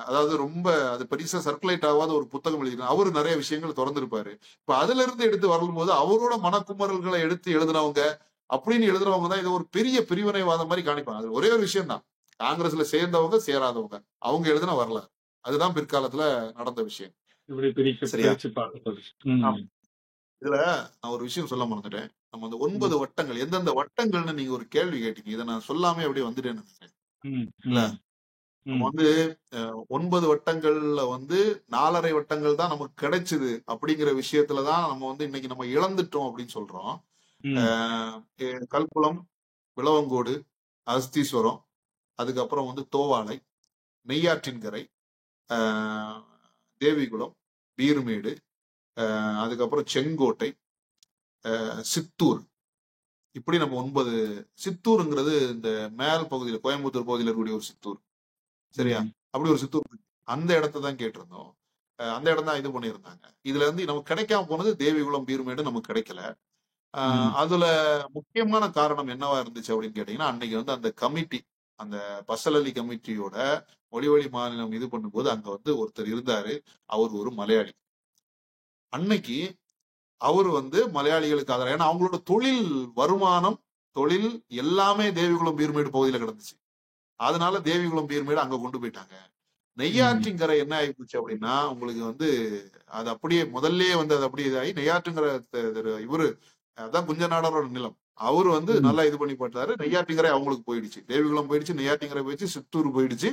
அதாவது ரொம்ப அது பெருசா சர்க்குலேட் ஆகாத ஒரு புத்தகம் எழுதினார். அவரு நிறைய விஷயங்கள் திறந்திருப்பாரு. இப்ப அதுல இருந்து எடுத்து வரும்போது அவரோட மனக்குமரல்களை எடுத்து எழுதினவங்க அப்படின்னு எழுதுறவங்க தான் இதை ஒரு பெரிய பிரிவினைவாதம் மாதிரி காணிப்பாங்க. அது ஒரே ஒரு விஷயம் தான், காங்கிரஸ்ல சேர்ந்தவங்க சேராதவங்க அவங்க எழுதின வரலாறு. அதுதான் பிற்காலத்துல நடந்த விஷயம். இதுல நான் ஒரு விஷயம் சொல்ல மறந்துட்டேன். நம்ம அந்த 9 வட்டங்கள் எந்தெந்த வட்டங்கள்னு நீங்க ஒரு கேள்வி கேட்டீங்க. இதை நான் சொல்லாம அப்படியே வந்துட்டேன்னு நினைக்கிறேன். நம்ம வந்து 9 வட்டங்கள்ல வந்து 4.5 வட்டங்கள் தான் நமக்கு கிடைச்சது அப்படிங்கிற விஷயத்துலதான் நம்ம வந்து இன்னைக்கு நம்ம இழந்துட்டோம் அப்படின்னு சொல்றோம். கல்குளம், விளவங்கோடு, அஸ்தீஸ்வரம், அதுக்கப்புறம் வந்து தோவாளை, நெய்யாற்றின்கரை, தேவிகுளம், பீர்மேடு, அதுக்கப்புறம் செங்கோட்டை, சித்தூர், இப்படி நம்ம 9 சித்தூருங்கிறது இந்த மேல் பகுதியில கோயம்புத்தூர் பகுதியில இருக்கக்கூடிய ஒரு சித்தூர். சரியா, அப்படி ஒரு சித்தூர் அந்த இடத்த தான் கேட்டிருந்தோம். அந்த இடம் தான் இது பண்ணியிருந்தாங்க. இதுல இருந்து நமக்கு கிடைக்காம போனது தேவிகுளம், பீர்மேடு நமக்கு கிடைக்கல. அதுல முக்கியமான காரணம் என்னவா இருந்துச்சு அப்படின்னு கேட்டீங்கன்னா அன்னைக்கு வந்து அந்த கமிட்டி அந்த பசலலி கமிட்டியோட மொழி மாநிலம் இது பண்ணும்போது அங்க வந்து ஒருத்தர் இருந்தாரு. அவர் ஒரு மலையாளி. அன்னைக்கு அவரு வந்து மலையாளிகளுக்கு ஆதரவு. ஏன்னா அவங்களோட தொழில் வருமானம், தொழில் எல்லாமே தேவிகுளம் பீர்மேடு பகுதியில கிடந்துச்சு. அதனால தேவிகுளம் பீர்மேடு அங்க கொண்டு போயிட்டாங்க. நெய்யாற்றின்கரை என்ன ஆயிப்போச்சு அப்படின்னா, உங்களுக்கு வந்து அது அப்படியே முதல்லயே வந்து அது அப்படியே இதாகி நெய்யாற்றுங்கரை இவரு அதான் குஞ்ச நாடாரோட நிலம். அவரு வந்து நல்லா இது பண்ணி போட்டாரு. நெய்யாற்றிங்கரை அவங்களுக்கு போயிடுச்சு. தேவிகுளம் போயிடுச்சு, நெய்யாற்றிங்கரை போயிடுச்சு, சித்தூர் போயிடுச்சு.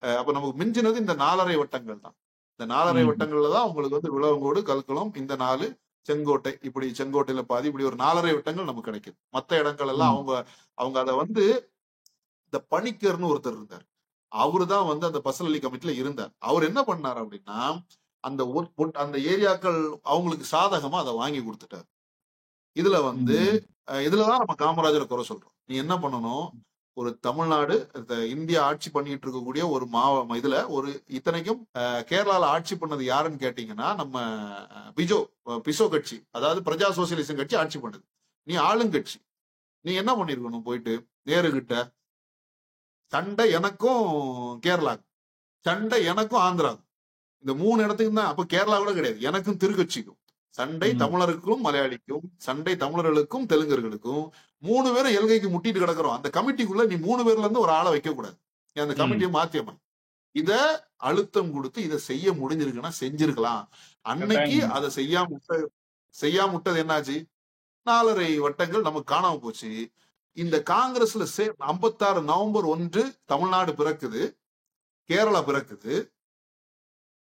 அப்ப நமக்கு மிஞ்சினது இந்த 4.5 வட்டங்கள் தான். இந்த 4.5 வட்டங்கள்ல தான் உங்களுக்கு வந்து விளவங்கோடு, கல்குளம், இந்த 4, செங்கோட்டை, இப்படி செங்கோட்டையில பாதி, இப்படி ஒரு 4.5 வட்டங்கள் நமக்கு கிடைக்குது. மத்த இடங்கள் எல்லாம் அவங்க அதை வந்து இந்த பணிக்கர்னு ஒருத்தர் இருந்தார். அவருதான் வந்து அந்த பசலி கமிட்டில இருந்தார். அவர் என்ன பண்ணாரு அப்படின்னா, அந்த அந்த ஏரியாக்கள் அவங்களுக்கு சாதகமா அதை வாங்கி கொடுத்துட்டார். இதுல வந்து இதுலதான் நம்ம காமராஜரை குறை சொல்றோம். நீ என்ன பண்ணணும், ஒரு தமிழ்நாடு இந்தியா ஆட்சி பண்ணிட்டு இருக்கக்கூடிய ஒரு இதுல ஒரு இத்தனைக்கும் கேரளால ஆட்சி பண்ணது யாருன்னு கேட்டீங்கன்னா நம்ம பிசோ கட்சி, அதாவது பிரஜா சோசியலிசம் கட்சி ஆட்சி பண்ணுது. நீ ஆளுங்கட்சி, நீ என்ன பண்ணிருக்கணும், போயிட்டு நேரு கிட்ட சண்டை எனக்கும் கேரளாக்கும், சண்டை எனக்கும் ஆந்திராக்கும், இந்த 3 இடத்துக்கும் தான். அப்ப கேரளா கூட கிடையாது, எனக்கும் திருக்கட்சிக்கும் சண்டை, தமிழருக்கும் மலையாளிக்கும் சண்டை, தமிழர்களுக்கும் தெலுங்கர்களுக்கும். 3 பேரும் எல்கைக்கு முட்டிட்டு கிடக்குறோம். அந்த கமிட்டிக்குள்ள நீ 3 பேர்ல இருந்து ஒரு ஆளை வைக்க கூடாது, அந்த கமிட்டியை மாத்தியமா. இத அழுத்தம் கொடுத்து இதை செய்ய முடிஞ்சிருக்குன்னா செஞ்சிருக்கலாம். அன்னைக்கு அதை செய்யாம விட்டது என்னாச்சு, 4.5 வட்டங்கள் நமக்கு காணாம போச்சு. இந்த காங்கிரஸ்ல 56 நவம்பர் 1 தமிழ்நாடு பிறக்குது, கேரளா பிறக்குது.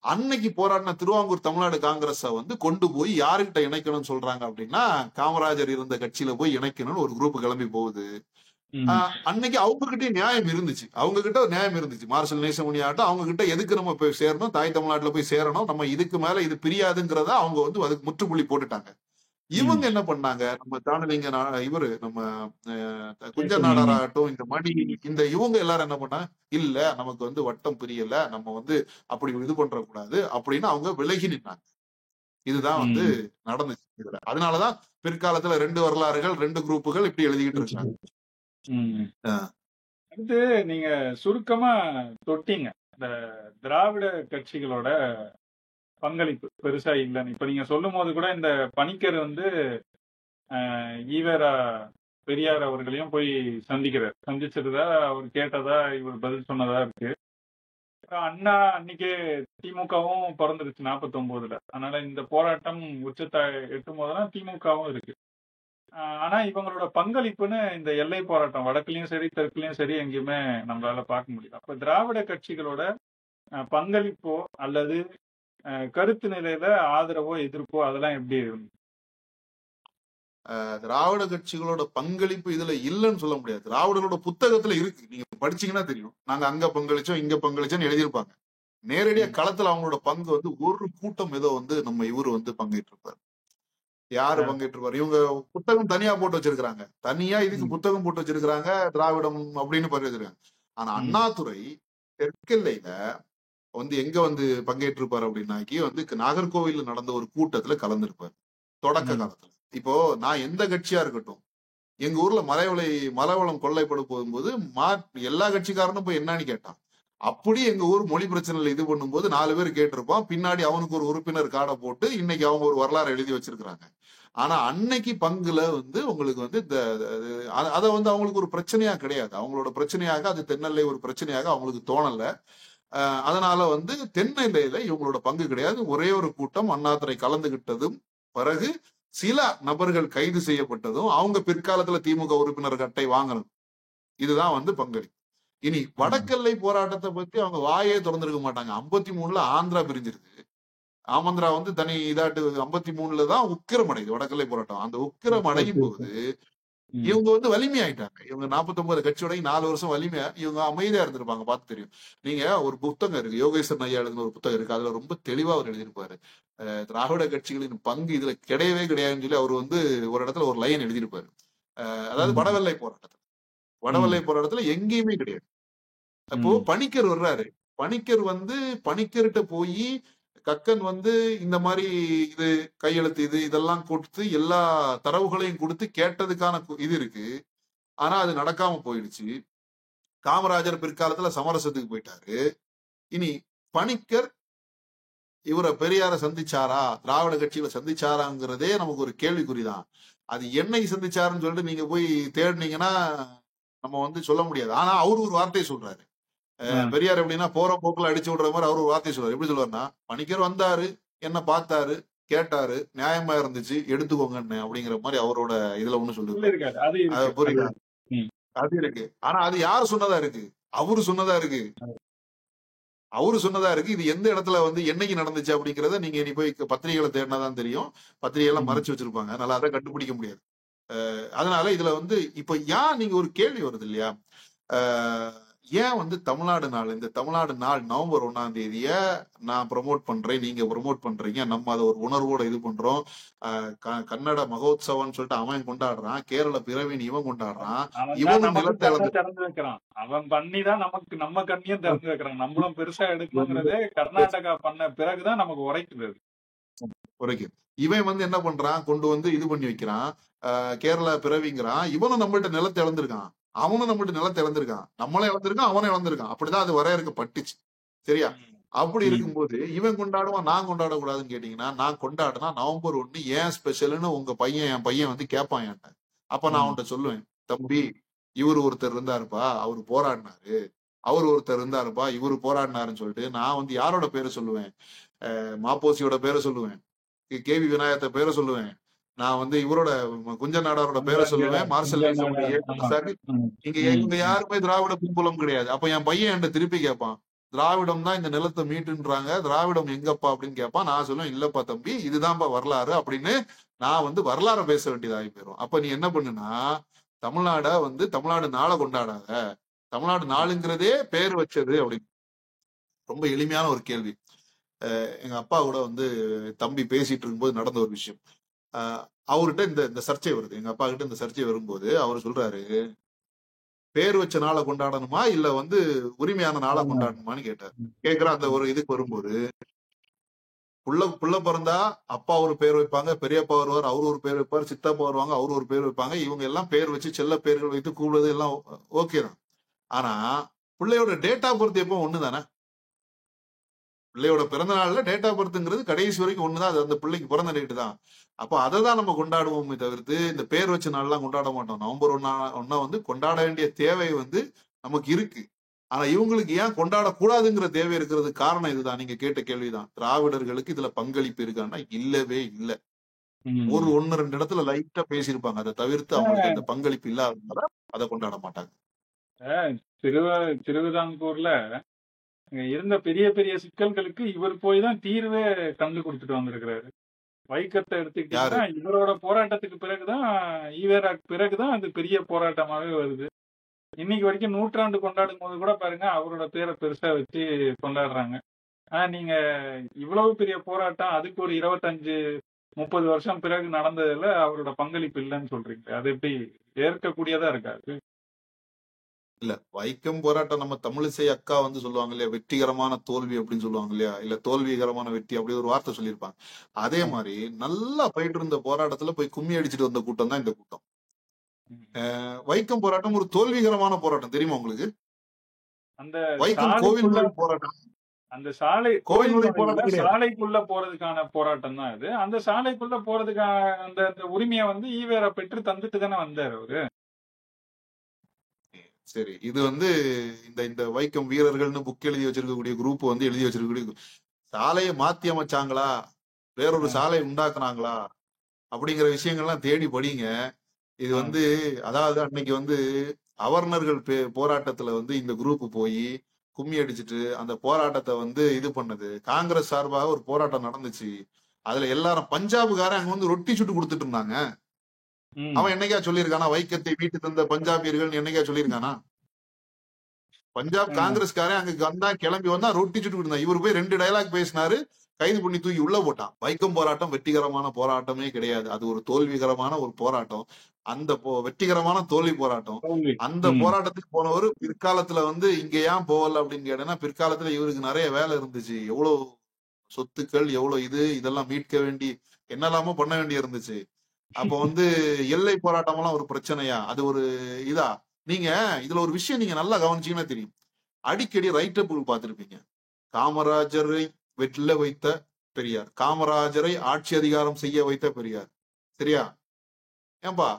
அன்னைக்கு போராடின திருவாங்கூர் தமிழ்நாடு காங்கிரஸ வந்து கொண்டு போய் யாருக்கிட்ட இணைக்கணும்னு சொல்றாங்க அப்படின்னா, காமராஜர் இருந்த கட்சியில போய் இணைக்கணும்னு ஒரு குரூப் கிளம்பி போகுது. அன்னைக்கு அவங்க கிட்டே நியாயம் இருந்துச்சு, அவங்க கிட்ட நியாயம் இருந்துச்சு. மார்ஷல் நேசமணி ஆகட்டும், அவங்க கிட்ட எதுக்கு நம்ம போய் சேரணும், தாய் தமிழ்நாட்டுல போய் சேரணும், நம்ம இதுக்கு மேல இது பிரியாதுங்கிறத அவங்க வந்து அதுக்கு முற்றுப்புள்ளி போட்டுட்டாங்க. இவங்க என்ன பண்ணாங்க, நம்ம தானலிங்க இவரு நம்ம குஞ்ச நாடாராகட்டும், இந்த மணி, இந்த இவங்க எல்லாரும் என்ன பண்ணாங்க, இல்ல நமக்கு வந்து வட்டம் பிரியல, நம்ம வந்து அப்படி இது பண்ற கூடாது அப்படின்னு அவங்க விலகி நின்னாங்க. இதுதான் வந்து நடந்துச்சு இதுல. அதனாலதான் பிற்காலத்துல 2 வரலாறுகள், 2 குரூப்புகள் இப்படி எழுதிக்கிட்டு இருக்காங்க. அடுத்து நீங்க சுருக்கமா தொட்டீங்க, இந்த திராவிட கட்சிகளோட பங்களிப்பு பெருசா இல்லைன்னு. இப்ப நீங்க சொல்லும் போது கூட இந்த பணிக்கர் வந்து ஈவேரா பெரியார் அவர்களையும் போய் சந்திச்சதா அவர் கேட்டதா இவர் பதில் சொன்னதா இருக்கு. அண்ணா அன்னைக்கே திமுகவும் பிறந்துருச்சு 49ல. அதனால இந்த போராட்டம் உச்சத்தை எட்டும் போதெல்லாம் திமுகவும் இருக்கு. ஆனா இவங்களோட பங்களிப்புன்னு இந்த எல்லை போராட்டம் வடக்குலயும் சரி தெற்குலயும் சரி எங்கேயுமே நம்மளால பார்க்க முடியும். அப்ப திராவிட கட்சிகளோட பங்களிப்போ அல்லது கருத்து நிலையில ஆதரவோ எதிர்ப்போ அதெல்லாம் எப்படி இருக்கு? திராவிட கட்சிகளோட பங்களிப்பு இதுல இல்லைன்னு சொல்ல முடியாது. திராவிடர்களோட புத்தகத்துல இருக்கு, நீங்க படிச்சீங்கன்னா தெரியும். நாங்க அங்க பங்களிச்சோம், இங்க பங்களிச்சோம்னு எழுதியிருப்பாங்க. நேரடியா களத்துல அவங்களோட பங்கு வந்து ஒரு கூட்டம் ஏதோ வந்து நம்ம இவரு வந்து பங்கிட்டு இருப்பாரு. யாரு பங்கிட்டு இருப்பாரு, இவங்க புத்தகம் தனியா போட்டு வச்சிருக்காங்க, தனியா இதுக்கு புத்தகம் போட்டு வச்சிருக்காங்க, திராவிடம் அப்படின்னு பண்ணி வச்சிருக்காங்க. ஆனா அண்ணாதுரை தெற்கெல்லையில வந்து எங்க வந்து பங்கேற்றிருப்பாரு அப்படின்னாக்கி வந்து நாகர்கோவில்ல நடந்த ஒரு கூட்டத்துல கலந்துருப்பாரு தொடக்க காலத்துல. இப்போ நான் எந்த கட்சியா இருக்கட்டும், எங்க ஊர்ல மலைவளம் கொள்ளைப்படும் போகும்போது எல்லா கட்சிக்காரனும் போய் என்னன்னு கேட்டான். அப்படி எங்க ஊர் மொழி பிரச்சனைல இது பண்ணும்போது 4 பேர் கேட்டிருப்பான், பின்னாடி அவனுக்கு ஒரு உறுப்பினர் கார்டை போட்டு இன்னைக்கு அவங்க ஒரு வரலாறு எழுதி வச்சிருக்கிறாங்க. ஆனா அன்னைக்கு பங்குல வந்து உங்களுக்கு வந்து அதை வந்து அவங்களுக்கு ஒரு பிரச்சனையா கிடையாது, அவங்களோட பிரச்சனையாக அது தென்னெல்லை ஒரு பிரச்சனையாக அவங்களுக்கு தோணல. அதனால வந்து தென்னெல்லையில இவங்களோட பங்கு கிடையாது. ஒரே ஒரு கூட்டம் அண்ணாதுரை கலந்துகிட்டதும் பிறகு சில நபர்கள் கைது செய்யப்பட்டதும் அவங்க பிற்காலத்துல திமுக உறுப்பினர் அட்டை வாங்கணும், இதுதான் வந்து பங்களிப்பு. இனி வடக்கெல்லை போராட்டத்தை பத்தி அவங்க வாயே திறந்திருக்க மாட்டாங்க. 53ல ஆந்திரா பிரிஞ்சிருக்கு, ஆந்திரா வந்து தனி இதாட்டு 53ல தான் உக்கிரம் அடையுது வடக்கெல்லை போராட்டம். அந்த உக்கிரம் அடையும் போது இவங்க வந்து வலிமையாயிட்டாங்க. இவங்க 49 கட்சியோட 4 வருஷம் வலிமையா இவங்க அமைதியா இருந்திருப்பாங்க, பார்த்து தெரியும். நீங்க ஒரு புத்தகம் இருக்கு, யோகேஸ்வரன் ஐயா எழுதின ஒரு புத்தகம் இருக்கு, அதுல ரொம்ப தெளிவா அவர் எழுதியிருப்பாரு. திராவிட கட்சிகளின் பங்கு இதுல கிடையவே கிடையாதுன்னு சொல்லி அவர் வந்து ஒரு இடத்துல ஒரு லைன் எழுதியிருப்பாரு. அதாவது வடவெல்லை போராட்டத்துல எங்கேயுமே கிடையாது. அப்போ பணிக்கர் வர்றாரு, பணிக்கர் வந்து பணிக்கர்கிட்ட போய் கக்கன் வந்து இந்த மாதிரி இது கையெழுத்து இதெல்லாம் கொடுத்து எல்லா தரவுகளையும் கொடுத்து கேட்டதுக்கான இது இருக்கு. ஆனா அது நடக்காம போயிடுச்சு. காமராஜர் பிற்காலத்துல சமரசத்துக்கு போயிட்டாரு. இனி பணிக்கர் இவரை பெரியார சந்திச்சாரா, திராவிட கட்சியில சந்திச்சாராங்கிறதே நமக்கு ஒரு கேள்விக்குறிதான். அது என்னைக்கு சந்திச்சாருன்னு சொல்லிட்டு நீங்க போய் தேடினீங்கன்னா நம்ம வந்து சொல்ல முடியாது. ஆனா அவரு ஒரு வார்த்தையை சொல்றாரு. பெரியார் எப்படின்னா போற போக்குல அடிச்சு விடுற மாதிரி அவரு ஒரு வார்த்தையை சொல்றாரு. எப்படி சொல்லுவாருன்னா, பணிக்கர் வந்தாரு, என்ன பார்த்தாரு, கேட்டாரு, நியாயமா இருந்துச்சு, எடுத்துக்கோங்கன்னு அப்படிங்கிற மாதிரி அவரோட இதுல ஒண்ணு சொல்லிருக்காரு. அது புரியுதா? அது இருக்கு. ஆனா அது யாரு சொன்னதா இருக்கு? அவரு சொன்னதா இருக்கு. அவரு சொன்னதா இருக்கு. இது எந்த இடத்துல வந்து என்னைக்கு நடந்துச்சு அப்படிங்கறத நீங்க இனி போய் பத்திரிகைகளை தேடினாதான் தெரியும். பத்திரிகை எல்லாம் மறைச்சு வச்சிருப்பாங்க. அதனால அதை கண்டுபிடிக்க முடியாது. அதனால இதுல வந்து இப்ப ஏன் நீங்க ஒரு கேள்வி வருது இல்லையா? ஏன் வந்து தமிழ்நாடு நாள், இந்த தமிழ்நாடு நாள் நவம்பர் 1 நான் ப்ரொமோட் பண்றேன், நீங்க ப்ரொமோட் பண்றீங்க, நம்ம அதை ஒரு உணர்வோட இது பண்றோம். கன்னட மகோத்சவம்னு சொல்லிட்டு அவன் கொண்டாடுறான், கேரள பிறவின் இவன் கொண்டாடுறான், இவனும் நிலத்தை திறந்து வைக்கிறான். அவன் பண்ணிதான் நமக்கு நம்ம கண்ணியும் திறந்து வைக்கிறான். நம்மளும் பெருசா எடுக்கணுங்கிறதே கர்நாடகா பண்ண பிறகுதான் நமக்கு உரைக்குது. இவன் வந்து என்ன பண்றான், கொண்டு வந்து இது பண்ணி வைக்கிறான், கேரளா பிறவிங்கிறான். இவனும் நம்மள்ட்ட நிலத்தை இழந்திருக்கான், அவனும் நம்மள்ட்ட நிலத்தை இழந்திருக்கான், நம்மளும் இழந்திருக்கான், அவனும் இழந்திருக்கான். அப்படிதான் அது வரையறுக்கப்பட்டுச்சு. சரியா? அப்படி இருக்கும்போது இவன் கொண்டாடுவான், நான் கொண்டாடக்கூடாதுன்னு கேட்டீங்கன்னா, நான் கொண்டாடுனா நவம்பர் 1 ஏன் ஸ்பெஷல்னு உங்க பையன், என் பையன் வந்து கேட்பான் என்கிட்ட. அப்ப நான் அவன்கிட்ட சொல்லுவேன், தம்பி இவரு ஒருத்தர் இருந்தாருப்பா, அவரு போராடினாரு, அவரு ஒருத்தர் இருந்தாருப்பா, இவரு போராடினாருன்னு சொல்லிட்டு நான் வந்து யாரோட பேரை சொல்லுவேன்? மாப்போசியோட பேரை சொல்லுவேன், கேவி விநாயகத்தை பேரை சொல்லுவேன், நான் வந்து இவரோட குஞ்ச நாடாரோட பேரை சொல்லுவேன், மார்ஷல் இங்க இவங்க யாருமே திராவிட பின்புலம் கிடையாது. அப்ப என் பையன் என்கிட்ட திருப்பி கேட்பான், திராவிடம் தான் இந்த நிலத்தை மீட்டுன்றாங்க, திராவிடம் எங்கப்பா அப்படின்னு கேட்பான். நான் சொல்லுவேன், இல்லப்பா தம்பி, இதுதான்ப்பா வரலாறு அப்படின்னு நான் வந்து வரலாறு பேச வேண்டியதாகி போயிடும். அப்ப நீ என்ன பண்ணுனா, தமிழ்நாட வந்து தமிழ்நாடு நாளை கொண்டாடாத, தமிழ்நாடு நாளுங்கிறதே பேர் வச்சது அப்படின்னு. ரொம்ப எளிமையான ஒரு கேள்வி. எங்க அப்பா கூட வந்து தம்பி பேசிட்டு இருக்கும்போது நடந்த ஒரு விஷயம். அவர்கிட்ட இந்த சர்ச்சை வருது. எங்க அப்பா கிட்ட இந்த சர்ச்சை வரும்போது அவர் சொல்றாரு, பேர் வச்ச நாளை கொண்டாடணுமா இல்ல வந்து உரிமையான நாளை கொண்டாடணுமான்னு கேட்டார். கேட்கிற அந்த ஒரு இதுக்கு வரும்போது, புள்ள பிறந்தா அப்பா ஒரு பேர் வைப்பாங்க, பெரியப்பா வருவார், அவரு ஒரு பேர் வைப்பார், சித்தப்பா வருவாங்க, அவரு ஒரு பேர் வைப்பாங்க. இவங்க எல்லாம் பேர் வச்சு செல்ல பேர்கள் வைத்து கூப்பிடுறது எல்லாம் ஓகே தான். ஆனா பிள்ளையோட டேட் ஆஃப் பர்த் எப்போ ஒண்ணுதானே? பிள்ளையோட பிறந்த நாள்ல டேட் ஆஃப் பர்த்ங்கிறது கடைசி வரைக்கும் ஒண்ணுதான். அது அந்த பிள்ளைக்கு பிறந்த டேட்டு தான். அப்போ அதை தான் நம்ம கொண்டாடுவோமே தவிர்த்து இந்த பேர் வச்ச நாள்லாம் கொண்டாட மாட்டோம். நவம்பர் 1 வந்து கொண்டாட வேண்டிய தேவை வந்து நமக்கு இருக்கு. ஆனா இவங்களுக்கு ஏன் கொண்டாடக்கூடாதுங்கிற தேவை இருக்கிறது காரணம் இதுதான். நீங்க கேட்ட கேள்விதான். திராவிடர்களுக்கு இதுல பங்களிப்பு இருக்கான்னா இல்லவே இல்ல. ஒரு 1-2 இடத்துல லைட்டா பேசியிருப்பாங்க. அதை தவிர்த்து அவங்களுக்கு அந்த பங்களிப்பு இல்லாதனால அதை கொண்டாட மாட்டாங்க. திருவிதாங்கூர்ல இருந்த பெரிய பெரிய சிக்கல்களுக்கு இவர் போய் தான் தீர்வே கண்டு கொடுத்துட்டு வந்திருக்கிறாரு. வைக்கத்தை எடுத்துக்கிட்டீங்கன்னா இவரோட போராட்டத்துக்கு பிறகுதான், ஈவேராக்கு பிறகுதான் அது பெரிய போராட்டமாவே வருது. இன்னைக்கு வரைக்கும் 100ஆண்டு கொண்டாடும் போது கூட பாருங்க அவரோட பேரை பெருசா வச்சு கொண்டாடுறாங்க. ஆனா நீங்க இவ்வளவு பெரிய போராட்டம் அதுக்கு ஒரு 25-30 வருஷம் பிறகு நடந்ததுல அவரோட பங்களிப்பு இல்லைன்னு சொல்றீங்க. அது எப்படி ஏற்கக்கூடியதா இருக்காது? இல்ல, வைக்கம் போராட்டம் நம்ம தமிழிசை அக்கா வந்து சொல்லுவாங்க இல்லையா, வெற்றிகரமான தோல்வி அப்படின்னு சொல்லுவாங்க இல்லையா, இல்ல தோல்விகரமான வெற்றி அப்படி ஒரு வார்த்தை சொல்லியிருப்பாங்க. அதே மாதிரி நல்லா போயிட்டு இருந்த போராட்டத்துல போய் கும்மி அடிச்சுட்டு வந்த கூட்டம் தான் இந்த கூட்டம். வைக்கம் போராட்டம் ஒரு தோல்விகரமான போராட்டம் தெரியுமா உங்களுக்கு? அந்த வைக்கம் கோவில் போராட்டம், அந்த சாலைக்குள்ள போறதுக்கான போராட்டம் தான் இது. அந்த சாலைக்குள்ள போறதுக்கான அந்த உரிமையை வந்து ஈவேரா பெற்று தந்துட்டு தானே வந்தாரு அவரு. சரி, இது வந்து இந்த வைக்கம் வீரர்கள்னு புக் எழுதி வச்சிருக்கக்கூடிய குரூப் வந்து எழுதி வச்சிருக்கக்கூடிய சாலையை மாத்தி அமைச்சாங்களா, வேறொரு சாலை உண்டாக்குனாங்களா அப்படிங்கிற விஷயங்கள்லாம் தேடி படிங்க. இது வந்து அதாவது அன்னைக்கு வந்து அவர்ணர்கள் போராட்டத்துல வந்து இந்த குரூப் போய் கும்மி அடிச்சுட்டு அந்த போராட்டத்தை வந்து இது பண்ணது. காங்கிரஸ் சார்பாக ஒரு போராட்டம் நடந்துச்சு. அதுல எல்லாரும் பஞ்சாபுக்காரன் அங்க வந்து ரொட்டி சுட்டு கொடுத்துட்டு இருந்தாங்க. அவன் என்னைக்கா சொல்லியிருக்கானா வைக்கத்தை வீட்டு தந்த பஞ்சாபியர்கள் என்னைக்கா சொல்லியிருக்கானா? பஞ்சாப் காங்கிரஸ்காரன் அங்க வந்தா கிளம்பி வந்தா ரொட்டி சுட்டு இருந்தான். இவர் போய் 2 டயலாக் பேசினாரு, கைது பண்ணி தூக்கி உள்ள போட்டான். வைக்கம் போராட்டம் வெற்றிகரமான போராட்டமே கிடையாது. அது ஒரு தோல்விகரமான ஒரு போராட்டம். அந்த வெற்றிகரமான தோல்வி போராட்டம். அந்த போராட்டத்துக்கு போனவர் பிற்காலத்துல வந்து இங்க ஏன் போகல அப்படின்னு கேட்டேன்னா, பிற்காலத்துல இவருக்கு நிறைய வேலை இருந்துச்சு. எவ்வளவு சொத்துக்கள், எவ்வளவு இதெல்லாம் மீட்க வேண்டி என்னெல்லாமோ பண்ண வேண்டி இருந்துச்சு. அப்ப வந்து எல்லை போராட்டம் எல்லாம் ஒரு பிரச்சனையா? அது ஒரு இதா? நீங்க இதுல ஒரு விஷயம் நீங்க நல்லா கவனிச்சீங்கன்னா தெரியும். அடிக்கடி ரைட் அப் பார்த்திருப்பீங்க. காமராஜரை வெற்றில வைத்த பெரியார். காமராஜரை ஆட்சி அதிகாரம் செய்ய வைத்த பெரியார். சரியா? ஏன்பா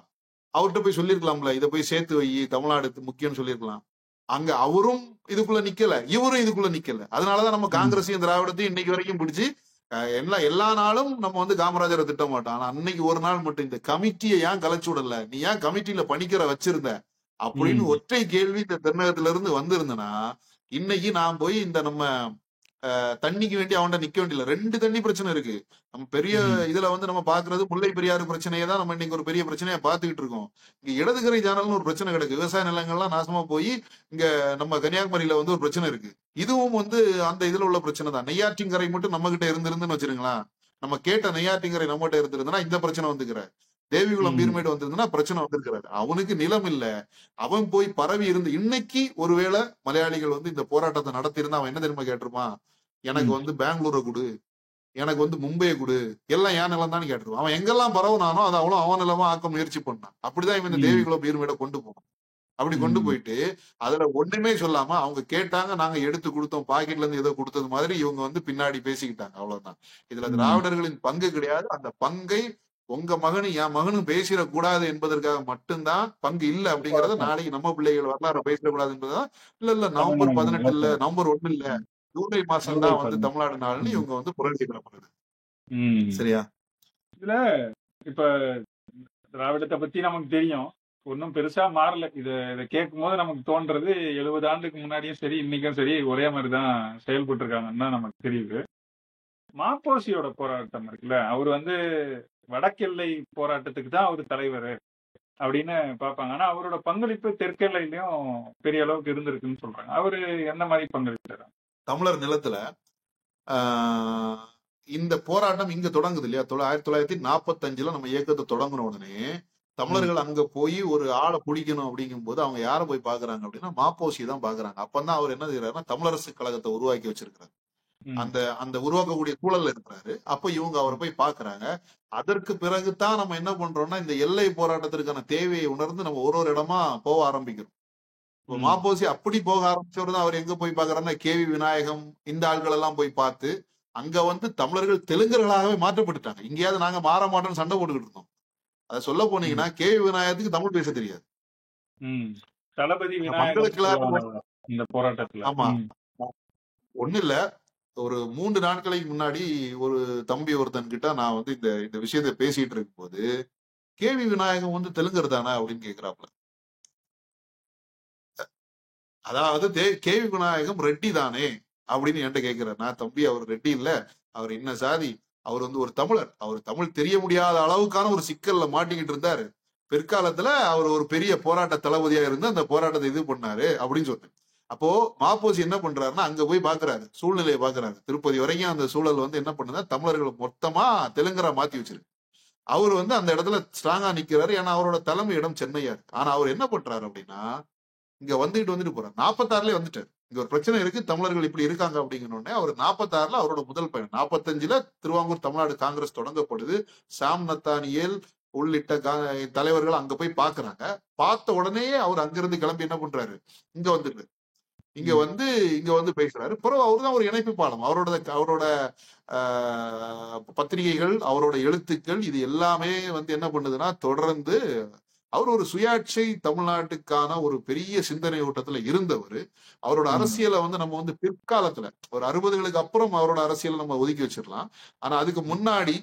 அவர்கிட்ட போய் சொல்லிருக்கலாம்ல, இதை போய் சேர்த்து வை, தமிழ்நாடு முக்கியம்னு சொல்லியிருக்கலாம். அங்க அவரும் இதுக்குள்ள நிக்கல, இவரும் இதுக்குள்ள நிக்கல. அதனாலதான் நம்ம காங்கிரஸையும் திராவிடத்தையும் இன்னைக்கு வரைக்கும் பிடிச்சு எல்லா நாளும் நம்ம வந்து காமராஜரை திட்ட மாட்டோம். ஆனா அன்னைக்கு ஒரு நாள் மட்டும் இந்த கமிட்டியை ஏன் கலைச்சு விடல, நீ ஏன் கமிட்டியில பணிக்கிற வச்சிருந்த அப்படின்னு ஒற்றை கேள்வி இந்த தென்னகத்துல இருந்து வந்திருந்தனா இன்னைக்கு நான் போய் இந்த நம்ம தண்ணிக்கு வேண்டி அவன்கிட்ட நிக்க வேண்டியல. 2 தண்ணி பிரச்சனை இருக்கு. நம்ம பெரிய இதுல வந்து நம்ம பாக்குறது முல்லை பெரியாறு பிரச்சனையை தான் நம்ம இன்னைக்கு ஒரு பெரிய பிரச்சனையா பாத்துக்கிட்டு இருக்கோம். இங்க இடதுகரை சேனல்னு ஒரு பிரச்சனை கிடக்கு. விவசாய நிலங்கள்லாம் நாசமா போய் இங்க நம்ம கன்னியாகுமரியில வந்து ஒரு பிரச்சனை இருக்கு. இதுவும் வந்து அந்த இதுல உள்ள பிரச்சனை தான். நெய்யாற்றிங்கரை மட்டும் நம்ம கிட்ட இருந்துன்னு வச்சிருங்களேன், நம்ம கேட்ட நெய்யாற்றிங்கரை நம்ம கிட்ட இருந்திருந்தா இந்த பிரச்சனை வந்துக்கிற, தேவிகுளம் பீர்மேடு வந்திருந்தா பிரச்சனை வந்திருக்கிறாரு. அவனுக்கு நிலம் இல்ல, அவன் போய் பரவி இருந்து இன்னைக்கு ஒருவேளை மலையாளிகள் வந்து இந்த போராட்டத்தை நடத்தியிருந்தா அவன் என்ன தெரியுமா கேட்டிருப்பான், எனக்கு வந்து பெங்களூரை கொடு, எனக்கு வந்து மும்பையை கொடு, எல்லாம் ஏன் நிலம் தான் கேட்டிருப்பான். அவன் எங்கெல்லாம் பரவுனானோ அதை அவ்வளவு அவன் நிலமா ஆக்க முயற்சி பண்ணான். அப்படிதான் இவன் இந்த தேவிகுளம் பீர்மேடை கொண்டு போனான். அப்படி கொண்டு போயிட்டு அதுல ஒண்ணுமே சொல்லாம அவங்க கேட்டாங்க, நாங்க எடுத்து கொடுத்தோம், பாக்கெட்ல இருந்து ஏதோ கொடுத்தது மாதிரி இவங்க வந்து பின்னாடி பேசிக்கிட்டாங்க. அவ்வளவுதான். இதுல திராவிடர்களின் பங்கு கிடையாது. அந்த பங்கை உங்க மகனும் என் மகனும் பேசிடக்கூடாது என்பதற்காக மட்டும்தான் பங்கு இல்லை அப்படிங்கறத நாளைக்கு நம்ம பிள்ளைகள் வரலாறு பேசிடக்கூடாது என்பதுதான். இல்ல நவம்பர் 18 இல்ல, நவம்பர் 1 இல்ல, ஜூலை மாசம் தான் வந்து தமிழ்நாடு நாள்னு இவங்க வந்து புரட்சி கிளம்புறது. சரியா? இதுல இப்ப திராவிடத்தை பத்தி நமக்கு தெரியும், ஒன்னும் பெருசா மாறல. இதை கேட்கும் போது நமக்கு தோன்றது 70 ஆண்டுக்கு முன்னாடியும் சரி இன்னைக்கும் சரி ஒரே மாதிரிதான் செயல்பட்டு இருக்காங்கன்னு தான் நமக்கு தெரியுது. மாப்போசியோட போராட்டம் இருக்குல்ல, அவர் வந்து வடக்கெல்லை போராட்டத்துக்கு தான் அவர் தலைவர் அப்படின்னு பார்ப்பாங்க. ஆனா அவரோட பங்களிப்பு தெற்கெல்லையிலயும் பெரிய அளவுக்கு இருந்திருக்குன்னு சொல்றாங்க. அவரு எந்த மாதிரி பங்களிச்சாரு? தமிழர் நிலத்துல இந்த போராட்டம் இங்க தொடங்குது இல்லையா? 1945 நம்ம இயக்கத்தை தொடங்கின உடனே தமிழர்கள் அங்க போய் ஒரு ஆளை பிடிக்கணும் அப்படிங்கும் போது அவங்க யாரை போய் பாக்குறாங்க அப்படின்னா மாப்போசி தான் பாக்குறாங்க. அப்பதான் அவர் என்ன செய்யறாருன்னா தமிழரசு கழகத்தை உருவாக்கி வச்சிருக்கிறாரு. அந்த உருவாக்கக்கூடிய சூழல்ல இருக்கிறாரு. அப்ப இவங்க அவரை போய் பாக்குறாங்க. அதற்கு பிறகுதான் நம்ம என்ன பண்றோம்னா இந்த எல்லை போராட்டத்திற்கான தேவையை உணர்ந்து நம்ம ஒரு இடமா போக ஆரம்பிக்கிறோம். இப்போ மாப்போசி அப்படி போக ஆரம்பிச்சவர் தான் அவர் எங்க போய் பாக்குறாருன்னா கேவி விநாயகம் இந்த ஆள்கள் எல்லாம் போய் பார்த்து அங்க வந்து தமிழர்கள் தெலுங்கர்களாகவே மாற்றப்பட்டுட்டாங்க. இங்கேயாவது நாங்க மாற மாட்டோம்னு சண்டை போட்டுக்கிட்டு இருந்தோம். அதை சொல்ல போனீங்கன்னா கேவி விநாயகத்துக்கு தமிழ் பேச தெரியாது. இந்த போராட்டத்துல ஆமா ஒண்ணு இல்ல, ஒரு 3 நாட்களுக்கு முன்னாடி ஒரு தம்பி ஒருத்தன் கிட்ட நான் வந்து இந்த விஷயத்த பேசிட்டு இருக்கும் போது கேவி விநாயகம் வந்து தெலுங்கர் தானே அப்படின்னு கேக்குறாப்ல. அதாவது கேவி விநாயகம் ரெட்டி தானே அப்படின்னு என்கிட்ட கேட்கிறார். நான் தம்பி அவர் ரெட்டி இல்ல, அவர் என்ன சாதி, அவர் வந்து ஒரு தமிழர், அவர் தமிழ் தெரிய முடியாத அளவுக்கான ஒரு சிக்கல்ல மாட்டிக்கிட்டு இருந்தாரு. பிற்காலத்துல அவர் ஒரு பெரிய போராட்ட தளபதியா இருந்து அந்த போராட்டத்தை இது பண்ணாரு அப்படின்னு சொன்னேன். அப்போ மாப்போசி என்ன பண்றாருன்னா அங்க போய் பாக்குறாரு, சூழ்நிலையை பாக்குறாரு. திருப்பதி வரைக்கும் அந்த சூழல் வந்து என்ன பண்ணுதா தமிழர்களை மொத்தமா தெலுங்கரா மாத்தி வச்சிருக்கு. அவர் வந்து அந்த இடத்துல ஸ்ட்ராங்கா நிக்கிறாரு. ஏன்னா அவரோட தலைமை இடம் சென்னையா இருக்கு. ஆனா அவர் என்ன பண்றாரு அப்படின்னா இங்க வந்துட்டு போறாரு. 46லயே வந்துட்டாரு. இங்க ஒரு பிரச்சனை இருக்கு, தமிழர்கள் இப்படி இருக்காங்க அப்படிங்கணுன்னே அவர் 46ல அவரோட முதல் பயணம். 45ல திருவாங்கூர் தமிழ்நாடு காங்கிரஸ் தொடங்கப்படுது. சாம் நத்தானியேல் உள்ளிட்ட தலைவர்கள் அங்க போய் பாக்குறாங்க. பார்த்த உடனே அவர் அங்கிருந்து கிளம்பி என்ன பண்றாரு, இங்க வந்துட்டு இங்க வந்து பேசுறாரு. பிறகு அவர் தான் ஒரு இணைப்பு பாலம். அவரோட பத்திரிகைகள், அவரோட எழுத்துக்கள், இது எல்லாமே வந்து என்ன பண்ணுதுன்னா தொடர்ந்து அவர் ஒரு சுயாட்சி தமிழ்நாட்டுக்கான ஒரு பெரிய சிந்தனை ஓட்டத்துல இருந்தவர். அவரோட அரசியலை வந்து நம்ம வந்து பிற்காலத்துல ஒரு 60களுக்கு அப்புறம் அவரோட அரசியலை நம்ம ஒதுக்கி வச்சிடலாம். ஆனா அதுக்கு முன்னாடி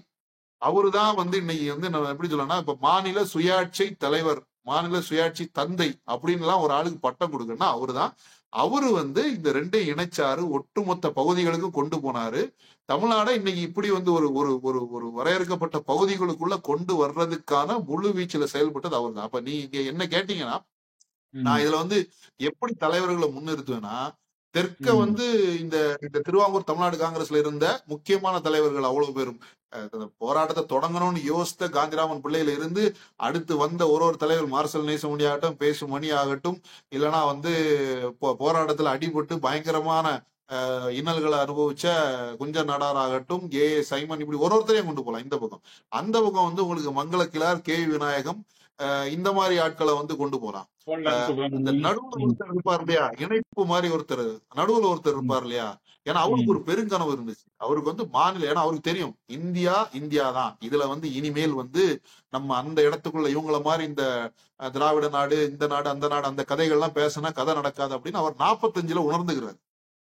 அவரு தான் வந்து இன்னைக்கு வந்து நம்ம எப்படி சொல்லணும்னா இப்ப மாநில சுயாட்சி தலைவர், மாநில சுயாட்சி தந்தை அப்படின்னு எல்லாம் ஒரு ஆளுக்கு பட்டம் கொடுக்கணும்னா அவருதான். அவரு வந்து இந்த ரெண்டையும் இணைச்சாரு, ஒட்டுமொத்த பகுதிகளுக்கும் கொண்டு போனாரு. தமிழ்நாட இன்னைக்கு இப்படி வந்து ஒரு ஒரு ஒரு வரையறுக்கப்பட்ட பகுதிகளுக்குள்ள கொண்டு வர்றதுக்கான முழு வீச்சுல செயல்பட்டது அவர் தான். அப்ப நீங்க என்ன கேட்டீங்கன்னா நான் இதுல வந்து எப்படி தலைவர்களை முன்னிறுத்துவேன்னா தெற்க வந்து இந்த திருவாங்கூர் தமிழ்நாடு காங்கிரஸ்ல இருந்த முக்கியமான தலைவர்கள் அவ்வளவு பேரும் போராட்டத்தை தொடங்கணும்னு யோசித்த காந்திராமன் பிள்ளையில இருந்து அடுத்து வந்த ஒரு தலைவர் மார்சல் நேசமணி ஆகட்டும், பேசு மணி ஆகட்டும், இல்லைன்னா வந்து போராட்டத்துல அடிபட்டு பயங்கரமான இன்னல்களை அனுபவிச்ச குஞ்ச நாடார் ஆகட்டும், சைமன், இப்படி ஒருத்தரையும் கொண்டு போலாம். இந்த பக்கம் அந்த பக்கம் வந்து உங்களுக்கு மங்கள கிளார், கே விநாயகம், இந்த மாதிரி ஆட்களை வந்து கொண்டு போலாம். இந்த நடுவுல ஒருத்தர் இருப்பார் இல்லையா, இணைப்பு மாதிரி ஒருத்தர் நடுவுல ஒருத்தர் இருப்பார் இல்லையா, ஏன்னா அவருக்கு ம். ஒரு பெருங்கனவு இருந்துச்சு. அவருக்கு வந்து மாநில ஏன்னா அவருக்கு தெரியும் இந்தியா இந்தியா தான். இதுல வந்து இனிமேல் வந்து நம்ம அந்த இடத்துக்குள்ள இவங்கள மாதிரி இந்த திராவிட நாடு, இந்த நாடு, அந்த நாடு, அந்த கதைகள்லாம் பேசினா கதை நடக்காது அப்படின்னு அவர் 45ல உணர்ந்துகிறார்.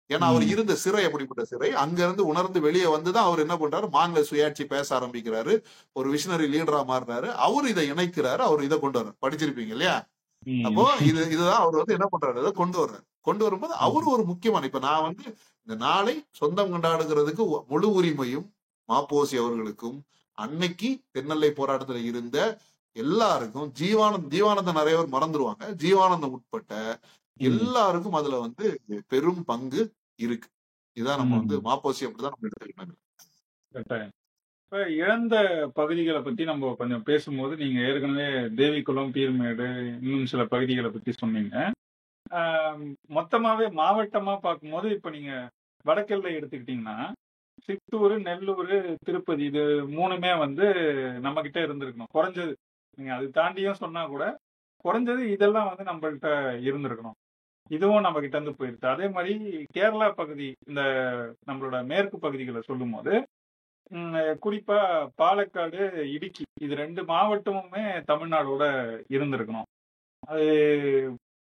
ஏன்னா அவர் ம். இருந்த சிறை அப்படிப்பட்ட சிறை. அங்க இருந்து உணர்ந்து வெளியே வந்துதான் அவர் என்ன பண்றாரு, மாநில சுயாட்சி பேச ஆரம்பிக்கிறாரு. ஒரு விஷனரி லீடரா மாறினாரு. அவரு இதை இணைக்கிறாரு. அவர் இதை கொண்டு வர்றாரு. படிச்சிருப்பீங்க இல்லையா? அப்போ ம். இதுதான் அவர் வந்து என்ன பண்றாரு, இதை கொண்டு வர்றாரு. கொண்டு வரும்போது அவரு ம். ஒரு முக்கியமான இப்ப நான் வந்து இந்த நாளை சொந்தம் கொண்டாடுகிறதுக்கு முழு உரிமையும் மாப்போசி அவர்களுக்கும், அன்னைக்கு தென்னெல்லை போராட்டத்துல இருந்த எல்லாருக்கும், ஜீவானந்தம் நிறைய பேர் மறந்துருவாங்க. ஜீவானந்தம் உட்பட்ட ம். எல்லாருக்கும் அதுல வந்து பெரும் பங்கு இருக்கு. இதான் நம்ம வந்து ம். மாப்போசி அப்படிதான் நம்ம எடுத்துக்கணும். கட்டாயம். இப்ப இழந்த பகுதிகளை பத்தி நம்ம கொஞ்சம் பேசும்போது நீங்க ஏற்கனவே தேவிக்குளம், பீர்மேடு, இன்னும் சில பகுதிகளை பத்தி சொன்னீங்க. ஆஹ் மொத்தமாவே மாவட்டமா பார்க்கும்போது இப்ப நீங்க வடக்கெல்லை எடுத்துக்கிட்டீங்கன்னா சித்தூர், நெல்லூர், திருப்பதி இது மூணுமே வந்து நம்ம கிட்ட இருந்திருக்கணும் குறைஞ்சது. நீங்க அது தாண்டியும் சொன்னா கூட குறைஞ்சது இதெல்லாம் வந்து நம்மள்ட்ட இருந்திருக்கணும். இதுவும் நம்ம கிட்ட இருந்து போயிருச்சு. அதே மாதிரி கேரளா பகுதி இந்த நம்மளோட மேற்கு பகுதிகளை சொல்லும் போது குறிப்பா பாலக்காடு, இடுக்கி இது 2 மாவட்டமுமே தமிழ்நாடோட இருந்திருக்கணும். அது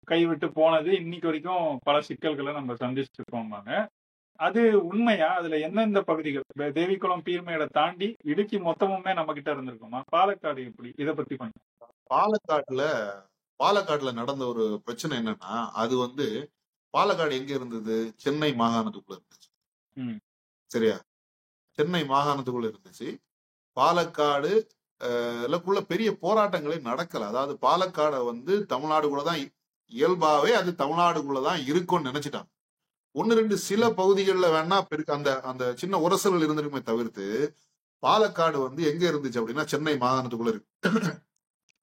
கைவிட்டு போனது இன்னைக்கு வரைக்கும் பல சிக்கல்களை நம்ம சந்திச்சுட்டு இருக்கோம்பாங்க. அது உண்மையா? அதுல எந்தெந்த பகுதிகள் தேவிக்குளம், பீர்மேடை தாண்டி இடுக்கி மொத்தமுமே நம்ம கிட்ட இருந்திருக்குமா? பாலக்காடு எப்படி? இதை பத்தி கொஞ்சம். பாலக்காட்டுல பாலக்காட்டுல நடந்த ஒரு பிரச்சனை என்னன்னா, அது வந்து பாலக்காடு எங்க இருந்தது? சென்னை மாகாணத்துக்குள்ள இருந்துச்சு. ம். சரியா? சென்னை மாகாணத்துக்குள்ள இருந்துச்சு. பாலக்காடு க்குள்ள பெரிய போராட்டங்களே நடக்கல. அதாவது பாலக்காட வந்து தமிழ்நாடுக்குள்ளதான் இயல்பாவே அது தமிழ்நாடுக்குள்ளதான் இருக்கும்னு நினைச்சிட்டாங்க. 1, 2 சில ம். பகுதிகளில் வேணா பெருக்கு அந்த அந்த சின்ன உரசல்கள் இருந்திருக்குமே தவிர்த்து, பாலக்காடு வந்து எங்க இருந்துச்சு அப்படின்னா சென்னை மாகாணத்துக்குள்ள இருக்கு.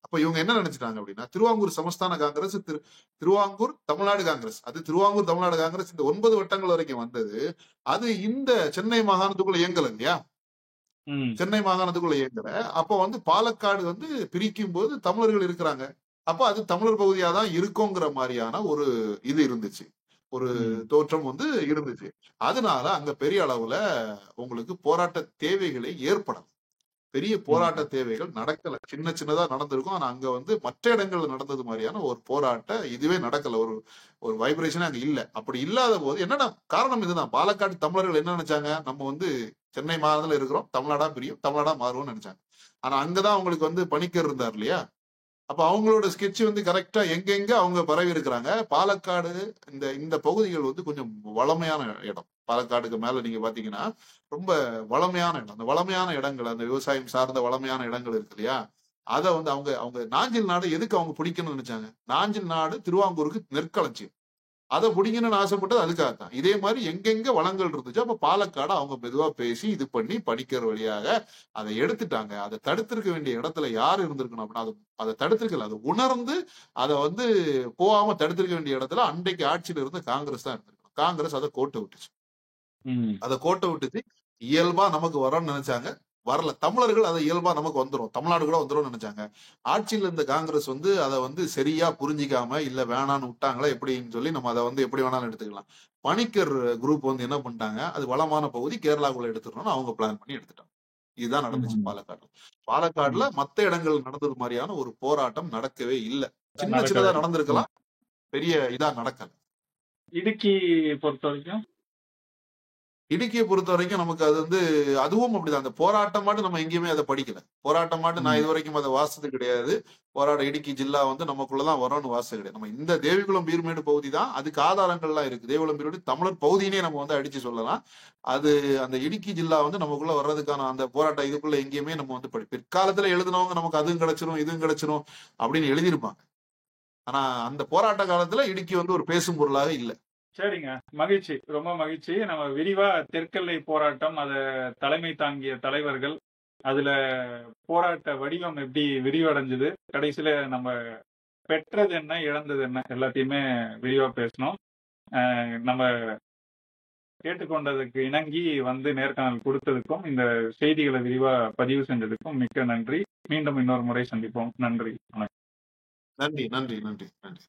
அப்ப இவங்க என்ன நினைச்சிட்டாங்க அப்படின்னா, திருவாங்கூர் சமஸ்தான காங்கிரஸ், திருவாங்கூர் தமிழ்நாடு காங்கிரஸ், அது திருவாங்கூர் தமிழ்நாடு காங்கிரஸ் இந்த 9 வட்டங்கள் வரைக்கும் வந்தது. அது இந்த சென்னை மாகாணத்துக்குள்ள இயங்கல இல்லையா? ம். சென்னை மாகாணத்துக்குள்ள இயங்கல. அப்ப வந்து பாலக்காடு வந்து பிரிக்கும் போது தமிழர்கள் இருக்கிறாங்க. அப்ப அது தமிழர் பகுதியா தான் இருக்குங்கிற மாதிரியான ஒரு இது இருந்துச்சு. ஒரு ம். தோற்றம் வந்து இருந்துச்சு. அதனால அங்க பெரிய அளவுல உங்களுக்கு போராட்ட தேவைகளே ஏற்படல. பெரிய போராட்ட ம். தேவைகள் நடக்கல. சின்ன சின்னதா நடந்திருக்கும். ஆனா அங்க வந்து மற்ற இடங்கள்ல நடந்தது மாதிரியான ஒரு போராட்ட இதுவே நடக்கல. ஒரு ஒரு வைப்ரேஷனே அங்க இல்ல. அப்படி இல்லாத போது என்னன்னா காரணம் இதுதான். பாலக்காடு தமிழர்கள் என்ன நினைச்சாங்க? நம்ம வந்து சென்னை மாநிலத்துல இருக்கிறோம். தமிழ்நாடா பிரியும். தமிழ்நாடா மாறுவோம்னு நினைச்சாங்க. ஆனா அங்கதான் அவங்களுக்கு வந்து பணிக்கர் இருந்தார் இல்லையா? அப்ப அவங்களோட ஸ்கெட்ச் வந்து கரெக்டா எங்கெங்க அவங்க பரவி இருக்கிறாங்க. பாலக்காடு இந்த இந்த பகுதிகள் வந்து கொஞ்சம் வளமையான இடம். பாலக்காடுக்கு மேல நீங்க பாத்தீங்கன்னா ரொம்ப வளமையான இடம். அந்த வளமையான இடங்கள், அந்த விவசாயம் சார்ந்த வளமையான இடங்கள் இருக்கு இல்லையா? அத வந்து அவங்க அவங்க நாஞ்சில் நாடு எதுக்கு அவங்க பிடிக்கணும்னு நினைச்சாங்க? நாஞ்சில் நாடு திருவாங்கூருக்கு நெற்களஞ்சியம். அதை பிடிக்கணும்னு ஆசைப்பட்டது அதுக்காகத்தான். இதே மாதிரி எங்கெங்க வளங்கள் இருந்துச்சு அப்ப பாலக்காடு அவங்க மெதுவா பேசி இது பண்ணி படிக்கிற வழியாக அதை எடுத்துட்டாங்க. அதை தடுத்திருக்க வேண்டிய இடத்துல யார் இருந்திருக்கணும் அப்படின்னா அதை தடுத்திருக்கல. அதை உணர்ந்து அதை வந்து போகாம தடுத்திருக்க வேண்டிய இடத்துல அன்றைக்கு ஆட்சியில இருந்த காங்கிரஸ் தான் இருந்திருக்கணும். காங்கிரஸ் அதை கோட்டை விட்டுச்சு. ம். அதை கோட்டை விட்டுச்சு. இயல்பா நமக்கு வரும்னு நினைச்சாங்க. வரல. தமிழர்கள் அதை இயல்பா நமக்கு வந்துரும். தமிழ்நாடு கூட வந்துரும்னு நினைச்சாங்க. ஆட்சியில் இருந்த காங்கிரஸ் வந்து அதை வந்து சரியா புரிஞ்சிக்காம இல்ல வேணான்னு விட்டாங்களா எப்படின்னு சொல்லி நம்ம அதை வந்து எப்படி வேணாலும் எடுத்துக்கலாம். பணிக்கர் குரூப் வந்து என்ன பண்ணிட்டாங்க, அது வளமான பகுதி கேரளாக்குள்ள எடுத்துடணும்னு அவங்க பிளான் பண்ணி எடுத்துட்டாங்க. இதுதான் நடந்துச்சு ம். பாலக்காடுல. பாலக்காடுல ம். மத்த இடங்கள் நடந்தது மாதிரியான ஒரு போராட்டம் நடக்கவே இல்லை. சின்ன நடக்கவே சின்னதா இல்லை. ம். நடந்திருக்கலாம். பெரிய இதா நடக்கல. இடுக்கி பொறுத்த வரைக்கும். இடுக்கியை பொறுத்த வரைக்கும் நமக்கு அது வந்து அதுவும் அப்படிதான். அந்த போராட்டம் மாட்டு நம்ம எங்கேயுமே அதை படிக்கல. போராட்டம் மாட்டு நான் ம். இது வரைக்கும் அதை வாசிச்சது கிடையாது. இடுக்கி ஜில்லா வந்து நமக்குள்ளதான் வரும்னு வாசிச்சது கிடையாது. நம்ம இந்த தேவிகுளம் பீர்மேடு பகுதி தான் அதுக்கு ஆதாரங்கள்லாம் இருக்கு. தேவிகுளம் பீர்மேடு தமிழர் பகுதியினே நம்ம வந்து அடிச்சு சொல்லலாம். அது அந்த இடுக்கி ஜில்லா வந்து நமக்குள்ள வர்றதுக்கான அந்த போராட்டம் இதுக்குள்ள எங்கேயுமே நம்ம வந்து பிற்காலத்துல எழுதினவங்க நமக்கு அதுவும் கிடைச்சிரும் இதுவும் கிடைச்சிரும் அப்படின்னு எழுதியிருப்பாங்க. ஆனா அந்த போராட்ட காலத்துல இடுக்கி வந்து ஒரு பேசும் பொருளாக இல்ல. சரிங்க. மகிழ்ச்சி. ரொம்ப மகிழ்ச்சி. நம்ம விரிவா தெற்கெல்லை போராட்டம், அத தலைமை தாங்கிய தலைவர்கள், அதுல போராட்ட வடிவம் எப்படி விரிவடைஞ்சது, கடைசியில நம்ம பெற்றது என்ன, இழந்தது என்ன எல்லாத்தையுமே விரிவா பேசினோம். நம்ம கேட்டுக்கொண்டதுக்கு இணங்கி வந்து நேர்காணல் கொடுத்ததுக்கும், இந்த செய்திகளை விரிவா பதிவு செஞ்சதுக்கும் மிக்க நன்றி. மீண்டும் இன்னொரு முறை சந்திப்போம். நன்றி. வணக்கம். நன்றி நன்றி நன்றி நன்றி.